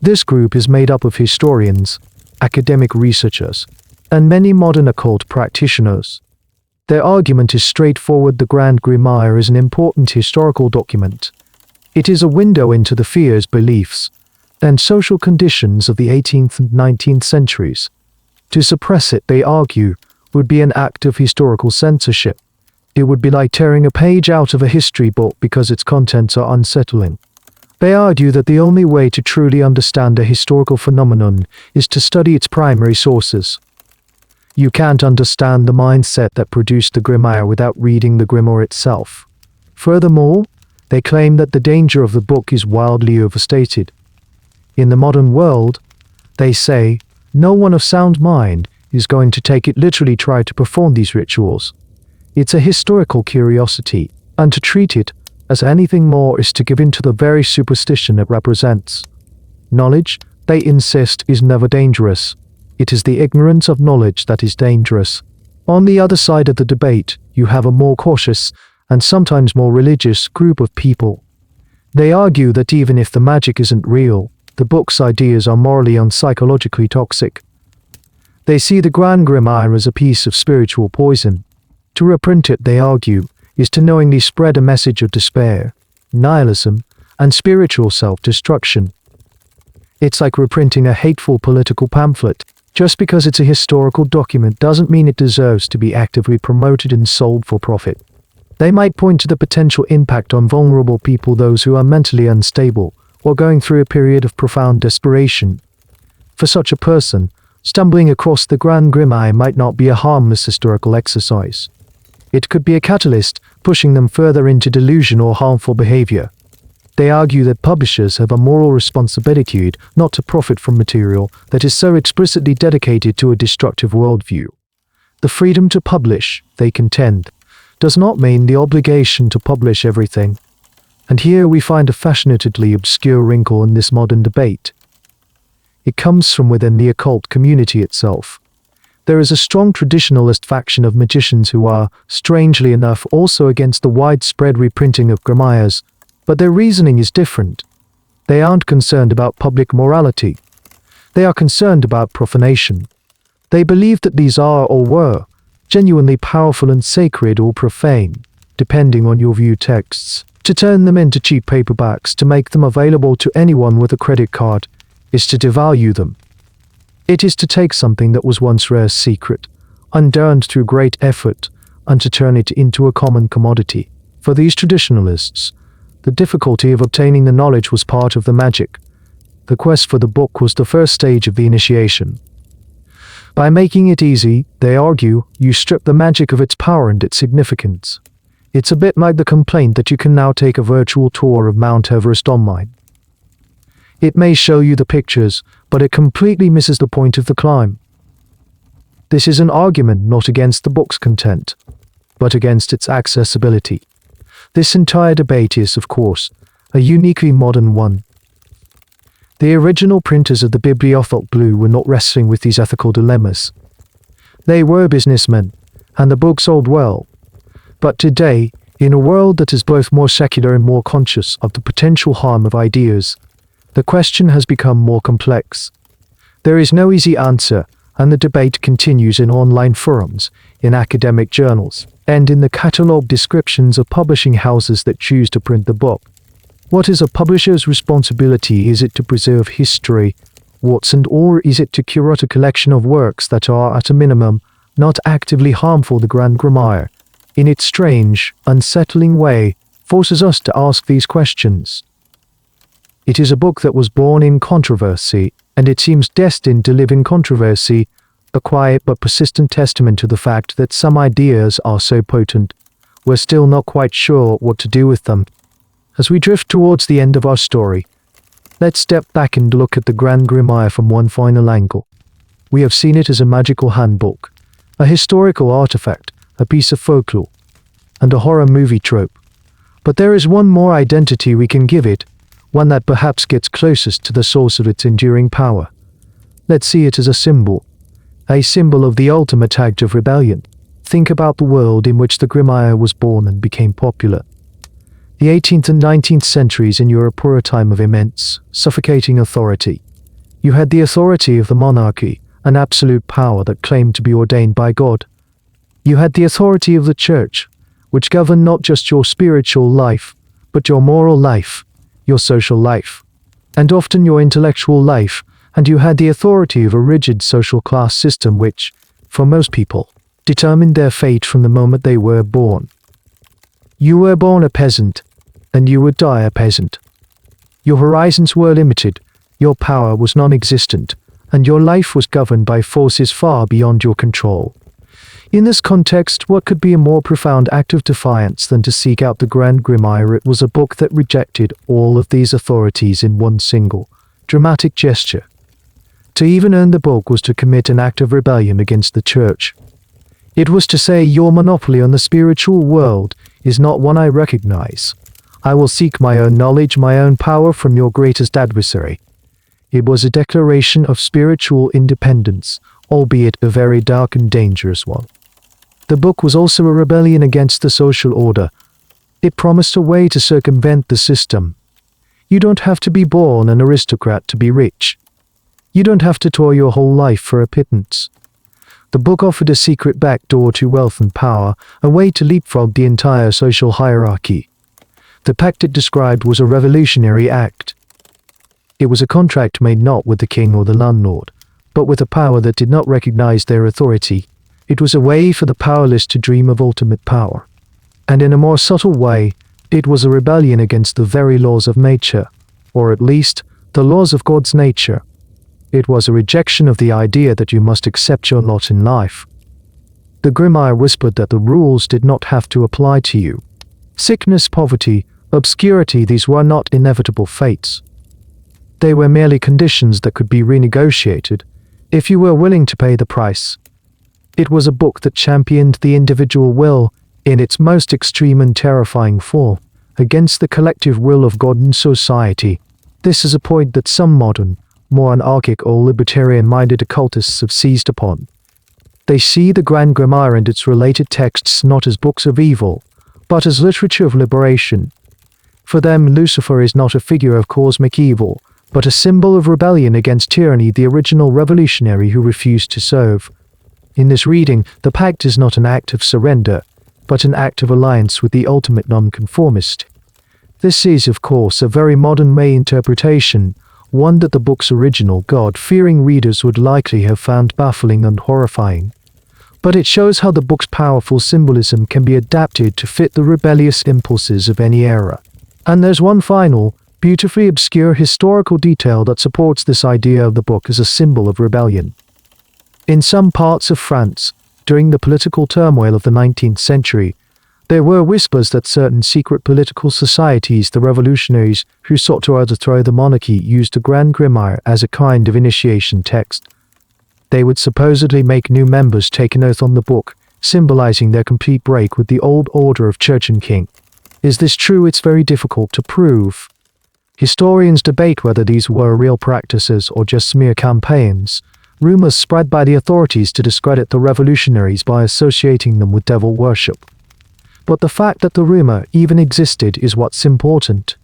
Speaker 1: This group is made up of historians, academic researchers, and many modern occult practitioners. Their argument is straightforward: the Grand Grimoire is an important historical document. It is a window into the fears, beliefs, and social conditions of the 18th and 19th centuries. To suppress it, they argue, would be an act of historical censorship. It would be like tearing a page out of a history book because its contents are unsettling. They argue that the only way to truly understand a historical phenomenon is to study its primary sources. You can't understand the mindset that produced the Grimoire without reading the Grimoire itself. Furthermore, they claim that the danger of the book is wildly overstated. In the modern world, they say, no one of sound mind is going to take it literally, try to perform these rituals. It's a historical curiosity, and to treat it as anything more is to give in to the very superstition it represents. Knowledge, they insist, is never dangerous. It is the ignorance of knowledge that is dangerous. On the other side of the debate, you have a more cautious, and sometimes more religious, group of people. They argue that even if the magic isn't real, the book's ideas are morally and psychologically toxic. They see the Grand Grimoire as a piece of spiritual poison. To reprint it, they argue, is to knowingly spread a message of despair, nihilism, and spiritual self-destruction. It's like reprinting a hateful political pamphlet. Just because it's a historical document doesn't mean it deserves to be actively promoted and sold for profit. They might point to the potential impact on vulnerable people, those who are mentally unstable, or going through a period of profound desperation. For such a person, stumbling across the Grand Grimoire might not be a harmless historical exercise. It could be a catalyst, pushing them further into delusion or harmful behavior. They argue that publishers have a moral responsibility not to profit from material that is so explicitly dedicated to a destructive worldview. The freedom to publish, they contend, does not mean the obligation to publish everything. And here we find a fascinatedly obscure wrinkle in this modern debate. It comes from within the occult community itself. There is a strong traditionalist faction of magicians who are, strangely enough, also against the widespread reprinting of grimoires, but their reasoning is different. They aren't concerned about public morality. They are concerned about profanation. They believe that these are, or were, genuinely powerful and sacred or profane, depending on your view texts. To turn them into cheap paperbacks to make them available to anyone with a credit card is to devalue them. It is to take something that was once rare secret, unearned through great effort, and to turn it into a common commodity. For these traditionalists, the difficulty of obtaining the knowledge was part of the magic. The quest for the book was the first stage of the initiation. By making it easy, they argue, you strip the magic of its power and its significance. It's a bit like the complaint that you can now take a virtual tour of Mount Everest online. It may show you the pictures, but it completely misses the point of the climb. This is an argument not against the book's content, but against its accessibility. This entire debate is, of course, a uniquely modern one. The original printers of the Bibliophile Blue were not wrestling with these ethical dilemmas. They were businessmen, and the book sold well. But today, in a world that is both more secular and more conscious of the potential harm of ideas, the question has become more complex. There is no easy answer, and the debate continues in online forums, in academic journals, and in the catalogue descriptions of publishing houses that choose to print the book. What is a publisher's responsibility? Is it to preserve history, or is it to curate a collection of works that are, at a minimum, not actively harmful? The Grand Grimoire, in its strange, unsettling way, forces us to ask these questions. It is a book that was born in controversy, and it seems destined to live in controversy, a quiet but persistent testament to the fact that some ideas are so potent, we're still not quite sure what to do with them. As we drift towards the end of our story, let's step back and look at the Grand Grimoire from one final angle. We have seen it as a magical handbook, a historical artifact, a piece of folklore, and a horror movie trope. But there is one more identity we can give it, one that perhaps gets closest to the source of its enduring power. Let's see it as a symbol of the ultimate act of rebellion. Think about the world in which the Grimoire was born and became popular. The 18th and 19th centuries in Europe were a time of immense, suffocating authority. You had the authority of the monarchy, an absolute power that claimed to be ordained by God. You had the authority of the church, which governed not just your spiritual life, but your moral life, your social life, and often your intellectual life, and you had the authority of a rigid social class system which, for most people, determined their fate from the moment they were born. You were born a peasant, and you would die a peasant. Your horizons were limited, your power was non-existent, and your life was governed by forces far beyond your control. In this context, what could be a more profound act of defiance than to seek out the Grand Grimoire? It was a book that rejected all of these authorities in one single, dramatic gesture. To even earn the book was to commit an act of rebellion against the church. It was to say, your monopoly on the spiritual world is not one I recognize. I will seek my own knowledge, my own power from your greatest adversary. It was a declaration of spiritual independence, albeit a very dark and dangerous one. The book was also a rebellion against the social order. It promised a way to circumvent the system. You don't have to be born an aristocrat to be rich. You don't have to toil your whole life for a pittance. The book offered a secret back door to wealth and power, a way to leapfrog the entire social hierarchy. The pact it described was a revolutionary act. It was a contract made not with the king or the landlord, but with a power that did not recognize their authority. It was a way for the powerless to dream of ultimate power. And in a more subtle way, it was a rebellion against the very laws of nature, or at least, the laws of God's nature. It was a rejection of the idea that you must accept your lot in life. The Grimoire whispered that the rules did not have to apply to you. Sickness, poverty, obscurity. These were not inevitable fates. They were merely conditions that could be renegotiated, if you were willing to pay the price. It was a book that championed the individual will, in its most extreme and terrifying form, against the collective will of God and society. This is a point that some modern, more anarchic or libertarian-minded occultists have seized upon. They see the Grand Grimoire and its related texts not as books of evil, but as literature of liberation. For them, Lucifer is not a figure of cosmic evil, but a symbol of rebellion against tyranny, the original revolutionary who refused to serve. In this reading, the pact is not an act of surrender, but an act of alliance with the ultimate nonconformist. This is, of course, a very modern May interpretation, one that the book's original God-fearing readers would likely have found baffling and horrifying. But it shows how the book's powerful symbolism can be adapted to fit the rebellious impulses of any era. And there's one final, beautifully obscure historical detail that supports this idea of the book as a symbol of rebellion. In some parts of France, during the political turmoil of the 19th century, there were whispers that certain secret political societies, the revolutionaries who sought to overthrow the monarchy, used the Grand Grimoire as a kind of initiation text. They would supposedly make new members take an oath on the book, symbolizing their complete break with the old order of church and king. Is this true? It's very difficult to prove. Historians debate whether these were real practices or just smear campaigns, rumors spread by the authorities to discredit the revolutionaries by associating them with devil worship. But the fact that the rumor even existed is what's important.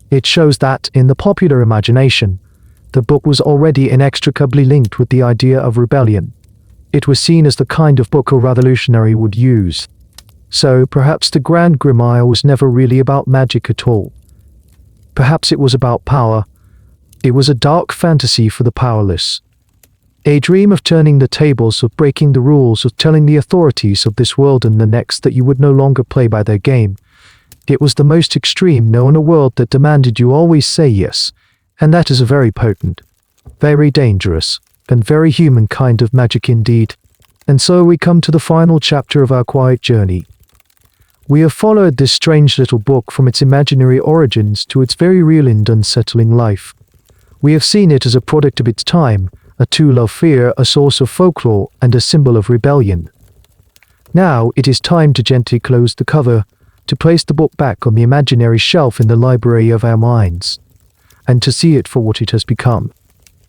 Speaker 1: It shows that, in the popular imagination, the book was already inextricably linked with the idea of rebellion. It was seen as the kind of book a revolutionary would use. So, perhaps the Grand Grimoire was never really about magic at all. Perhaps it was about power. It was a dark fantasy for the powerless. A dream of turning the tables, of breaking the rules, of telling the authorities of this world and the next that you would no longer play by their game. It was the most extreme, no, in a world that demanded you always say yes, and that is a very potent, very dangerous, and very human kind of magic indeed. And so we come to the final chapter of our quiet journey. We have followed this strange little book from its imaginary origins to its very real and unsettling life. We have seen it as a product of its time, a tool of fear, a source of folklore, and a symbol of rebellion. Now it is time to gently close the cover, to place the book back on the imaginary shelf in the library of our minds, and to see it for what it has become.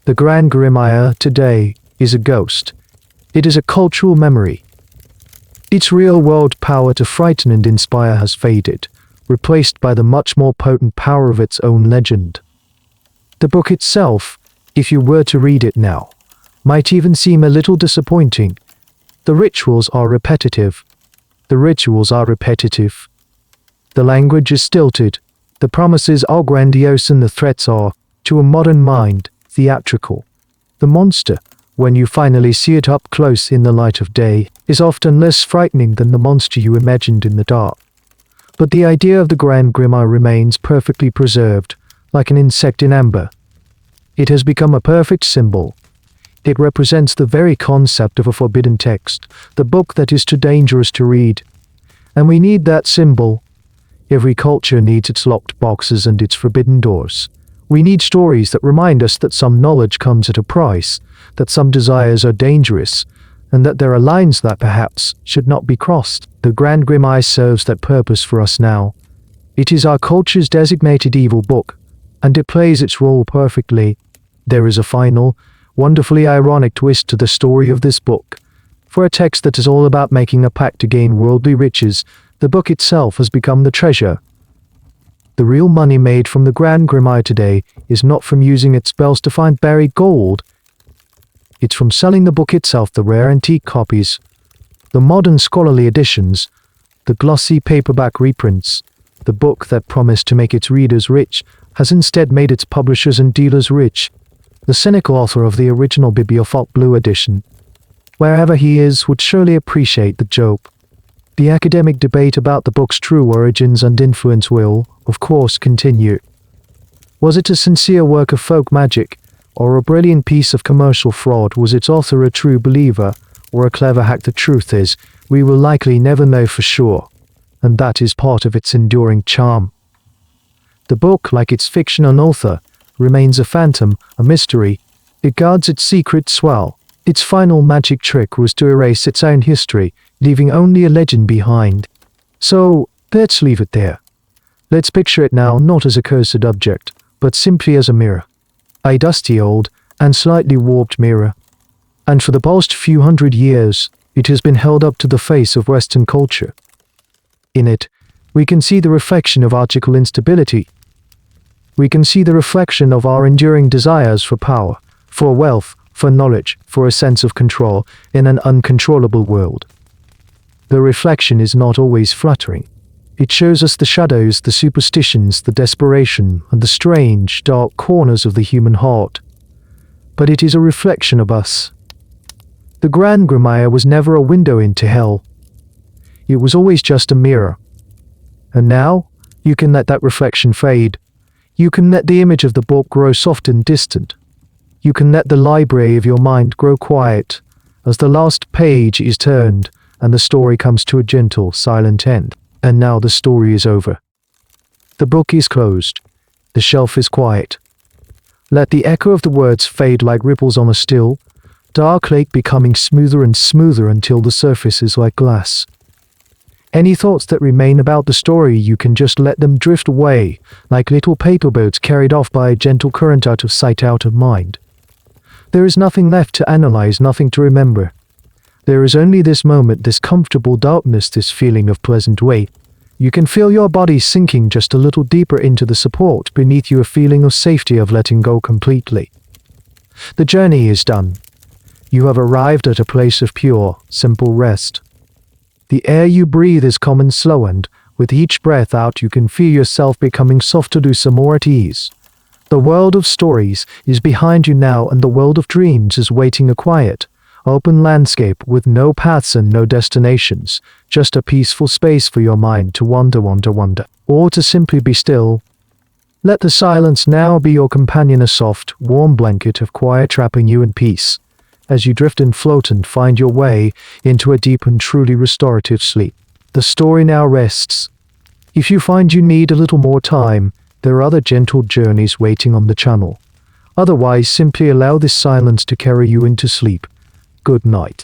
Speaker 1: The Grand Grimoire today is a ghost. It is a cultural memory. Its real-world power to frighten and inspire has faded, replaced by the much more potent power of its own legend. The book itself, if you were to read it now, might even seem a little disappointing. The rituals are repetitive. The language is stilted. The promises are grandiose and the threats are, to a modern mind, theatrical. The monster, when you finally see it up close in the light of day, is often less frightening than the monster you imagined in the dark. But the idea of the Grand Grimoire remains perfectly preserved, like an insect in amber. It has become a perfect symbol. It represents the very concept of a forbidden text, the book that is too dangerous to read. And we need that symbol. Every culture needs its locked boxes and its forbidden doors. We need stories that remind us that some knowledge comes at a price, that some desires are dangerous, and that there are lines that perhaps should not be crossed. The Grand Grimoire serves that purpose for us now. It is our culture's designated evil book, and it plays its role perfectly. There is a final, wonderfully ironic twist to the story of this book. For a text that is all about making a pact to gain worldly riches, the book itself has become the treasure. The real money made from the Grand Grimoire today is not from using its spells to find buried gold. It's from selling the book itself, the rare antique copies, the modern scholarly editions, the glossy paperback reprints. The book that promised to make its readers rich has instead made its publishers and dealers rich. The cynical author of the original Bibliophile Blue edition, wherever he is, would surely appreciate the joke. The academic debate about the book's true origins and influence will, of course, continue. Was it a sincere work of folk magic, or a brilliant piece of commercial fraud? Was its author a true believer, or a clever hack? The truth is, we will likely never know for sure, and that is part of its enduring charm. The book, like its fiction and author, remains a phantom, a mystery. It guards its secrets well. Its final magic trick was to erase its own history, leaving only a legend behind. So, let's leave it there. Let's picture it now not as a cursed object, but simply as a mirror. A dusty old and slightly warped mirror. And for the past few hundred years, it has been held up to the face of Western culture. In it, we can see the reflection of article instability. We can see the reflection of our enduring desires for power, for wealth, for knowledge, for a sense of control in an uncontrollable world. The reflection is not always flattering. It shows us the shadows, the superstitions, the desperation, and the strange, dark corners of the human heart. But it is a reflection of us. The Grand Grimoire was never a window into hell. It was always just a mirror. And now, you can let that reflection fade. You can let the image of the book grow soft and distant. You can let the library of your mind grow quiet as the last page is turned and the story comes to a gentle, silent end. And now the story is over. The book is closed. The shelf is quiet. Let the echo of the words fade like ripples on a still, dark lake, becoming smoother and smoother until the surface is like glass. Any thoughts that remain about the story, you can just let them drift away, like little paper boats carried off by a gentle current, out of sight, out of mind. There is nothing left to analyze, nothing to remember. There is only this moment, this comfortable darkness, this feeling of pleasant weight. You can feel your body sinking just a little deeper into the support beneath you, a feeling of safety, of letting go completely. The journey is done. You have arrived at a place of pure, simple rest. The air you breathe is calm and slow, and with each breath out you can feel yourself becoming softer, looser, more at ease. The world of stories is behind you now, and the world of dreams is waiting, a quiet, open landscape with no paths and no destinations, just a peaceful space for your mind to wander, or to simply be still. Let the silence now be your companion, a soft, warm blanket of quiet wrapping you in peace, as you drift and float and find your way into a deep and truly restorative sleep. The story now rests. If you find you need a little more time, there are other gentle journeys waiting on the channel. Otherwise, simply allow this silence to carry you into sleep. Good night.